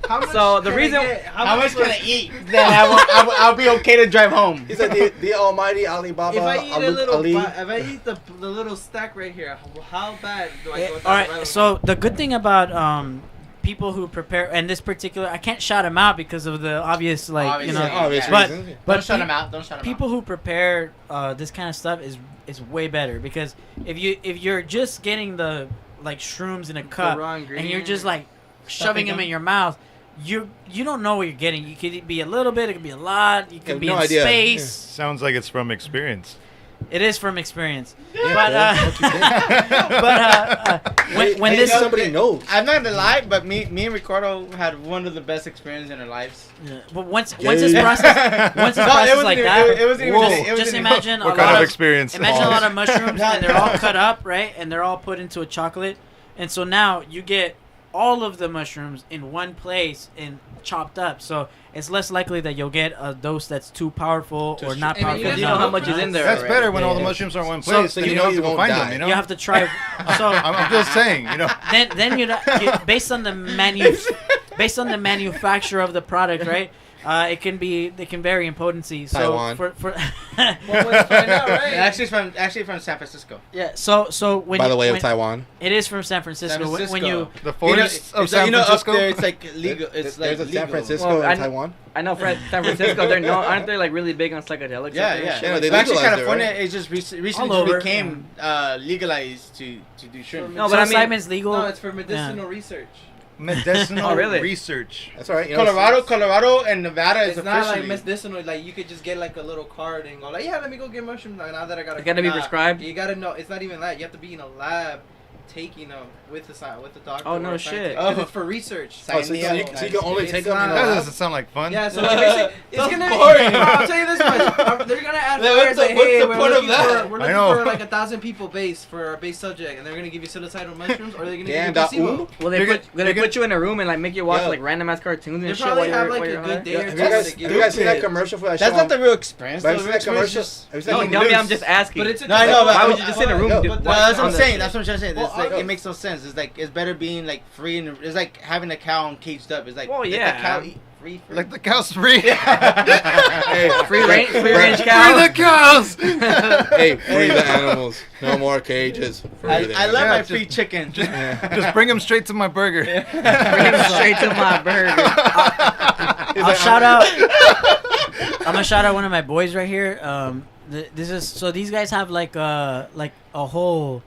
How much? So the can I reason- get- How much can I eat? Then I'll be okay to drive home. He's like, the Almighty Alibaba. If I eat Ali- a little, Ali. if I eat the little stack right here, how bad do I go? All right. So the good thing about people who prepare, and this particular, I can't shout them out because of the obvious, like you know, Obvious but reasons. but Don't shut him out. Don't shut him people who prepare this kind of stuff is way better because if you're just getting the like shrooms in a cup raw and you're ingredient. just like shoving them in your mouth, you don't know what you're getting. You could be a little bit, it could be a lot, you could have be no in idea. space. Sounds like it's from experience. It is from experience, Yeah, but when this somebody knows. I'm not gonna lie, but me and Ricardo had one of the best experiences in our lives. Yeah, but once this process like that, It wasn't even. Whoa. It just wasn't even- imagine What a kind lot of of experience? imagine a lot of mushrooms and they're all cut up, right? And they're all put into a chocolate, and so now you get all of the mushrooms in one place and chopped up. So it's less likely that you'll get a dose that's too powerful or not I mean, powerful. you know enough. how much is in there. That's already. better when all the Yeah. mushrooms are in one So- place. so then you you know don't you have to go won't find die. them. You know. You have to try. So I'm just saying. You know. then based on the based on the manufacturer of the product, right? They can vary in potency. So Taiwan. for Actually, from San Francisco. yeah. So when By the way, when, of Taiwan. it is from San Francisco. San Francisco. When you The forests of San up Francisco. there, it's like legal. It's like There's a legal. San Francisco Well, in Taiwan. I know San Francisco. Aren't they like really big on psychedelics? Yeah, up there? yeah. Shit Yeah, like they But actually, legalized it, California right? is just recently All over, became legalized to do shrimp. No, but I mean- psilocybin's legal. No, it's for medicinal research. Medicinal Oh, really? research. That's all right. You know, Colorado, and Nevada is It's not like officially. medicinal. Like you could just get like a little card and go like, yeah, let me go get mushrooms. Now that I got It gotta be prescribed? You gotta know. It's not even that. You have to be in a lab taking them with the doctor. Oh, no or shit. scientist, 'cause it's for research. Oh, so you can only It's take them. not- in That a- doesn't sound like fun. Yeah, so like, basically, it's That's gonna. boring. Bro, I'll tell you this much. They're gonna ask Like, lawyers like, what's hey, the we're point of looking that? for we're I looking know. for like 1,000 people base for our base subject, and they're gonna give you psilocybin mushrooms, or they're gonna give Damn, you that placebo. Well, they You're put good- they you're put you in a room and like make you watch Yeah. like random ass cartoons They and shit probably while have you're like while a you're good high. day Yeah, or have two. you guys, to have you guys seen that give commercial for that That's show? not the real experience. Have The you real seen that commercial? experience Have you seen No, that dummy, news? I'm just asking. But it's a No, I know, but Why would you just sit in a room? Yo, to but watch that's what on I'm the- saying. That's what I'm trying to say. It's Well, like I- it makes no sense. It's like it's better being like free and it's like having a cow caged up. It's like Well, let yeah. the cow eat free. Like the cow's free. Hey, free range Free the cow. cows. hey, free the animals. No more cages. Free I the love animals. my just- free chicken. Just bring them straight to my burger. Bring him straight to my burger. I'll shout out. I'm gonna shout out one of my boys right here. This is so these guys have like a whole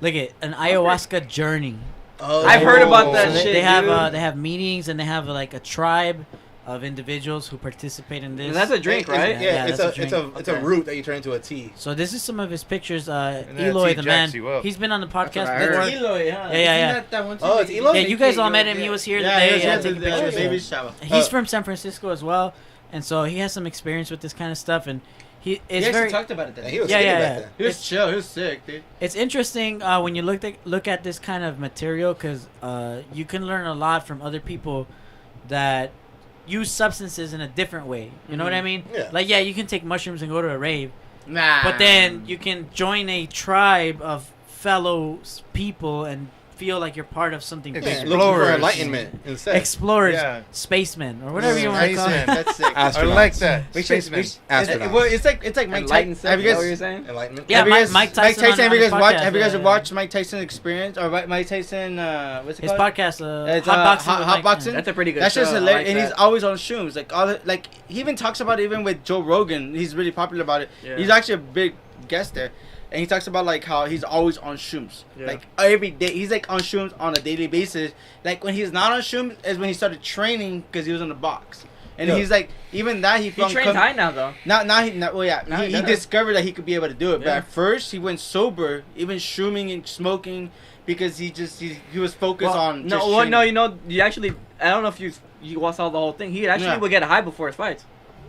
an ayahuasca journey. Oh. I've heard about So that they, shit. they have dude. they have meetings and they have like a tribe of individuals who participate in this. And that's a drink, It's- right? Yeah, Yeah, it's that's a a it's a drink. it's a Okay. root that you turn into a tea. So this is some of his pictures. that Eloy, tea the jacks man, you up. he's been on the podcast what I before. heard. Eloy, huh? Yeah. Oh, it's Eloy? Yeah, you guys all met him. He was here Yeah, today. he was Yeah, here taking today. pictures. Baby Yeah. shower. He's from San Francisco as well, and so he has some experience with this kind of stuff. And He it's actually very talked about it. Yeah, Then. he was Yeah, skinny yeah, back yeah. then. He was chill. He was sick, dude. It's interesting when you look at this kind of material because you can learn a lot from other people that use substances in a different way. You know what I mean? Yeah. Like, yeah, you can take mushrooms and go to a rave, Nah. but then you can join a tribe of fellow people and feel like you're part of something Yeah, bigger. Looking for Explorers. enlightenment instead. Explorers, Yeah. spacemen, or whatever you want to call it. Spacemen. That's sick. I like that. We should- Spaceman. Astronauts. Well, it's like Mike Enlightened Tyson. Have you sex, is that what you're guys? saying? Enlightenment. Yeah, Have you guys- Mike Tyson on Have you his guys watched? podcast, Have you guys yeah. watched Mike Tyson Experience or Mike Tyson? What's it His called? podcast, It's, hot boxing. with Hot Mike, Boxing? yeah. That's a pretty good That's show. just I hilarious, like and he's that. always on shrooms. Like like he even talks about it even with Joe Rogan. He's really popular about it. Yeah. He's actually a big guest there, and he talks about like how he's always on shrooms, Yeah. like every day. He's like on shrooms on a daily basis. Like when he's not on shrooms is when he started training because he was in the box. And Yeah. he's like, even that he He trains high now though. Well, yeah, Now he he does. discovered that he could be able to do it. But Yeah. at first, he went sober, even shrooming and smoking, because he was focused on. No, just well, no, training. you know, you actually, I don't know if you saw the whole thing. He actually Yeah. would get high before his fights.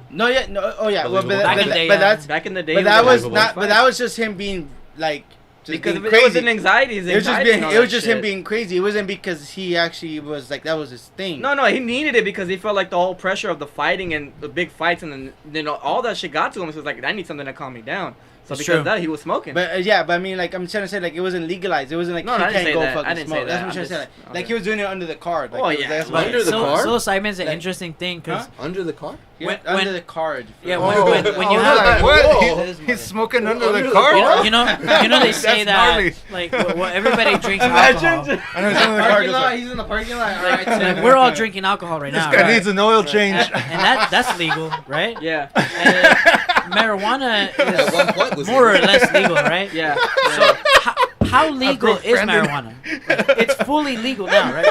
No, yeah, no, oh yeah, well, but, Back in the day, but that's Back in the day, but he that would get was high before not. his But fights. that was just him being like. Just because being it crazy. was an anxiety. His It was just anxiety being. and all It was that just him shit. being crazy. It wasn't because he actually was like that was his thing. No, he needed it because he felt like the whole pressure of the fighting and the big fights and then all that shit got to him. So he was like, I need something to calm me down. So It's because true. of that, he was smoking. But yeah, but I mean, like I'm trying to say, like it wasn't legalized. It wasn't like No, he I didn't can't say go that. I fucking didn't smoke. say That's that. what I'm trying to say. I'm Like, just- like he was doing it under the card. Like, Oh, it was- yeah. that's Like, what under the car? Psilocybin's an Like- interesting thing because Huh? Under the car? Yeah, when- under when- the card. yeah, Oh. when you Oh, have like, What? whoa. He's smoking under Under the the car? car? you know they say That's that gnarly. like well, everybody drinks Imagine. alcohol. I know he's under the car. Parking just lot. like, He's in the parking lot. All right, Like, we're all drinking alcohol right this now, guy right? needs an oil change. and that's legal, right? yeah, And marijuana At one point is was more or legal. less legal, right? yeah. So how legal broke is Brendan. marijuana? Like, it's fully legal now, right?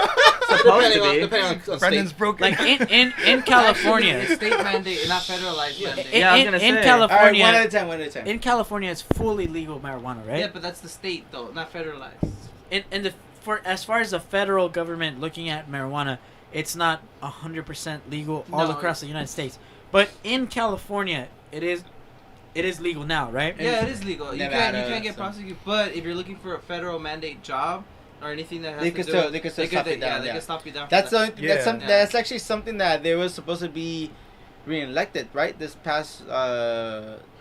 Supposed to be. Depending on Brendan's state. broken. Like in California, It's state mandate, not federalized mandate. in, Yeah, I was in, gonna in say. All right, California, one at a time. One at a time. in California, it's fully legal marijuana, right? Yeah, but that's the state though, not federalized. In the for as far as the federal government looking at marijuana, it's not 100% legal all No. across the United States. But in California, it is legal now, right? Yeah, it is legal. You Nevada, can't get so- prosecuted. But if you're looking for a federal mandate job or anything that has They to could do still- with- they could still stop it down, They yeah. can stop you down. That's for that. Yeah. that's actually something that they were supposed to be re-elected, right? This past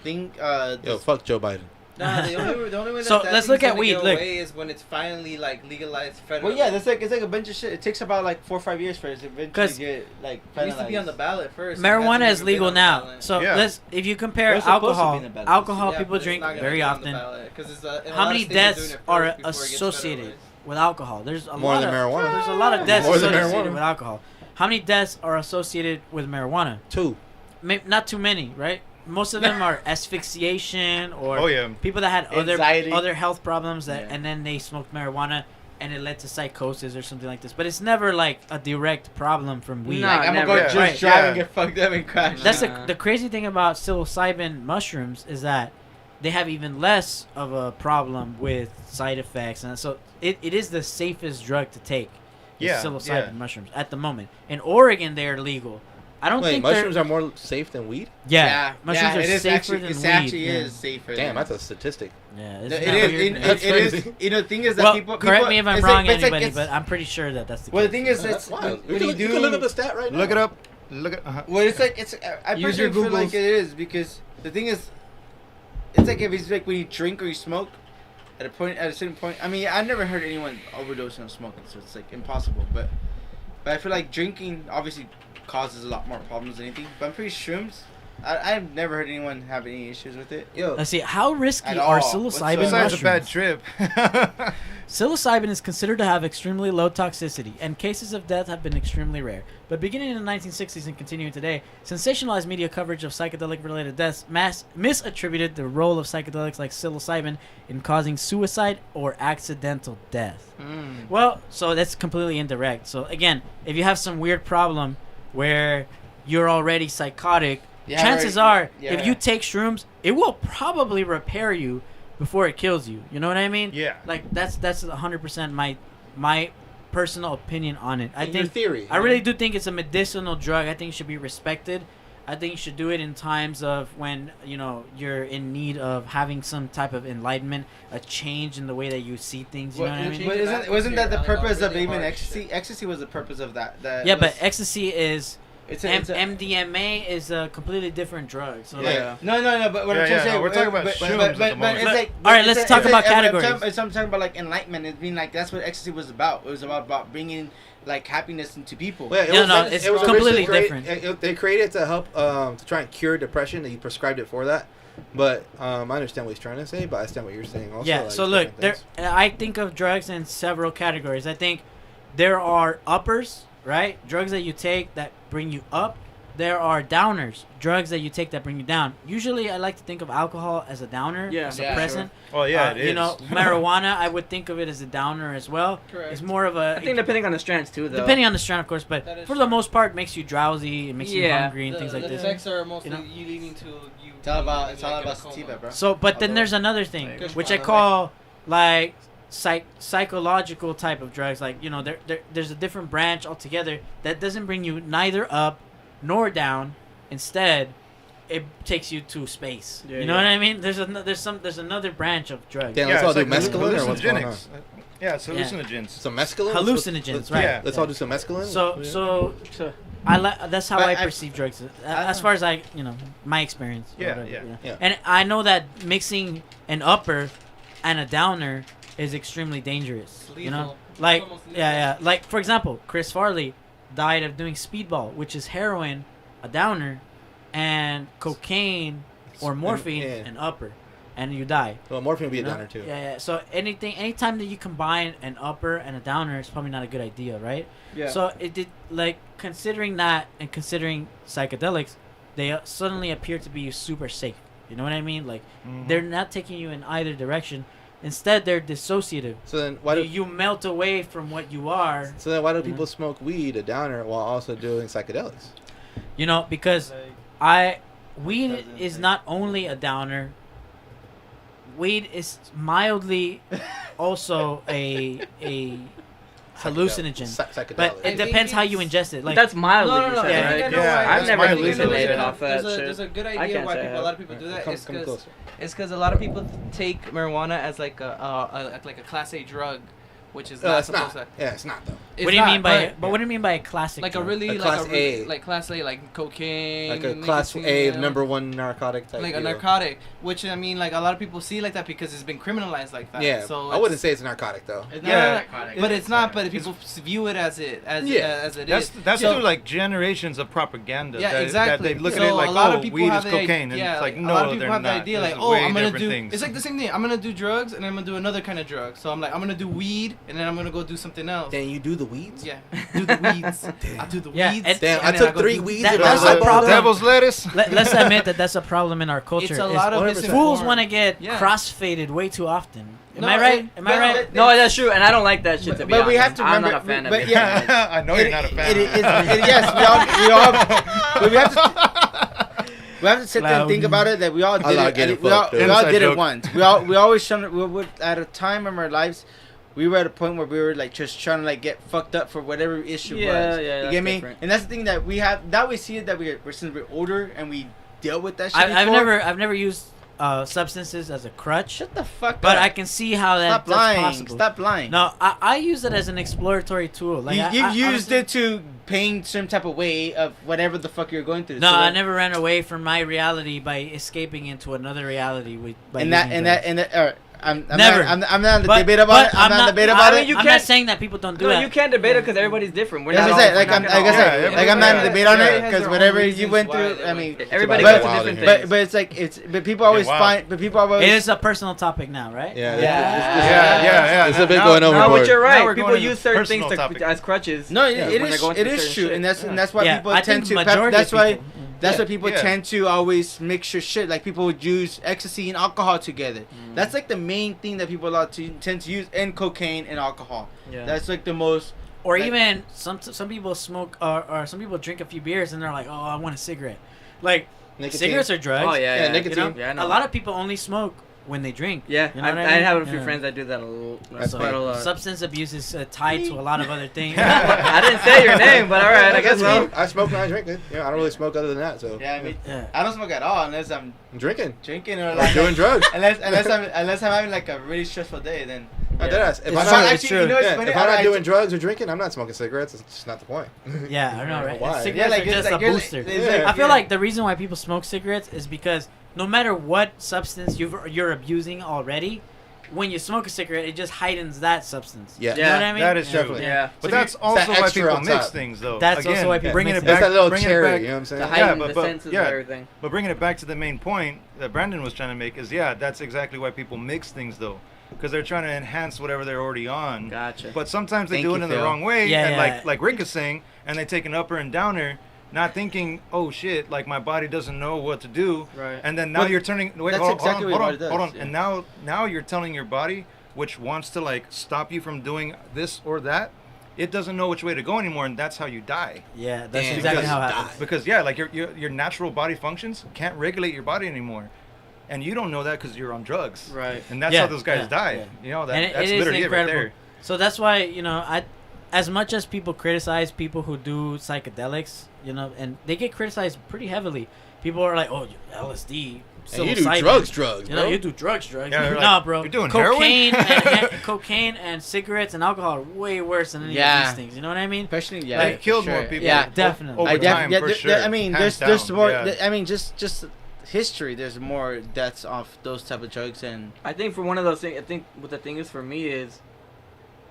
thing. Yo, This, fuck Joe Biden. Nah, the only way that So, that let's thing's look at gonna weed, go look. away is when it's finally like legalized federally. well, yeah, it's like a bunch of shit. It takes about like 4 or 5 years for it to eventually 'Cause get like. It used to be on the finalized. ballot first. It Marijuana hasn't is even been legal on the now. ballot. So Yeah. if you compare It was supposed to be alcohol, in the ballot. alcohol Yeah, people but drink it's not gonna very be on the often. ballot, 'cause it's, in a How lot many of states are doing deaths it are first before it gets associated federalized. with alcohol? There's a More lot than of marijuana. There's a lot of deaths More than associated marijuana. with alcohol. How many deaths are associated with marijuana? 2. Not too many, right? Most of them are asphyxiation or Oh, yeah. people that had Anxiety. other health problems that Yeah. and then they smoked marijuana and it led to psychosis or something like this. But it's never like a direct problem from weed. Nah, Like, I'm gonna go never. just Right. drive Yeah. and get fucked up and crash. That's Nah. the crazy thing about psilocybin mushrooms is that they have even less of a problem with side effects, and so it is the safest drug to take. is Yeah, psilocybin yeah. mushrooms at the moment. In Oregon, they're legal. I don't Wait, think mushrooms are more safe than weed? mushrooms are it is safer actually, than it weed. actually yeah. is safer. Damn, than- that's a statistic. Yeah, It isn't is. that weird? That's It is. crazy. You know, the thing is that Well, people. correct me if I'm it's wrong, like- it's like anybody, it's- but I'm pretty sure that that's the Well, the case. thing is, That's it's wild. when you You can look up do. the stat right now. Look it up. Look at. Well, it's like it's. I Use your personally feel like Googles. it is because the thing is, it's like if it's like when you drink or you smoke, at a certain point. I mean, I've never heard anyone overdose on smoking, so it's like impossible. But I feel like drinking obviously causes a lot more problems than anything. But I'm pretty shrooms. I've never heard anyone have any issues with it. Yo, Let's see. How risky At are all. psilocybin Whatsoever. Besides a bad mushrooms? trip. Psilocybin is considered to have extremely low toxicity, and cases of death have been extremely rare. But beginning in the 1960s and continuing today, sensationalized media coverage of psychedelic-related deaths misattributed the role of psychedelics like psilocybin in causing suicide or accidental death. Well, so that's completely indirect. So again, if you have some weird problem where you're already psychotic, Yeah, chances right. are, Yeah. if you take shrooms, it will probably repair you before it kills you. You know what I mean? Yeah. Like that's 100% my personal opinion on it. I in your think theory. I really do think it's a medicinal drug. I think it should be respected. I think you should do it in times of when you're in need of having some type of enlightenment, a change in the way that you see things. You know what I mean? But wasn't that the Like, all purpose of really even hard ecstasy? shit. Ecstasy was the purpose of that. Yeah, but ecstasy is it's MDMA is a completely different drug. So Yeah. like, No, but what Yeah, I'm trying yeah, to say, no, we're talking about but shrooms at the it's moment. like, All right, it's let's like- talk about I'm categories. talking about like enlightenment. It's being like that's what ecstasy was about. It was about bringing like happiness into people. Well, Yeah, no, it's completely originally different. They created it to help to try and cure depression. He prescribed it for that. But I understand what he's trying to say. But I understand what you're saying also. yeah. like, So look, different things. I think of drugs in several categories. I think there are uppers, right? Drugs that you take that bring you up, there are downers, drugs that you take that bring you down. Usually, I like to think of alcohol as a downer, Yeah. a suppressant. Oh yeah, it is. You know, marijuana, I would think of it as a downer as well. Correct. It's more of a I think depending on the strands too, though. depending on the strand, of course, That but is for the most part, it makes you drowsy, it makes you Yeah. hungry and things like the this. effects are mostly You know? you leading to you. It's all about being, like, in a sativa, coma. bro. So, but then Although- there's another thing, Like, which I call like psychological type of drugs. Like, you know, there's a different branch altogether that doesn't bring you neither up nor down. Instead, it takes you to space. Yeah, You know yeah. what I mean? There's another branch of drugs. Damn, let's all do it's like mescaline or what's going on? hallucinogenics. Yeah, it's hallucinogens. Some mescaline. Hallucinogens, right. Yeah. Let's all do some mescaline. So I that's how But I I- perceive drugs. As far as my experience. or Yeah, whatever, yeah. you know. Yeah. And I know that mixing an upper and a downer is extremely dangerous. It's You know, lethal. like It's almost yeah. Like for example, Chris Farley died of doing speedball, which is heroin, a downer, and cocaine or morphine, yeah. an upper, and you die. Well, morphine would be a You know? downer too. Yeah. So anytime that you combine an upper and a downer, it's probably not a good idea, right? Yeah. So it did, like, considering that and considering psychedelics, they suddenly appear to be super safe. You know what I mean? Like, they're not taking you in either direction. Instead, they're dissociative. So then why do You melt away from what you are. so then why do people smoke weed, a downer, while also doing psychedelics? You know, because weed is not only a downer. Weed is mildly also a hallucinogen. Psychedelic. But it depends how you ingest it. Like, That's mildly, No, you no, said, yeah, right? I know Yeah, why. I've never mildly hallucinated hallucinated. off that shit. There's a good I idea can't why say I people, a have. lot of people do that. Come It's closer. because a lot of people take marijuana as like a class A drug, which is not It's supposed not. to. Yeah, it's not though. It's what do you not, mean by but but what do you mean by a classic? like a drug? really A class like a really, A. like class A, like cocaine, Like a class nicotine, A you know? number one narcotic type. like a deal. narcotic, which I mean, like a lot of people see like that because it's been criminalized like that. Yeah, so I wouldn't say it's a narcotic though. It's Yeah, not narcotic. but it's not. But people view it as it as it That's is. that's So- through like generations of propaganda. Yeah, that, exactly. That they look So at it like, a lot oh, of people weed have is the cocaine, and yeah, it's like, a no, lot of people they're have not. the idea There's like, oh, way I'm gonna different do. things. It's like the same thing. I'm gonna do drugs and I'm gonna do another kind of drug. So I'm like, I'm gonna do weed and then I'm gonna go do something else. Then you do the weeds. Yeah, do the weeds. I do the Yeah, weeds. and- Damn, and I then took go 3 do- weeds. That- and that's I was the like, problem. Devil's lettuce. Let's admit that that's a problem in our culture. It's a is lot of 100%. misinformed. fools want to get Yeah. cross-faded way too often. Am No, I right? Am I but- right? No, that's true, and I don't like that shit, to be But honest. we have to I'm remember. not a fan of but it. yeah, I know you're not a fan. Yes, but we have to sit there and think about it that we all did like it. getting We all, fucked, we dude. all Inside did it joke. once. We always we would at a time in our lives. We were at a point where we were like just trying to like get fucked up for whatever issue Yeah, was. yeah, You that's get me? different. And that's the thing that we have. That we see it that we're since we're older and we dealt with that shit. I've before. never used substances as a crutch, Shut the fuck but up. I can see how Stop that's lying. possible. Stop lying. No, I use it as an exploratory tool. Like You've used honestly- it to paint some type of way of whatever the fuck you're going through. No, So I that- never ran away from my reality by escaping into another reality with. By And that using and drugs. that and that. I'm Never. I'm not in the But- debate about but it. I'm not in the debate I about mean, it. I'm not can't- saying that people don't do No, that. you can't debate it because everybody's different. We're That's not what I all. said. Like we're I'm not like I gonna said. all- Like I'm not in the debate on it Everybody has because their whatever own you reasons went why through. they I went mean, through. Everybody But- goes to different things. but it's like it's. But people always wow. find. But people always. It is a personal topic now, right? Yeah. Yeah. It's a bit Now- going No, overboard. but you're Now right. we're People going use into certain things personal topic. as crutches. No, Yeah, it when is. they're going It through is certain true, shit. and that's why Yeah, people I tend think to. majority That's of why. people- That's Yeah. why people Yeah. tend to always mix your shit. Like people would use ecstasy and alcohol together. That's like the main thing that people tend to use, and cocaine and alcohol. Yeah. That's like the most. Or Like- even some people smoke or some people drink a few beers and they're like, oh, I want a cigarette. Like Nicotine. cigarettes are drugs. Oh yeah, Yeah, yeah. nicotine. You know? Yeah, I know. A lot of people only smoke when they drink. Yeah, You know I what I mean? have a few Yeah. friends that do that a little. That's So quite a lot. substance abuse is tied to a lot of other things. I didn't say your name, but all right, I guess so. I smoke when I drink it. Yeah, I don't really smoke other than that. So Yeah, I mean, Yeah. I don't smoke at all unless I'm I'm drinking. drinking or Or like doing drugs. unless I'm having like a really stressful day. Then No, deadass. If It's I'm true, not, it's true. you know what's yeah, funny? if I'm not I- doing drugs or drinking, I'm not smoking cigarettes. It's just not the point. Yeah, I know, right? Why? Cigarettes Yeah, like, are it's just like a you're- booster. it's Yeah. I feel like the reason why people smoke cigarettes is because no matter what substance you're abusing already, when you smoke a cigarette, it just heightens that substance. Yeah. You know what I mean? That is true. Definitely. Yeah. But So that's you- also that why extra people on mix top. things, though. That's also why people bring bringing it it That's back. that little bringing it cherry. back- You know what I'm saying? To Yeah, heighten but- the senses yeah. of everything. But bringing it back to the main point that Brandon was trying to make is, yeah, that's exactly why people mix things, though. Because they're trying to enhance whatever they're already on. Gotcha. But sometimes they Thank do you, it in the Phil. wrong way. Yeah, and yeah. like Rick is saying, and they take an upper and downer, not thinking, oh shit, like my body doesn't know what to do. Right. And then now Well, you're turning. Wait, that's hold, exactly hold what on, your body hold on. does, And yeah. now you're telling your body, which wants to like stop you from doing this or that, it doesn't know which way to go anymore, and that's how you die. Yeah, that's Damn. exactly Because how it you happens. die. Because yeah, like your natural body functions can't regulate your body anymore, and you don't know that because you're on drugs. Right. And that's Yeah, how those guys yeah, die. yeah. You know that And that's it is literally incredible. it right there. So that's why, you know, as much as people criticize people who do psychedelics, you know, and they get criticized pretty heavily. People are like, "Oh, LSD, And you do psilocybin, drugs, you know, bro. you do drugs. Yeah, they're Nah, like, bro. "You're doing cocaine, heroin?" cocaine and cigarettes and alcohol are way worse than any Yeah. of these things. You know what I mean? Especially, yeah. They killed for more sure. people. Yeah. Definitely. Over I def- time, yeah, for there- sure. I mean, Hands there's down, more. yeah. I mean, just history. There's more deaths off those type of drugs, and I think for one of those things, I think what the thing is for me is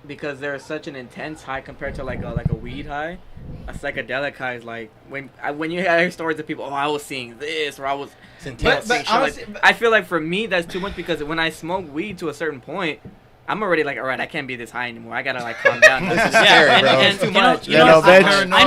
because there's such an intense high compared to like a weed high. A psychedelic high is like when you hear stories of people, oh, I was seeing this or I was It's intense. seeing shit honestly, like, I feel like for me that's too much because when I smoke weed to a certain point, I'm already like, all right, I can't be this high anymore. I gotta like calm down. This is scary, bro. and Too you know, much. you know, Yellow I bitch. understand. I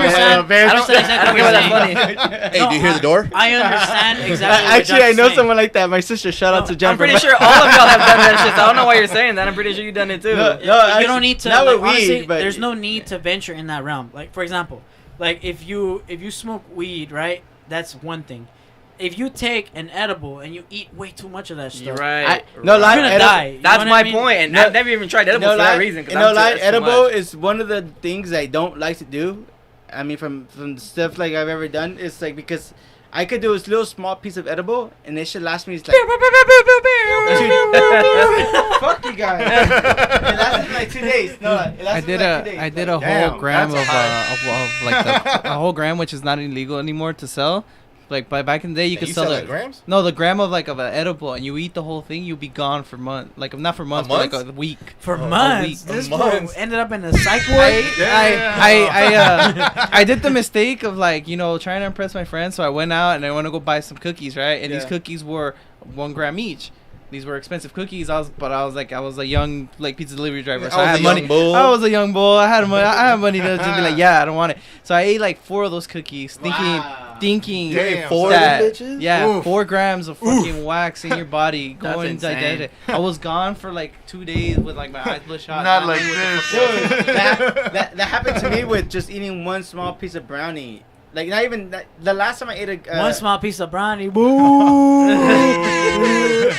understand exactly I don't what get you're that saying. funny. Hey, do you hear the door? I understand exactly. what actually, Josh I is know saying. someone like that. My sister. Shout out to Jennifer. I'm pretty sure all of y'all have done that shit. So I don't know why you're saying that. I'm pretty sure you've done it too. No, You actually, don't need to. not Like, with weed, honestly, but there's no need to venture in that realm. Like for example, like if you smoke weed, right? That's one thing. If you take an edible and you eat way too much of that stuff, You're right. no lie, you're gonna edible- die. You That's know what my I mean? point, and No- I've never even tried edibles for that reason. 'Cause No I'm lie, that's too edible much. is one of the things I don't like to do. I mean, from the stuff like I've ever done, it's like because I could do a little small piece of edible and it should last me like. Fuck you guys. It lasted like 2 days. No, it lasted I did like 2 days. I did a Damn, whole gram that's of like a whole gram, which is not illegal anymore to sell. Like back in the day, you could You sell sell it. at grams? No, the gram of like of an edible, and you eat the whole thing, you'll be gone for months. Like not for months, but like month? a week. For A months. week. This Months. fool ended up in a psych ward. I did the mistake of like trying to impress my friends, so I went out and I want to go buy some cookies, right? And these Yeah. cookies were 1 gram each. These were expensive cookies. I was a young pizza delivery driver, so I had money. I was a young bull. I had money to just be like, yeah, I don't want it. So I ate like 4 of those cookies, thinking Damn, four that of them bitches? yeah, Oof. 4 grams of fucking wax in your body That's going insane. digested. I was gone for like 2 days with like my eyes bloodshot. Not knowing like what the this. fuck- Dude, that happened to me with just eating one small piece of brownie. Like not even the last time I ate a One small piece of brownie. Boo.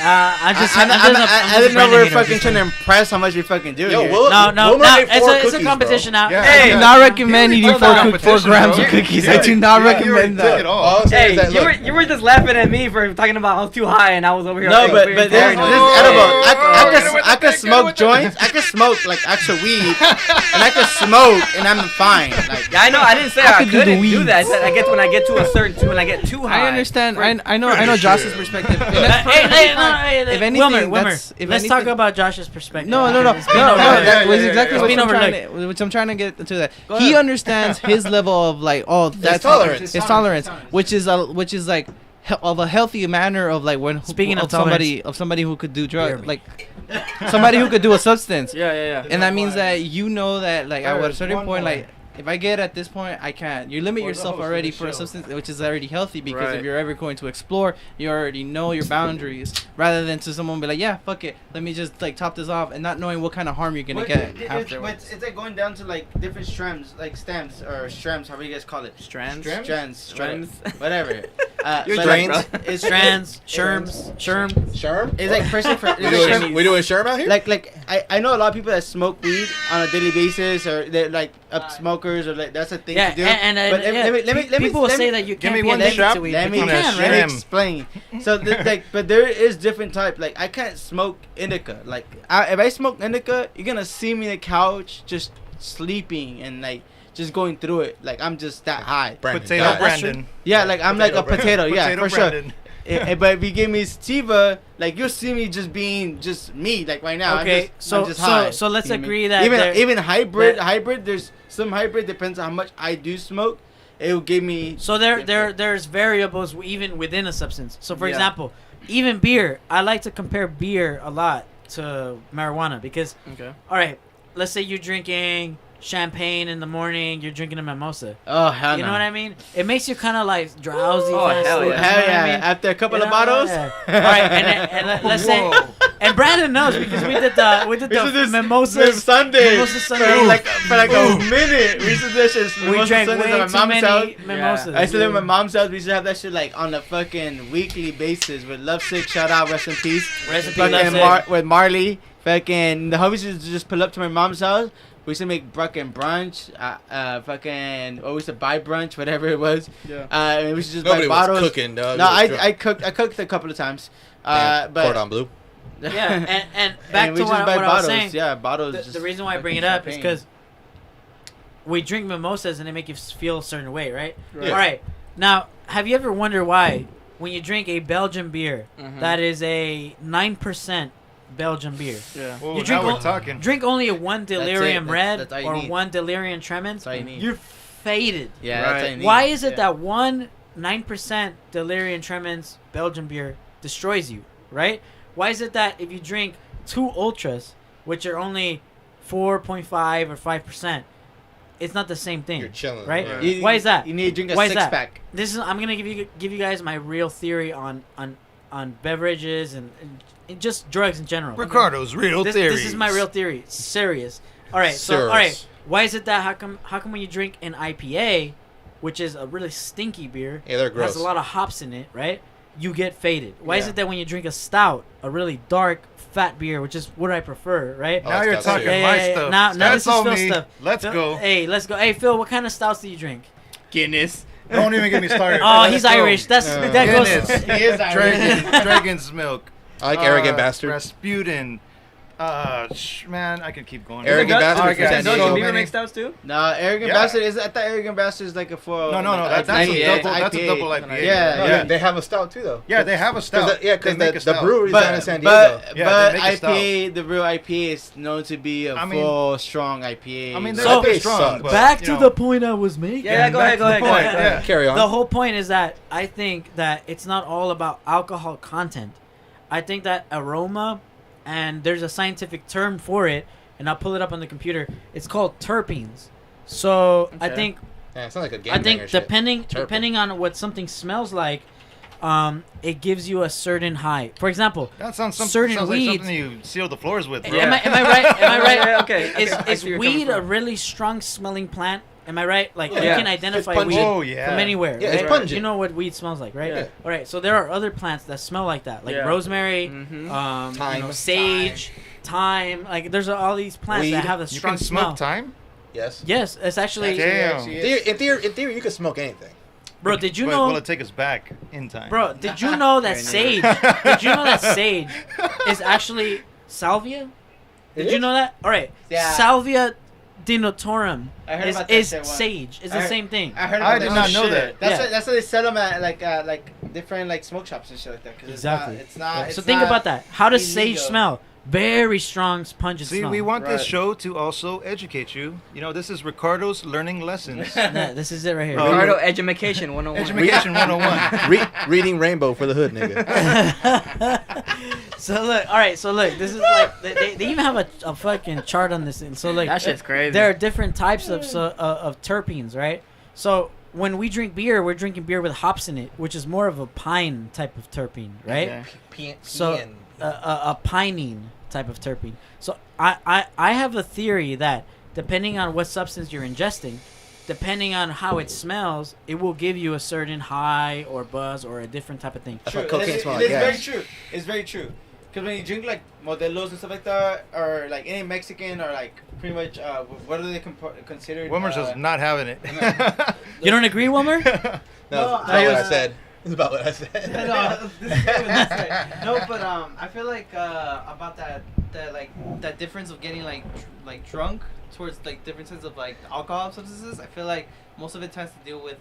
I didn't know we were fucking trying to impress how much we fucking do. Yo, here. Will- No, Wilmer ate it's 4 a cookies, competition bro. now. Yeah. I Hey, do not recommend eating It's not 4 competition, grams bro. of cookies. Yeah, I do not you recommend took it that. all. All I'm saying Hey, is that, you were just laughing at me for talking about I was too high and I was over here. No, like, but being this paranoid. edible. I could smoke joints. I could smoke like actual weed, and I could smoke, and I'm fine. Like Yeah, I know. I didn't say I I could do the couldn't do weeds. that. I said when I get to a certain when I get too high. I understand. I know Josh's perspective. And that's if anything, Wilmer, that's- if let's anything- talk about Josh's perspective. No. It's been overlooked. That was yeah, exactly yeah. what It's I'm been trying to, which I'm trying to get to. That Go he ahead. understands his level of like, that's tolerance. It's tolerance, which is like of a healthy manner of like when Speaking of somebody who could do Hear drug me. like somebody who could do a substance, Yeah. and that means that that like at a certain one point more. like. If I get at this point, I can't. You limit yourself already for a substance which is already healthy because Right. if you're ever going to explore, you already know your boundaries. Rather than to someone be like, yeah, fuck it, let me just like top this off, and not knowing what kind of harm you're gonna get afterwards. It's like going down to like different strands, like stems or strands, however you guys call it. Strands. Strands. Whatever. You're but, drains. like, it's Strands, sherms. Sherm? It's like person for. We doing Sherm out here? Like I know a lot of people that smoke weed on a daily basis, or they're like up smokers, or like that's a thing Yeah, to do. and But let me people will let me- say that you give can't me be one addicted shot. to weed. Let but me you on can, that right? shit. explain. So like, but there is different type. Like I can't smoke indica. Like if I smoke indica, you're gonna see me on the couch just sleeping and like just going through it. Like I'm just that high. Brandon, Potato that- That's Brandon. Yeah, like I'm like a potato. Yeah, Potato for sure. Brandon. But if you give me sativa, like you'll see me just being just me. Like right now. Okay, I'm just high. so let's You know what I agree mean? that there- even hybrid. There's some hybrid depends on how much I do smoke. It will give me. So there's variables even within a substance. So for Yeah. example, even beer, I like to compare beer a lot to marijuana because Okay. all right, let's say you're drinking champagne in the morning, you're drinking a mimosa. Oh hell You no. know what I mean? It makes you kind of like drowsy. Oh, kinda hell sleepy, yeah. you know Hell what I yeah! mean? After a couple You of know? bottles. Yeah. All right, and let's say, and Brandon knows because we did the We used to the do mimosas Sunday. Mimosa Sunday. For like a minute. We used to do that shit. We Mimosa drank Sundays way at my too mom's house. many mimosas. I used to live at my mom's house. We used to have that shit like on a fucking weekly basis with Lovesick. Shout out, rest in peace. Rest in peace, Fucking Lovesick. With Marley. Fucking the homies used to just pull up to my mom's house. We used to make fucking brunch. Fucking we used to buy brunch, whatever it was. Yeah. And we used to just Nobody buy was bottles. cooking, dog. No, It was drunk. I cooked. I cooked a couple of times. Damn, But cordon bleu. Yeah, and back and to we what, just buy what I was bottles. saying. Yeah, bottles. The just reason why I bring it fucking up is champagne. because we drink mimosas and they make you feel a certain way, right? Yeah. All right. Now, have you ever wondered why when you drink a Belgian beer that is a 9% Belgian beer, Yeah. Whoa, you drink, now we're talking. drink only a one delirium That's- red that's all you or need. one delirium tremens, all you need. you're faded. Yeah, Right. that's all you need. Why is it Yeah. that one 9% delirium tremens Belgian beer destroys you, right? Why is it that if you drink two ultras, which are only 4.5 or 5%, it's not the same thing, You're chilling, right? yeah. You- Why is that? You need to drink a Why is six that? pack. This is I'm gonna give you guys my real theory on beverages and just drugs in general. Ricardo's real This theories. is my real theory. Serious. All right. So Serious. all right. Why is it that how come when you drink an IPA, which is a really stinky beer, Yeah, they're has gross. a lot of hops in it, right? You get faded. Why is Yeah. it that when you drink a stout, a really dark fat beer, which is what I prefer, right? Oh, Now you're that's talking too. my stuff. Now That's this is all Phil me. stuff. Let's Phil- go. Hey, let's go. Hey, Phil, what kind of stouts do you drink? Guinness. Don't even get me started. Oh, Let's he's go. Irish. That Guinness. goes. He is Irish. Dragon's milk. I like arrogant bastard. Rasputin. Man, I can keep going. Arrogant bastard. Arrogant for Don't San you Diego. beer many. mixed outs too? No, Arrogant Yeah. Bastard is. I thought Arrogant Bastard is like a full. No, that's a IPA. double. That's a double IPA. Yeah, No, yeah. They have a stout too, though. Yeah, they have a stout. Because They make a the stout. brewery's down in San Diego. Yeah, but they make a stout. IPA, the real IPA is known to be a I mean- full, strong IPA. I mean, So- they're strong. sucks. But, Back you to know, the point I was making. Yeah, go ahead, back to the point, yeah. Carry on. The whole point is that I think that it's not all about alcohol content. I think that aroma, and there's a scientific term for it, and I'll pull it up on the computer. It's called terpenes. So I Okay. think Yeah, it's not like a game I think banger shit. depending Terpene. depending on what something smells like, it gives you a certain high. For example, That sounds certain like weeds. something you seal the floors with, bro. Am I right? Am I right? Yeah, okay. Is, I is see where you're weed coming a from. really strong smelling plant? Am I right? Like you Yeah. can identify It's weed pungent. Oh, yeah. from anywhere. Yeah, it's right? pungent. You know what weed smells like, right? Yeah. All right. So there are other plants that smell like that, like Yeah. rosemary, Mhm. Thyme. sage, thyme. Like there's all these plants Weed. that have a You strong can smell. smoke time? Yes. Yes, it's actually. Damn. In theory, you can smoke anything. Bro, did you But know? will it take us back in time? Bro, did you know that sage? Did you know that sage is actually salvia? It Did you is? know that? All right. Yeah. Salvia denotorum I heard is, about that is shit once. sage. It's I the heard- same thing. I heard I about did that not shit. know that. That's Yeah. what, that's what they sell them at like different like smoke shops and shit like that. 'Cause Exactly. It's not. Yeah. It's So think not about that. How does sage illegal. smell? Very strong, pungent See, smell. we want this Right. show to also educate you. You know, this is Ricardo's learning lessons. Yeah, this is it right here. Oh. Ricardo Education 101. Education 101. Reading Rainbow for the hood, nigga. So look, all right. So look, this is like they even have a fucking chart on this thing. So like That shit's crazy. there are different types of terpenes, right? So when we drink beer, we're drinking beer with hops in it, which is more of a pine type of terpene, right? Okay. So a pinene type of terpene. So I have a theory that depending on what substance you're ingesting, depending on how it smells, it will give you a certain high or buzz or a different type of thing. That's True. what cocaine It's smells like. very Yes. true. It's very true. Because when you drink like Modelos and stuff like that, or like any Mexican, or like pretty much, what are they considered? Wilmer's just not having it. You don't agree, Wilmer? No, that's not what I said. It's about what I said. No, but I feel like about that that difference of getting like drunk towards like differences of like alcohol substances. I feel like most of it has to do with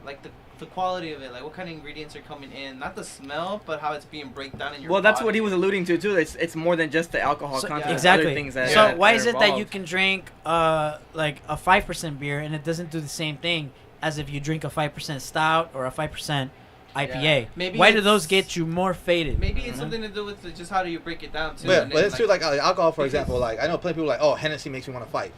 like the quality of it, like what kind of ingredients are coming in, not the smell, but how it's being break down in your Well, that's body. what he was alluding to too. It's more than just the alcohol So- content. there's exactly. Other things that, So that why are is it that you involved. can drink like a 5% beer and it doesn't do the same thing as if you drink a 5% stout or a 5% IPA. Maybe Why do it's- those get you more faded? Maybe it's something to do with just how do you break it down too. But and but then, it's true. Like alcohol, for because- example. Like I know plenty of people like, oh, Hennessy makes me want to fight.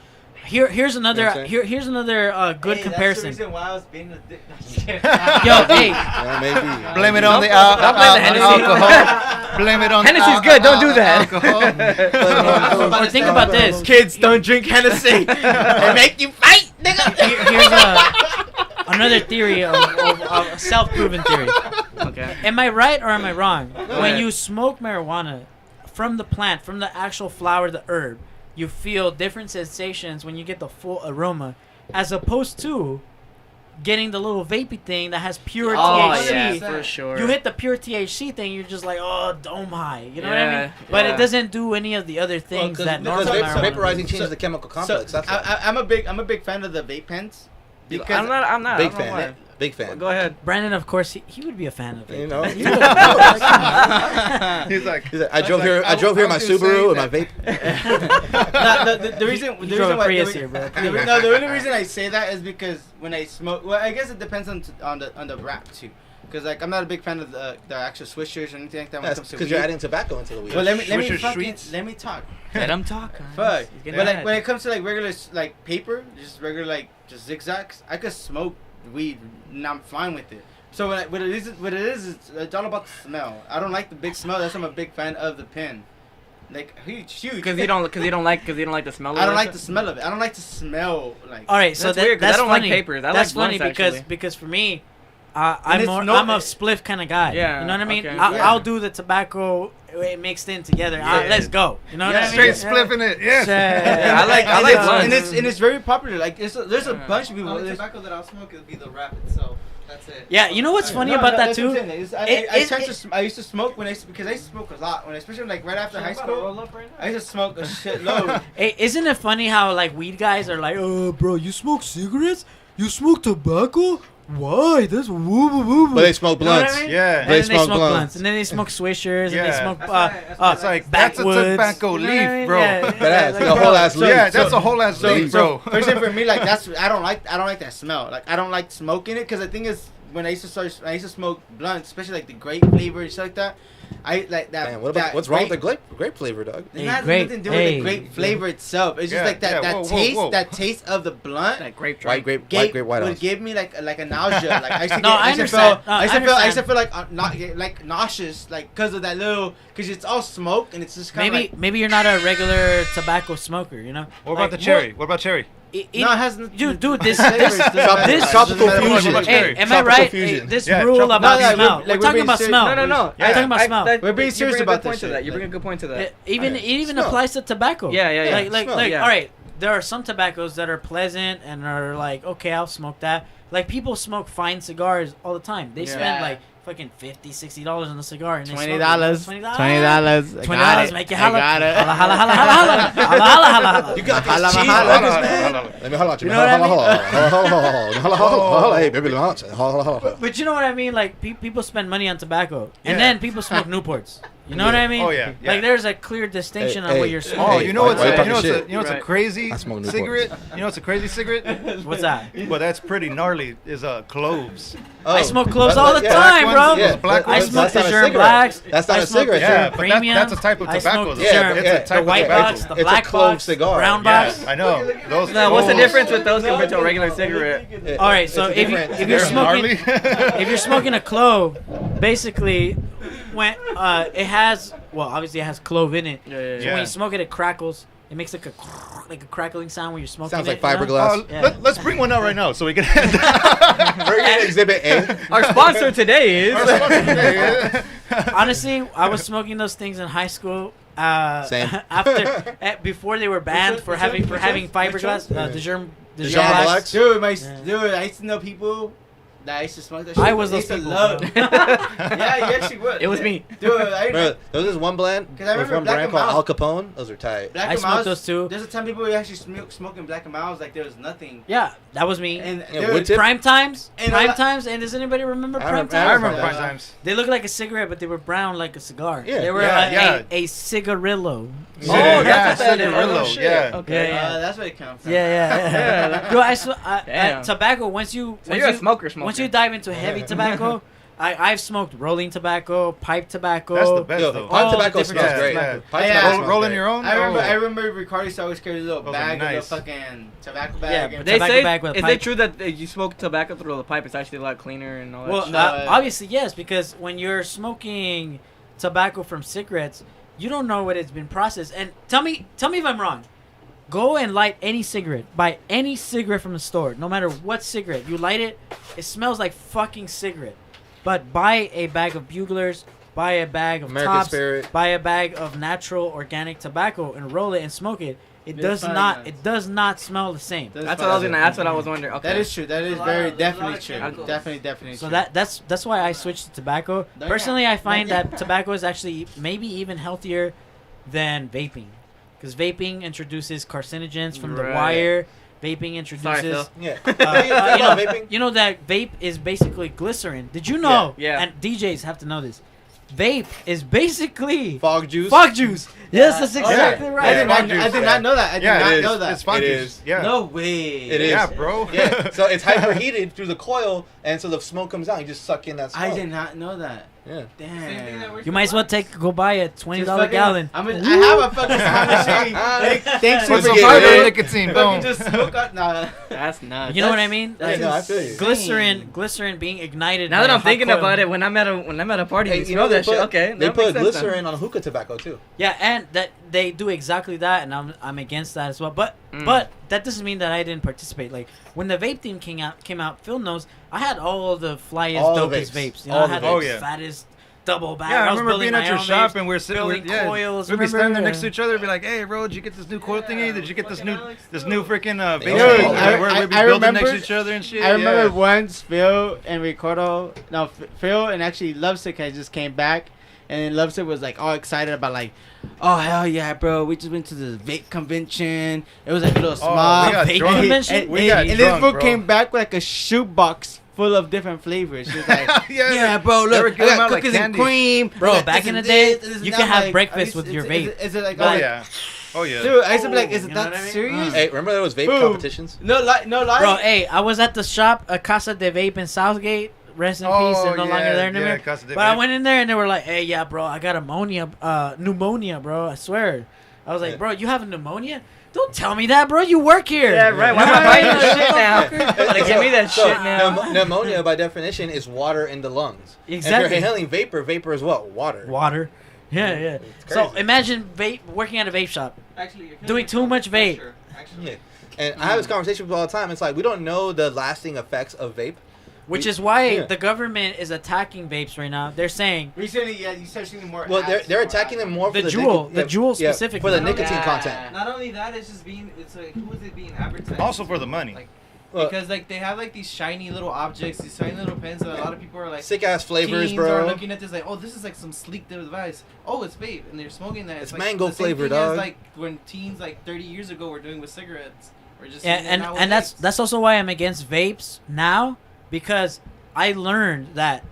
Here's another You know what I'm saying? here's another good Hey, comparison. That's the reason why I was being a dick. Yo, hey, Yeah, maybe. Blame it on the Don't blame the Hennessy. alcohol. Blame it on Hennessy's good. Don't do that. Alcohol. or think about this. Kids, don't drink Hennessy. They make you fight, nigga. Here's another theory of a self-proven theory. Okay. Am I right or am I wrong? Go When ahead. you smoke marijuana from the plant, from the actual flower, the herb, you feel different sensations when you get the full aroma, as opposed to getting the little vapey thing that has pure Oh THC. yeah, for sure. You hit the pure THC thing, you're just like, oh, dome high. You know what I Yeah, mean? But yeah. it doesn't do any of the other things that normal Because marijuana vaporizing does. changes the chemical complex. That's why. I'm a big fan of the vape pens. Because I'm not. Big I don't know fan. Big fan. why. Go ahead. Brandon, of course, he would be a fan of it. You know. He's like, He's like, I drove here. I drove here in my Subaru and my vape. the reason You drove a why Prius here, bro. the only reason I say that is because when I smoke, well, I guess it depends on the wrap too, because like I'm not a big fan of the actual swishers or anything like that when it That's comes to because weed. you're adding tobacco into the weed. Well, let me Swisher fucking, Streets. let me talk. Let him talk. Fuck. He's getting But like mad. when it comes to like regular like paper, just regular like just zigzags, I could smoke weed and I'm fine with it. So what it is, it's all about the smell. I don't like the big smell. That's why I'm a big fan of the pen. Like huge. Because you don't like the smell of it. I don't like the smell of it. I don't like to smell like. All right, so That's weird, 'cause that's I don't like funny. papers. I that's like funny blunts, because actually. because for me, And I'm it's more no- I'm a spliff kind of guy. Yeah, you know what I mean. okay. I'll do the tobacco mixed in together. Yeah. Let's go. You know what I mean? straight spliffing it. Yes. Yeah. I like and blunts. it's very popular. Like there's a bunch of The people. only there's- tobacco that I'll smoke would be the wrap itself. That's it. Yeah, you know what's funny No, about that that's what too? I'm saying. I used to smoke because I used to smoke a lot especially like right after high school. I used to smoke a shitload. Hey, isn't it funny how like weed guys are like, oh, bro, you smoke cigarettes? You smoke tobacco? Why? That's woo woo woo. But they smoke You know what blunts. I mean? Yeah. And They then they smoke smoke blunts. blunts, and then they smoke swishers, and they Yeah. smoke That's right. It's like, that's a backwoods. tobacco You know what I mean? leaf, bro. Yeah, But yeah, that's like, the whole bro. ass leaf. Yeah, that's a whole ass leaf, bro. Personally for me, like I don't like that smell. Like I don't like smoking it because the thing is when I used to smoke blunts, especially like the grape flavor and shit like that. I like that. Damn, that what's wrong with the grape? grape flavor, dog? It Hey, has grape, nothing to do with hey. the grape flavor itself. It's just Yeah, like that yeah, whoa, whoa, taste. whoa. That taste of the blunt. That grape White drink. grape, white would house. give me like a nausea. Like I used to No, get, I used to understand. feel, No, I used I to feel, understand. like nauseous, like because of that little, because it's all smoke and it's just kind of Maybe you're not a regular tobacco smoker. You know. What about the cherry? What about cherry? no, it has Dude, this Tropical fusion. Hey, am I Tropical right? fusion. Hey, this Yeah, rule tropical- about No, no, smell. like, We're we're talking being about serious. smell. No. We're talking about smell. We're being serious about this this shit. shit. You bring a good point to that. It even Smell. applies to tobacco. Yeah. Like, Smell. Yeah. all right, there are some tobaccos that are pleasant and are like, okay, I'll smoke that. Like people smoke fine cigars all the time. They Yeah. spend like fucking $50-$60 on a cigar and they smoke it. $20. $20. Make you holla. Holla, holla, holla, holla, holla. You got Holla, these cheese holla. burgers, man. Let me holla at you. You know what I mean? Holla, hey, baby, holla. But you know what I mean? Like people spend money on tobacco, and Yeah. then people smoke Newports. You know what I mean? Oh, yeah, yeah. Like there's a clear distinction on Hey, what you're hey. smoking. Oh, you know what's why you a, talking you know what's a, shit? you know what's a Right. crazy I smoke Newports. cigarette? You know what's a crazy cigarette? What's that? Well, that's pretty gnarly. Is cloves. I smoke cloves all the time, bro. Yeah, black I ones. smoke That's the not a Germ cigarette. Blacks. That's not I a smoke cigarette. the Yeah, Germ but Premium. that's a type of I tobacco, smoke though. the Yeah, Germ- but yeah, It's a type the of white tobacco. box, the It's a black clove box, cigar. the brown Yeah, box. I know. Those. Now, what's the those- difference with those compared to a regular cigarette? All right, so if you're They're smoking gnarly. if you're smoking a clove, basically when it has obviously it has clove in it. Yeah. So when Yeah. you smoke it, it crackles. It makes like a crackling sound when you're smoking. Sounds like it, you know? fiberglass. Yeah. Let's bring one out right now so we can. Bring in Exhibit A. Our sponsor today is. Honestly, I was smoking those things in high school. Same. Before they were banned for having fiberglass. The Germ Germ Blacks. Blacks? Dude, I used to know people that I used to smoke that shit. I was They those used to people, love. bro. Yeah, you actually would. It was me. Dude, I Bro, there was this one blend. 'Cause I There's remember one Black brand and called Al Mild. Capone. Those are tight. Black I and smoked Miles, those too. There's a time people were actually smoking Black and Miles like there was nothing. Yeah, that was me. And Yeah, there wood was- tip? Prime times, And prime a lot- times, and does anybody remember I prime remember- times? I remember Yeah. prime times. They looked like a cigarette, but they were brown like a cigar. Yeah. They were Yeah, a cigarillo. Oh, that's yeah, what that is. cigarillo, Oh, shit. yeah. Okay. Yeah. that's where it comes from. Yeah. Yo, Damn. tobacco. Once So you're a smoker. once you dive into heavy tobacco, I've smoked rolling tobacco, pipe tobacco. That's the best Yo, though. pipe all tobacco different smells types of great. tobacco. Pipe Yeah. tobacco Roll, smells rolling great. your own. I Oh. remember Ricardo used to always carry a little Those are bag, a little nice. fucking tobacco Yeah, bag. but and They Tobacco say, bag with a is pipe. it true that you smoke tobacco through the pipe? It's actually a lot cleaner and all that Well, shit? No, obviously yes, because when you're smoking tobacco from cigarettes, you don't know what it's been processed. And tell me if I'm wrong. Go and light any cigarette. Buy any cigarette from the store, no matter what cigarette. You light it, it smells like fucking cigarette. But buy a bag of Buglers, buy a bag of American Tops, Spirit. buy a bag of natural organic tobacco and roll it and smoke it. It It's does fine, not. guys. It does not smell the same. That's what I was gonna. That's what I was wondering. Okay. That is true. That is There's a lot very of- there's a lot definitely of true. chemicals. Definitely So true. that's why I switched to tobacco. Yeah. Personally, I find Yeah. that tobacco is actually maybe even healthier than vaping, because vaping introduces carcinogens from the Right. wire. Vaping Sorry, introduces. Phil. Yeah. You know that vape is basically glycerin. Did you know? Yeah. And DJs have to know this. Vape is basically Fog juice. fog juice. Yes, that's Oh, exactly yeah. right. I did not know that. I did Yeah, not it is. know that. It's fun It juice. is. Yeah. No way. It is. Yeah, bro. Yeah. So it's hyperheated through the coil, and so the smoke comes out. You just suck in that smoke. I did not know that. Yeah. Damn. You might as well go buy a $20 Just fucking- gallon. I have a fucking sound machine. Thanks Let's for get Ricardo. it. Nicotine, Fucking boom. just smoke up. Nah. That's nuts. You know what I mean? That's no, I feel you. insane. Glycerin being ignited. Now by that a I'm hot thinking coil. about it, when I'm at a party, Hey, you smell that shit. Okay, They that put makes sense then. glycerin on hookah tobacco too. Yeah, and that they do exactly that, and I'm against that as well. But Mm. but that doesn't mean that I didn't participate. Like when the vape thing came out, Phil knows I had all the flyest, All the dopest vapes. vapes. You know, All I had the the vapes. Oh, yeah. fattest double bag. Yeah, I was remember building being at my your own shop vapes, and we're sitting building with coils. we'd be standing remember? next to each other, be like, "Hey, bro, did you get this new coil thingy? Did you get this new freaking vape?" Dude, thing?" I- We'd be I building next to remember- each other and shit. I remember yeah. once Phil and Ricardo, Phil and actually Lovesick had just came back, and then Lovesick was like all excited about like, oh hell yeah, bro, we just went to the vape convention. It was like a little small. we got Vape drunk. convention? And, We got and this drunk, fool bro. came back with like a shoebox full of different flavors. She was like, Yeah. yeah, bro, They were look, I giving got out like cookies and candy. cream. Bro, I got back this in and the day, this, this and you that. can have Like, breakfast are with you- your is vape. it- Is it like, Oh like, yeah. Oh yeah. dude, I used to be like, is You it know that what I mean? serious? Hey, remember there was vape Boom. competitions? No lie, no lie. Bro, hey, I was at the shop, Casa de Vape in Southgate. Rest in peace, they're no longer there anymore. Casa de But I Vape. went in there and they were like, "Hey, yeah, bro, I got pneumonia, bro. I swear." I was like, Yeah. "Bro, you have pneumonia? Don't tell me that, bro. You work here." Yeah, right. Why am I buying this shit now? Gotta give me that So, shit now. Pneumonia, by definition, is water in the lungs. Exactly. And if you're inhaling vapor is what? Water. Water. Yeah, yeah. It's So crazy. imagine vape working at a vape shop. Actually, you're Doing too much vape. Yeah. And I have this conversation with people all the time. It's like we don't know the lasting effects of vape. Which is why Yeah. the government is attacking vapes right now. They're saying Recently, yeah, you start seeing more. Well, ads, they're more attacking ads. them more for The the Juul- the Juul yeah, specifically. for the Oh, nicotine yeah. content. Not only that, it's just being. It's like who is it being advertised? Also for the money. Like, Well, because like they have like these shiny little objects, these shiny little pens that a lot of people are like. sick ass flavors, teens bro. are looking at this like, oh, this is like some sleek device. Oh, it's vape, and they're smoking that. It's like mango the same flavor, thing dog. As, like when teens like 30 years ago were doing with cigarettes. We're just Yeah, seeing it now with and that's vapes. that's also why I'm against vapes now, because I learned that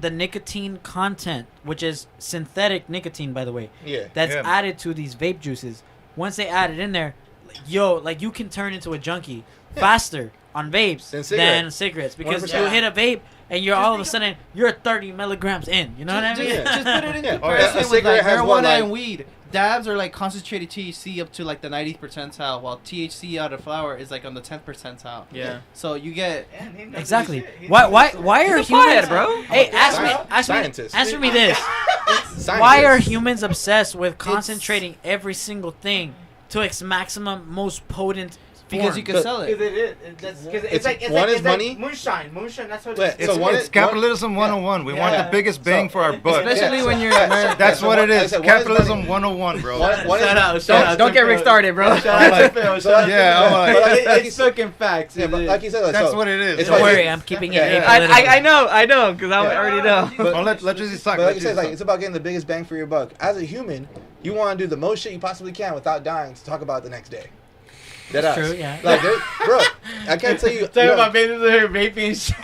the nicotine content, which is synthetic nicotine, by the way, Yeah. that's Yeah. added to these vape juices. Once they add it in there, like you can turn into a junkie faster on vapes Than than cigarettes. cigarettes, because 100%. you hit a vape and you're all of a sudden you're 30 milligrams in. You know what I mean? Yeah. Just put it in Yeah. comparison A with cigarette like has marijuana what, like- and weed. Dabs are like concentrated THC up to like the 90th percentile, while THC out of flower is like on the 10th percentile. Yeah. So you get Exactly. Why are He's a humans, pothead, bro. Hey, Scientist. answer me this. Scientists. Why are humans obsessed with concentrating every single thing to its maximum, most potent because form? you can sell Because it. It's like one is money. Moonshine. That's what. Wait, It's, so one It's is capitalism 101. We want Yeah. the biggest bang for our buck. especially when you're. That's what it like I is. said, one is Capitalism money. 101, bro. One is- Don't get Rick started, bro. Shout out to Phil. Shout out to Yeah, Phil. I'm like- But like you it's said- fucking facts. Yeah, but like you said, like, That's so, what it is. it's Don't like- worry, I'm keeping it Yeah. apolitical. I know, because I already know. Oh, let you talk. But like you said, like, it's about getting the biggest bang for your buck. As a human, you want to do the most shit you possibly can without dying to talk about it the next day. That's true, yeah. Like, bro, I can't tell you. Talking about babies with her vaping and shit.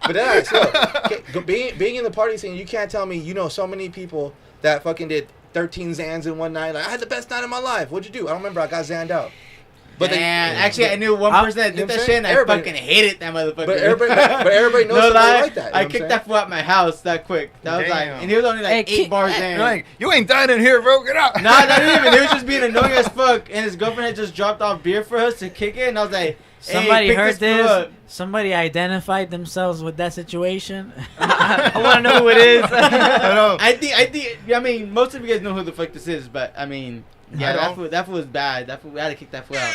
But then, being in the party scene, you can't tell me you know so many people that fucking did 13 Zans in one night. Like, I had the best night of my life. What'd you do? I don't remember. I got Zanned out. But Damn, actually, I knew one person that you know did what I'm that shit, and I Everybody- fucking hated that motherfucker. But everybody knows no somebody lie, like that. You know I what kicked I'm that fool out my house that quick. That was like, Damn. and he was only like Hey, 8 bars in. You're like, you ain't dying in here, bro. Get out. Nah, not even. He was just being annoying as fuck. And his girlfriend had just dropped off beer for us to kick it, and I was like, hey, Somebody pick heard fool this. up. Somebody identified themselves with that situation. I want to know who it is. I know. I think. I mean, most of you guys know who the fuck this is, but I mean, yeah, I that fool was bad. That fool, we had to kick that fool out.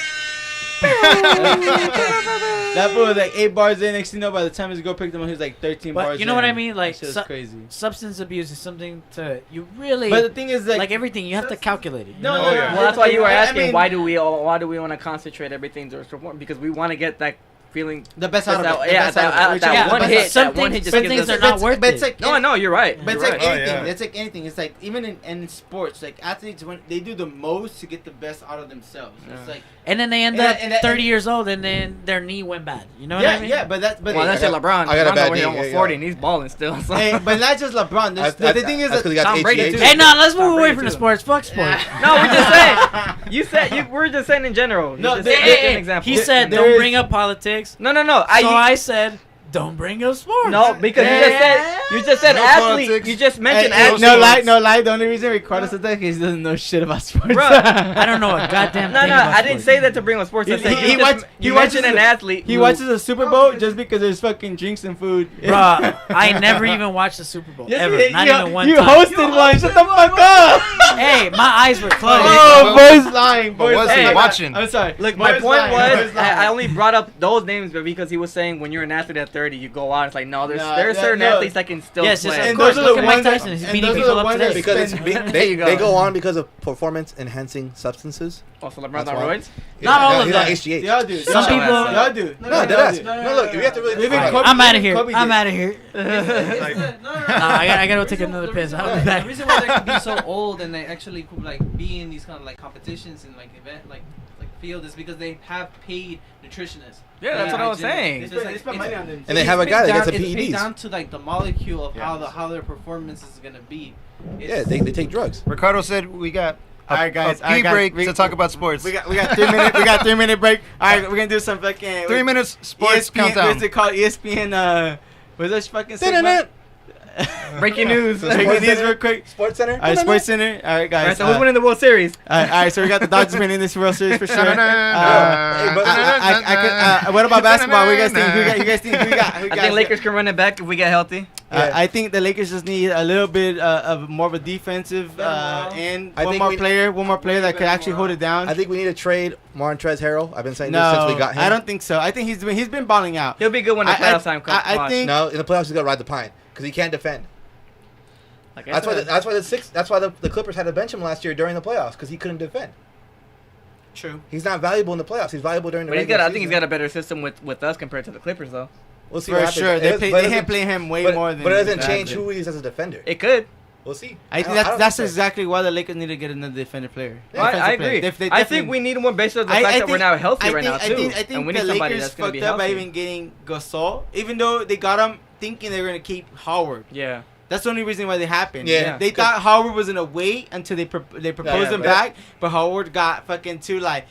That fool was like 8 bars in. Next thing you know, by the time his girl picked him up, he was like 13 But bars. you know what in. I mean? Like, that shit was crazy. substance abuse is something to you really. But the thing is, like everything, you have to calculate it. You No, know? Oh, yeah. Well, that's why you were I asking mean- why do we want to concentrate everything to perform, because we want to get that feeling. The best out of that- it. yeah, that Yeah, one but hit. some That one things- hit some just things gives are us. not worth but it. it's like No, I know you're right. But it's You're like right. anything. Oh, yeah. It's like anything. It's like even in sports, like athletes when they do the most to get the best out of themselves. It's like And then they end And up that- and that- 30 years old, and then their knee went bad. You know what yeah, I mean? yeah. But that's Well, that's it, got- LeBron. I got a LeBron's bad over here knee, almost yeah, 40 yeah. and he's balling still. So. hey, but not just LeBron. The thing is that's that 'cause he got Tom Brady HGH. too. Hey, no, let's Tom move away Brady from the too. sports. Fuck sports. No, we're just saying. We're just saying in general. No, Just they- saying hey, an example. He said, there "Don't is- bring up politics." No. So I said, "Don't bring up sports." No, because you just said No athlete. politics. You just mentioned Hey, athlete. no lie. The only reason Ricardo said that is because he doesn't know shit about sports. Bruh. I don't know a goddamn No, thing. no, about I didn't sports. say that to bring up sports. I He- said he you watch- he watches mentioned an the- athlete. He who- watches the Super Bowl just because there's fucking drinks and food. Bruh, I never even watched the Super Bowl Yes, ever. you- Not you- even one you time. hosted one. Shut the fuck up. Hey, my eyes were closed. Oh, boy's lying. But Boy's was he lying. watching? I'm sorry. Look, my Boy's point lying. was, Boy's lying. I only brought up those names because he was saying when you're an athlete at 30, you go out. It's like, no, there's certain athletes that can still Yes, play. yes, of And course. those are Look the at Mike ones that- Tyson. He's and beating those are people the up ones that today. Because Spend- There you go. they go on because of performance enhancing substances. Also, LeBron's That's on why. roids. Not all of he's them. on HGH. Y'all do. Some people- Y'all do. No, deadass. No, look, if you have to really. Even think Kobe- about it. I'm out of here. Kobe I'm did. out of here. No, I gotta go take another piss. I'll be The back. reason why they could be so old and they actually could like be in these kind of like competitions and like event like field is because they have paid nutritionists. Yeah, that's what I was saying. It's just, like, They spend money on them. And they have a guy that gets a It's paid PEDs. down to like the molecule of Yeah. how their performance is gonna be. Yeah, they take drugs. Ricardo said we got All right, guys. a pee break to talk about sports. We got 3 minutes. We got 3 minute break. All right, we're gonna do some fucking 3 minutes sports ESPN, countdown. What's it called? ESPN. What's that fucking segment? Breaking news. So Breaking Sports news Center? real quick. Sports Center. All right, Sports Center. All right, guys. All right, so who's winning the World Series? All right, so we got the Dodgers winning this World Series for sure. Hey, but- What about basketball? What do you guys think? You guys think who got? I think Lakers can run it back if we get healthy. I think the Lakers just need a little bit of more of a defensive and I one think more player that could actually hold it down. I think we need to trade Montrezl Harrell. I've been saying this since we got him. I don't think so. I think he's been balling out. He'll be good when the I- playoffs time comes. I think No, in the playoffs he's got to ride the pine because he can't defend. Like I That's why. said. That's why the Clippers had to bench him last year during the playoffs because he couldn't defend. true. He's not valuable in the playoffs. He's valuable during the. But regular I think he's season. got a better system with us compared to the Clippers, though. We'll see. For what happens. sure, It they is- but it can't doesn't- play him way but, more than. But it doesn't that. change who he is as a defender. It could. We'll see. I think don't that's think so. exactly why the Lakers need to get another defender player. Yeah, I Defensive agree. player. They I definitely- think we need one based on the fact that we're now healthy right now too, I think and we the need somebody Lakers that's gonna be fucked up by healthy. even getting Gasol, even though they got him thinking they were gonna keep Howard. Yeah. That's the only reason why they happened. Yeah. They thought Howard was gonna wait until they proposed him but- back, but Howard got fucking too like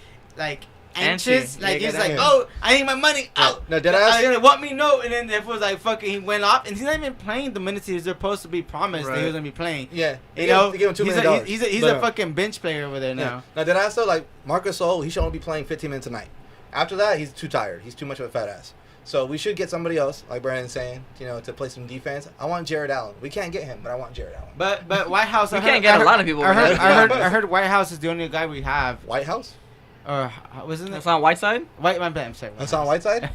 anxious. Antsy. Like Yeah, he's got like, that. oh, I need my money out. No, deadass. Want me no, and then it was like fucking he went off, and he's not even playing the minutes he was supposed to be promised that he Right. was gonna be playing. Yeah, You know, they give him $2 he's million. he's But, a fucking bench player over there now. Now did I also like Marcus Gasol? He should only be playing 15 minutes a night. After that, he's too tired. He's too much of a fat ass. So we should get somebody else, like Brandon's saying, to play some defense. I want Jared Allen. We can't get him, but I want Jared Allen. But White House, We can't get a lot of people I heard, right now. I heard White House is the only guy we have. White House? Or wasn't it That's on Whiteside. White? I'm sorry. That's on Whiteside.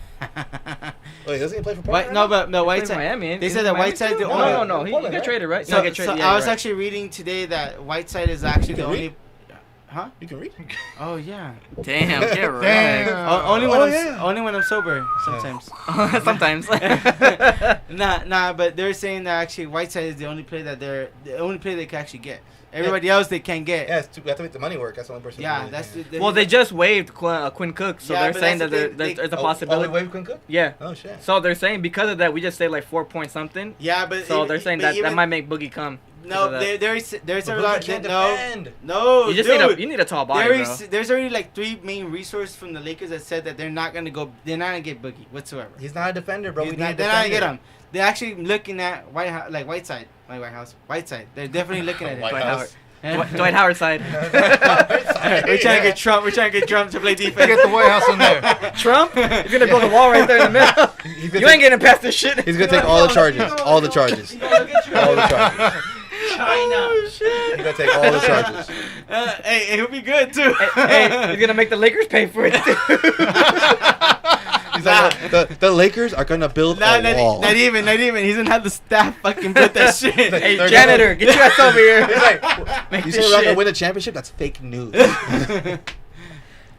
Wait, doesn't he play for Portland? White, no, but no Plays Whiteside. Miami. They Is said it that Miami Whiteside too? the No, only. no, no. He Portland, got right? traded, right? So, He got traded. Yeah, I was you're right. actually reading today that Whiteside is actually the can only. read? Huh? You can read. Oh yeah. Damn, get right. Damn. Only when Oh, I'm yeah. only when I'm sober sometimes. Sometimes. Nah, but they're saying that actually Whiteside is the only player they can actually get. Everybody else they can get. Yeah, we have to make the money work. That's the only person. Yeah, who can that's do it. the, Well, they just waived Quinn Cook, so Yeah, they're but saying that's that the thing, there's a Oh, possibility. wait, Quinn Cook? Yeah. Oh shit. So they're saying because of that, we just say like 4 point something. Yeah, but So they're saying but that might make Boogie come. No, that. there's But who already can't no, defend? no. You just dude. need a tall body, bro. There's already like 3 main resources from the Lakers that said that they're not gonna get Boogie whatsoever. He's not a defender, bro. They're We not need a gonna get defender. him. They're actually looking at Whiteside. They're definitely looking at it. White Dwight House. Howard. Dwight Howard side. We're trying to get Trump. We're trying to get Trump to play defense. Get the White House in there. Trump? He's gonna build a wall right there in the middle. He's You gonna ain't getting past this shit. He's gonna take all the charges. All the charges. All the charges. China. He's gonna take all the charges. Hey, he'll be good too. Hey, he's gonna make the Lakers pay for it too. He's like, the Lakers are gonna build a wall. Not even. He's gonna have the staff fucking build that shit. Hey, They're janitor, get your ass over here. He's like, Make you this say we're not shit. gonna win a championship? That's fake news.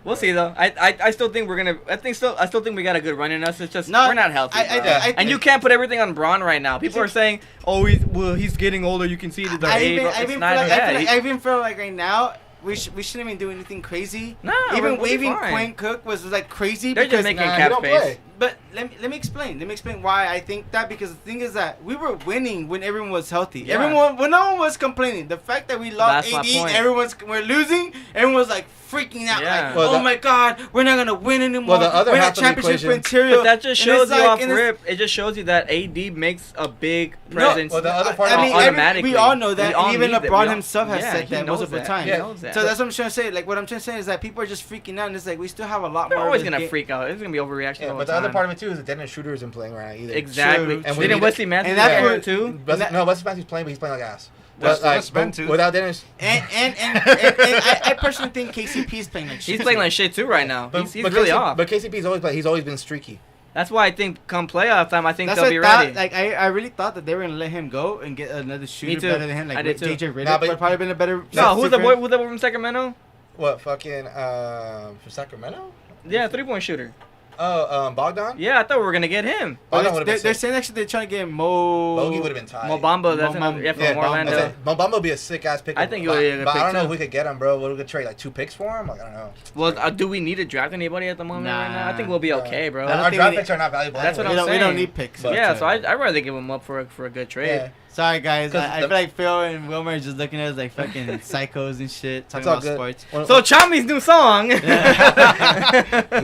We'll see though. I still think we're gonna. I still think we got a good run in us. It's just No, we're not healthy. And you can't put everything on Braun right now. People are saying, "Oh, he's getting older. You can see the age." It's not that. I even feel like right now we shouldn't even do anything crazy. No, even we'll be waiving fine. Quinn Cook was like crazy. They're just because making he cap don't space. play. But let me explain why I think that, because the thing is that we were winning when everyone was healthy. Yeah. When no one was complaining. The fact that we lost That's my AD, point. we're losing. Everyone was like freaking out. Yeah. Like, Well, oh my God, we're not gonna win anymore. Well, the other we're half not of the championship equation- material. But that just And shows it's you like- off and it's- rip. It just shows you that AD makes a big presence. well, the other part I mean, automatically. we all know that. We all And even need that. LeBron We all- himself has yeah, said he that knows multiple that. times. He knows that. So that's what I'm trying to say. Like, what I'm trying to say is that people are just freaking out, and it's like we still have a lot They're more. always of this gonna game. freak out. It's gonna be overreaction. Yeah, all but the the other time. part of it too is that Dennis Schroeder isn't playing right now either. Exactly. True. And we Didn't need Wesley Matthews and that's play what- too? Wesley Matthews playing, but he's playing like ass. That's But, like, meant to. without Dennis, And I personally think KCP is playing like shit. He's playing like shit too right now. He's really KCP off. But KCP's he's always been streaky. That's why I think come playoff time, I think That's they'll what be I thought. ready. Like I really thought that they were gonna let him go and get another shooter too. better than him. Like I did too. JJ Redick Nah, but- would probably been a better. No, who's the super- boy? Who's the boy from Sacramento? What fucking for Sacramento? Yeah, 3-point shooter. Oh, Bogdan. Yeah, I thought we were gonna get him. Bogdan would've They're, been they're sick. saying actually they're trying to get Mo. Bogey would have been tight. Mobamba, that's Mo- another, from Yeah, Orlando. Mobamba would be a sick ass pick. I think he would be a good But I pick, don't know too. if we could get him, bro. What we could trade like 2 picks for him? Like I don't know. Well, do we need to draft anybody at the moment right now? I think we'll be okay, bro. I don't Our think draft we picks are not valuable. That's what anyway. I'm We don't saying. need picks. But- Yeah, so I'd rather give him up for a good trade. Yeah. Sorry guys, 'Cause I feel like Phil and Wilmer are just looking at us like fucking psychos and shit, talking all about good. sports. So Chami's new song. You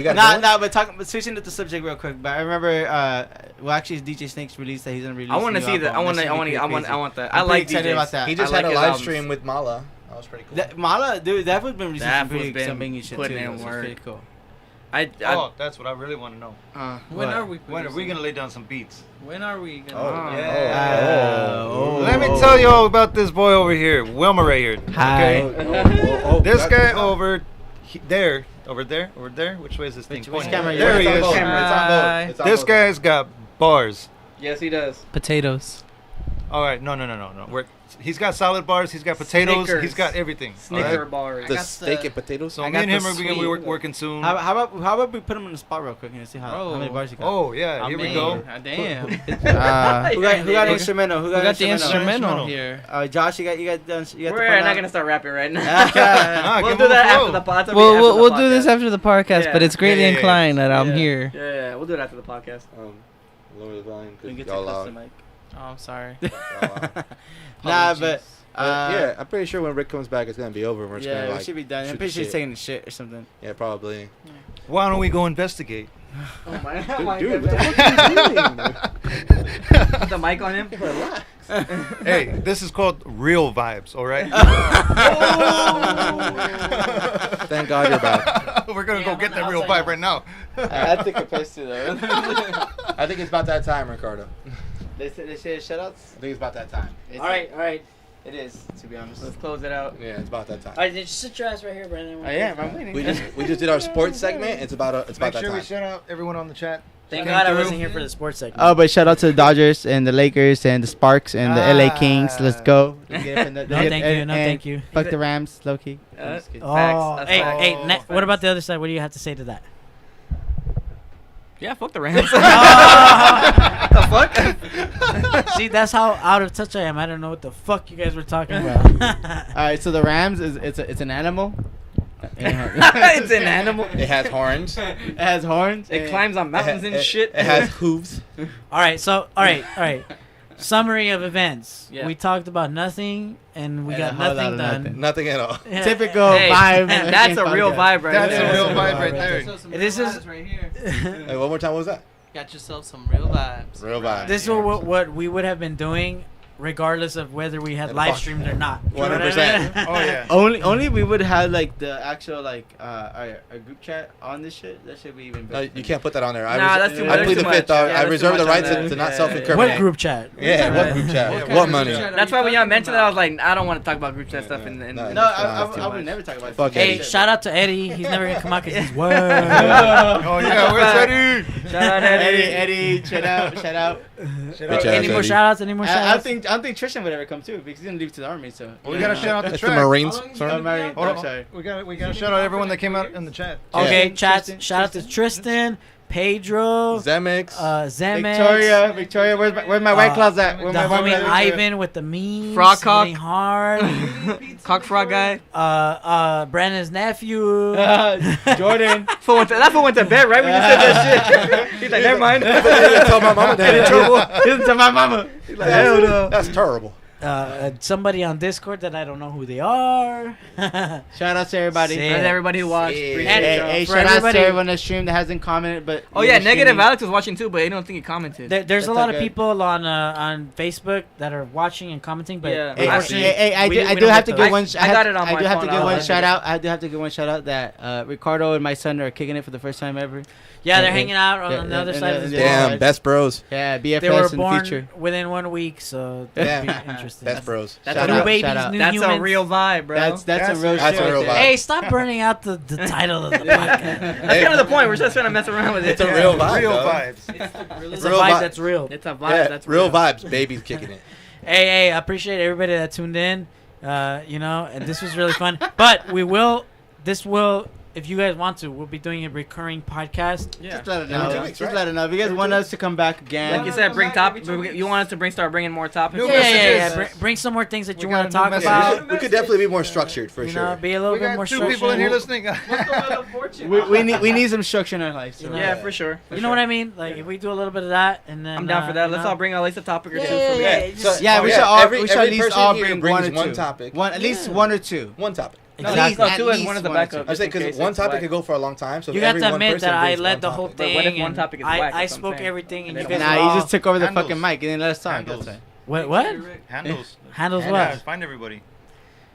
got But switching to the subject real quick. But I remember, well, actually, DJ Snake's released that he's gonna release. I want to a new see that. I album. want That's to. gonna be pretty crazy. I want that. I'm I like pretty excited DJs. about that. He just I had like a his live albums. stream with Mala. That was pretty cool. Mala, dude, that was been releasing That pretty was been some banging shit putting too. in It's work. pretty cool. Oh, that's what I really want to know. When are we? When are we gonna lay down some beats? When are we gonna? Oh, Oh. Let me tell you all about this boy over here, Wilmer right here. Hi. Okay. This guy over there. Which way is this thing Which pointing? camera? There he It's on is. both. It's on both. It's on This both. guy's got bars. Yes, he does. Potatoes. All right, no. He's got salad bars. He's got potatoes. Snickers. He's got everything. all Snicker right? bars. The got steak the- and potatoes. So I me got and him the are gonna be sweet- working soon. How about we put him on the spot real quick and see how many bars you got? Oh yeah, here we go. Damn. Who got instrumental? Who We got the instrumental? instrumental here. Josh, you got the We're front not out? gonna start rapping right now. Nah, We'll give do him a that flow. after the podcast. We'll do this after the podcast, Yeah. but it's greatly Yeah, yeah, yeah. inclined that I'm Yeah. here. Yeah, we'll do it after the podcast. Lower the volume We because get y'all too close loud. to the mic. Oh, I'm sorry. Nah, but Yeah, I'm pretty sure when Rick comes back, it's gonna be over. And we're just yeah, gonna we like, should be done. shoot I'm the pretty sure he's shit. taking a shit or something. Yeah, probably. Why don't we go investigate? Oh my Dude, God. what the fuck are you doing? Put the mic on him. Relax. Hey, this is called real vibes. All right. Thank God you're back. We're gonna go get that real vibe right now. I think it pays to though. I think it's about that time, Ricardo. They say shoutouts. I think it's about that time. All All right. It is, to be honest. Let's close it out. Yeah, it's about that time. All right, just sit your ass right here, Brandon. I am. I'm waiting. We just did our sports segment. It's about Make that sure we time. shout out everyone on the chat. Thank Came God I through. wasn't here for the sports segment. Oh, but shout out to the Dodgers and the Lakers and the Sparks and the LA Kings. Let's go. No, thank you. Fuck the Rams, low key. Facts. Oh, That's hey, facts. hey, what about the other side? What do you have to say to that? Yeah, fuck the Rams. the fuck? See, that's how out of touch I am. I don't know what the fuck you guys were talking about. All right, so the Rams it's an animal. It's an animal. It has horns. It has horns. It climbs on mountains and shit. It has hooves. all right, summary of events. Yeah. We talked about nothing, and we And a got whole lot nothing of done. nothing. Nothing at all. Yeah. Typical Hey, vibe. and that's a real vibe right That's there. a real Yeah. vibe right Yeah. there. Yourself some This real is- vibes right here. Hey, one more time. What was that? Got yourself some real vibes. Real vibe. This is what we would have been doing, regardless of whether we had Yeah, live fuck. streamed or not. You know what I 100%. mean? Oh yeah. Only we would have like the actual like our group chat on this shit. That should be even No, better. you can't put that on there. Nah, that's too much. I plead the That's too fifth, dog. much. Yeah, I that's reserve too the much right on to that. not Yeah, self-incriminate. What group chat? Yeah, what group What chat? kind What of money? group chat? That's why when y'all mentioned it, I was like, I don't want to talk about group chat stuff. Yeah, And no, No, That's I too would much. never talk about. Fuck this Hey, shit. shout out to Eddie. He's never gonna come out because he's word. Oh yeah, where's Eddie? Shout out Eddie, shout out. Bitch ass Any more Eddie. shout outs? Any more shout I outs? don't think Tristan would ever come too because he's gonna leave to the army. So Well, we gotta shout out the It's the track. Marines. Oh, Sorry. Marine, Hold I'm on. sorry. We gotta shout out everyone that came out in the chat. Okay, Yeah. chats. Tristan, Shout out to Tristan, Pedro, Zemix. Zemex, Victoria, where's my white claws at? Where the my white homie claws at? Ivan with the memes. Frog cock. hitting hard. Cock frog guy. Brandon's nephew. Jordan. That fool went to bed right when you said that shit. He's like, never mind. Tell my mama Get in that. trouble. Listen to my mama. Hell no. That's terrible. Somebody on Discord that I don't know who they are. Shout out to everybody. Sick. That's everybody who watched. Yeah. Appreciate Hey, it, y'all. hey, For shout out everybody- to everyone that streamed that hasn't commented, but Oh you yeah, know, Negative streaming. Alex was watching too, but I don't think he commented. There's a That's lot of okay. people on Facebook that are watching and commenting, but Yeah. Hey, unfortunately, I we do don't have get to those. give one. I got it on I my do have to phone. give I'll one have shout out. I do have to give one shout out that Ricardo and my son are kicking it for the first time ever. Yeah, they're Yeah, hanging out on yeah, the other yeah, side of the yeah, world. Damn, best bros. Yeah, They were BFS in the born future. within 1 week, so Damn. that'd be interesting. Best bros. That's Shout new out, babies, shout out. new That's humans. a real vibe, bro. That's a real That's shit. a real right there. vibe. Hey, stop burning out the title of the podcast. That's kind of the point. We're just trying to mess around with it. It's a real vibe. Real dog. vibes. It's a Real vibe vi- that's real. It's a vibe. Yeah, That's real vibes. Babies kicking it. Hey, I appreciate everybody that tuned in. And this was really fun. But if you guys want to, we'll be doing a recurring podcast. Yeah. Just let it Every 2 know. weeks, Just right? let it know. If you guys want us to come back again, Like you said, bring topics. You want us to start bringing more topics. New Yeah. messages. Bring some more things that We you got want to a new talk message. about. We could definitely be more structured for You know, sure. be a little We bit more got two structured. people in here listening. we need some structure in our life. So. Yeah, for sure. You know what I mean? Like if we do a little bit of that, and then I'm down for that. you Let's know. all bring at least a topic or two. Yeah, so we yeah, got- yeah. So- Yeah, oh, we yeah, should all. every- We should at every least person all here bring brings one or one two. topic. At least one or two. One topic. At Exactly. least- No, at two is least one as the one or backup. two. I say Just in because case one it's topic whack. could go for a long time. So You if got every to one admit person that I brings led one the whole topic. But thing. what if one and topic is whack? I That's what I'm spoke saying. everything, and you Nah, guys Nah, were you all- just took over the Handles. fucking mic and then let us talk. Handles. That's What? What? Handles. Handles Yeah, what? find everybody.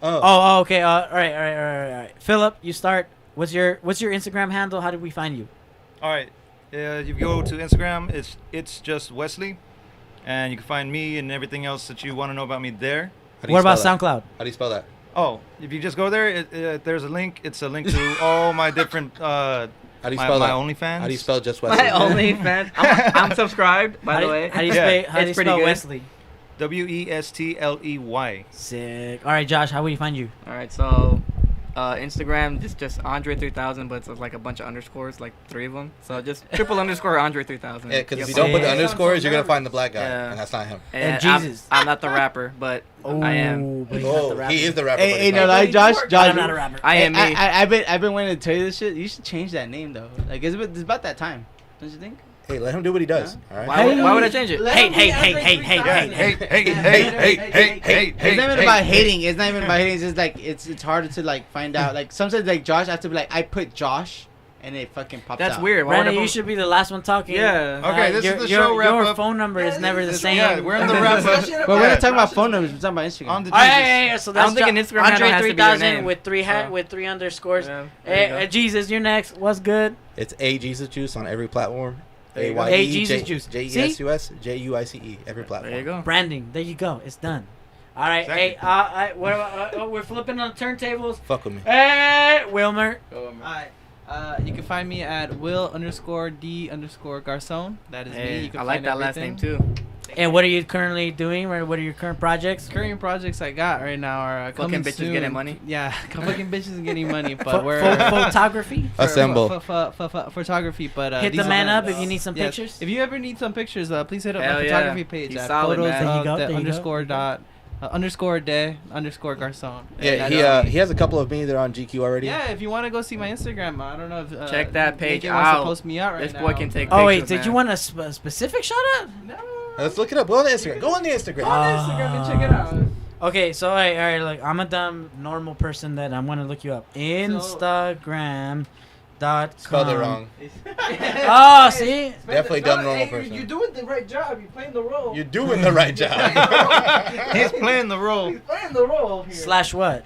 Oh, okay. All right. Philip, you start. What's your Instagram handle? How do we find you? All right. You go to Instagram. It's just Wesley, and you can find me and everything else that you want to know about me there. How do you What about spell that? SoundCloud? How do you spell that? Oh, if you just go there, there's a link. It's a link to all my different How do you my spell that? OnlyFans. How do you spell just Wesley? My OnlyFans. I'm subscribed, by the way. How do you Yeah. spell? How do you It's pretty spell good. Wesley? WESTLEY. Sick. All right, Josh. How would you find you? All right, so Instagram just Andre 3000, but it's like a bunch of underscores, like 3 of them. So just triple underscore Andre 3000. Yeah, because if you Yep. don't put the Yeah. underscores, you're gonna find the black guy, Yeah. and that's not him. And I'm- Jesus. I'm not the rapper, but I am. But he's not the Oh, rapper. he is the rapper. Hey, but hey, he's no, not. like Josh. I'm not a rapper. I am me. I've been waiting to tell you this shit. You should change that name though. Like it's about that time, don't you think? Hey, let him do what he does. All right. Why would I change it? Hey. It's not even about hating. It's not even about hating. It's just like it's harder to like find out. Like sometimes like Josh, I have to be like I put Josh, and it fucking pops That's out. weird. Why would I Brandon, you put- should be the last one talking. Yeah. Okay, this your, is the your, show wrap Your up. phone number is never the same. Yeah, we're in the wrap up. But we're not talking about phone numbers. We're talking about Instagram. On the Oh, Jesus. yeah. So I that's don't think an Instagram handle Andre has to be your 3000 name. with three So- with 3 underscores. Yeah, there you Hey, go. Jesus, you're next. What's good? It's A Jesus Juice on every platform. There you go. A Jesus Juice. JESUS JUICE every platform. There you go. Branding. There you go. It's done. All right. Exactly. Hey, what about, we're flipping on the turntables. Fuck with me. Hey, Wilmer. Alright. You can find me at Will_D_Garcon. That is me. Hey, You can I like find that last everything. name too. And what are you currently doing? Or what are your current projects? Current projects I got right now are coming Fucking bitches soon. getting money. Yeah, fucking bitches and getting money. But Pho- we're photography. Assemble. photography. But Hit the these man are- up if you need some yes. pictures. If you ever need some pictures, please hit up Hell my yeah. photography page He's at solid, photos man. There you of go, the there you go. underscore dot underscore de underscore garçon. Yeah, he has a couple of me. They're on GQ already. Yeah, if you want to go see my Instagram, I don't know if Check that page Megan wants to out. post me out right This now. boy can take Oh wait, pictures, did man. you want a specific shout out? No, Let's look it up. Go on the Instagram. Go on the Instagram. Instagram and check it out. Okay, so all right, look, I'm a dumb normal person that I'm gonna look you up. Instagram.com. Spelled it wrong. Oh, see? Definitely dumb normal person. You're doing the right job. You're playing the role. You're doing the right job. He's playing the role. He's playing the role here. Slash what?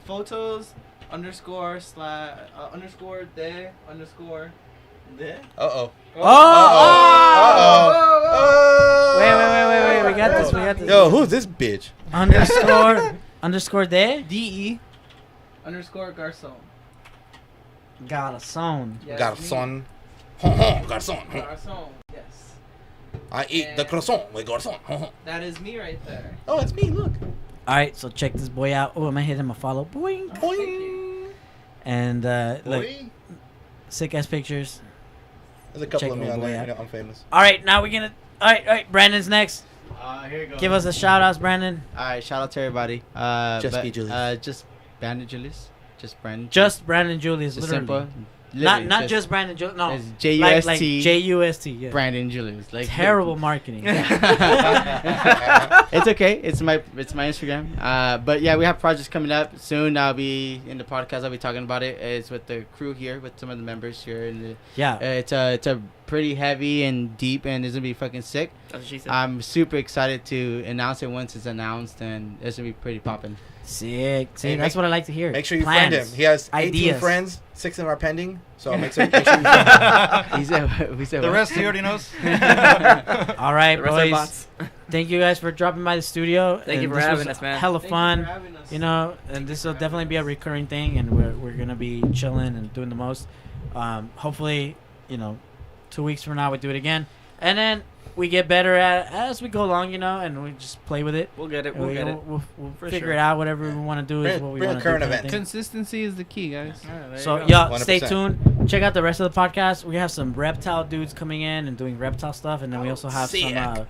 Photos underscore slash underscore de underscore de. Uh-oh. Oh! Wait. We got this. Yo, who's this bitch? Underscore de? de underscore garçon. Garçon. Yes, Garçon. me. Garçon. Garçon. Yes. I eat the croissant with garçon. That is me right there. Oh, it's me. Look. All right, so check this boy out. Oh, I'm gonna hit him a follow. Boing. Boing. And look, sick ass pictures. There's a couple Check of me my on boy there. out. You know, I'm famous. All right, now we're gonna. All right. Brandon's next. Here you go. Give us a shout outs, Brandon. All right, shout out to everybody. Just be Julius. Just Brandon Julius. Just Brandon. Just Brandon Julius, Just literally. simple. Not just Brandon Julius. No. It's J-U-S-T. Like J-U-S-T. Yeah. Brandon Julius. Like Terrible marketing. It's okay. It's my Instagram. But yeah, we have projects coming up soon. I'll be in the podcast. I'll be talking about it. It's with the crew here, with some of the members here. And Yeah. it's a pretty heavy and deep, and it's gonna be fucking sick. That's what she said. I'm super excited to announce it once it's announced, and it's gonna be pretty popping. Sick. See, Hey, that's what I like to hear. Make sure you Plans, friend him. He has 18 ideas. friends. 6 of them are pending. So make sure you friend him. We said The what? rest he already knows. All right, The rest are boys. bots. Thank you guys for dropping by the studio. Thank you And for this having was us, man. Hella Thank fun. you for having us. You know, and this will definitely be a recurring thing, and we're gonna be chilling and doing the most. Hopefully, 2 weeks from now we do it again, and then we get better at as we go along, and we just play with it. We'll get it. And We'll get it. We'll For figure sure. it out. Whatever we want to do is Bring- what we bring a want to do. current kind of event. thing. Consistency is the key, guys. So yeah. y'all stay 100%. tuned. Check out the rest of the podcast. We have some reptile dudes coming in and doing reptile stuff, and then we also have sick. some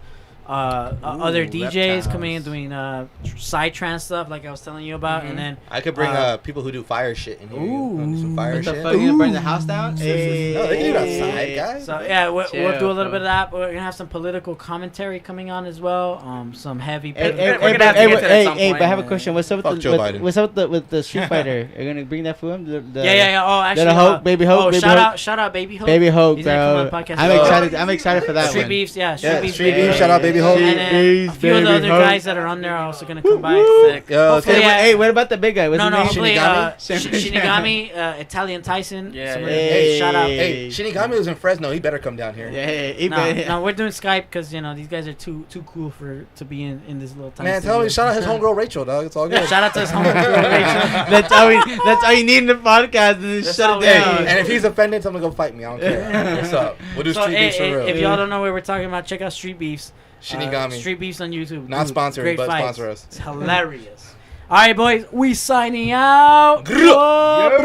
other DJs reptiles. coming in doing side trance stuff, like I was telling you about, and then I could bring people who do fire shit in here. Ooh. Do some fire What the shit. fuck? You gonna burn the house down? No, they can do it outside, guys. so yeah, we'll do a Chill, little bro. bit of that. But we're gonna have some political commentary coming on as well. Some heavy. Hey, We're gonna have to get to that at some but I have a point. question. What's up Fuck with Joe the Biden. what's up with the Street Fighter? Are you gonna bring that for him? Yeah. Oh, actually, Hope, Baby Hope, Oh, Baby shout Hope. out, Baby Hope. Baby Hope, He's gonna come on bro. the podcast. I'm excited. I'm excited for that Street one. Beefs, yeah. Yeah, Beefs, Street baby. Beef, shout out Baby Hope. And then Beefs, a few of the Baby other Hope. guys that are on there are also gonna come by. Sick. Yo, Hopefully, okay. Hey, what about the big guy? What's No, his no. name? Hopefully, Shinigami? Shinigami, Italian Tyson. Yeah, somebody- yeah. Hey, shout out. Hey, Shinigami was in Fresno. He better come down here. Yeah, No, we're doing Skype because these guys are too cool to be in this little tiny Man, tell me, studio. shout out his homegirl Rachel, dog. It's all good. Shout out to his homegirl Rachel. That's all you need in the podcast. And That's shut all it we down. need. And if he's offended, tell him to go fight me. I don't care. What's up? We'll do So, street beefs for real. if y'all don't know what we're talking about, check out Street Beefs. Shinigami. Street Beefs on YouTube. Not sponsored, great but fights. sponsor us. It's hilarious. All right, boys, we signing out. Grrr. Yup.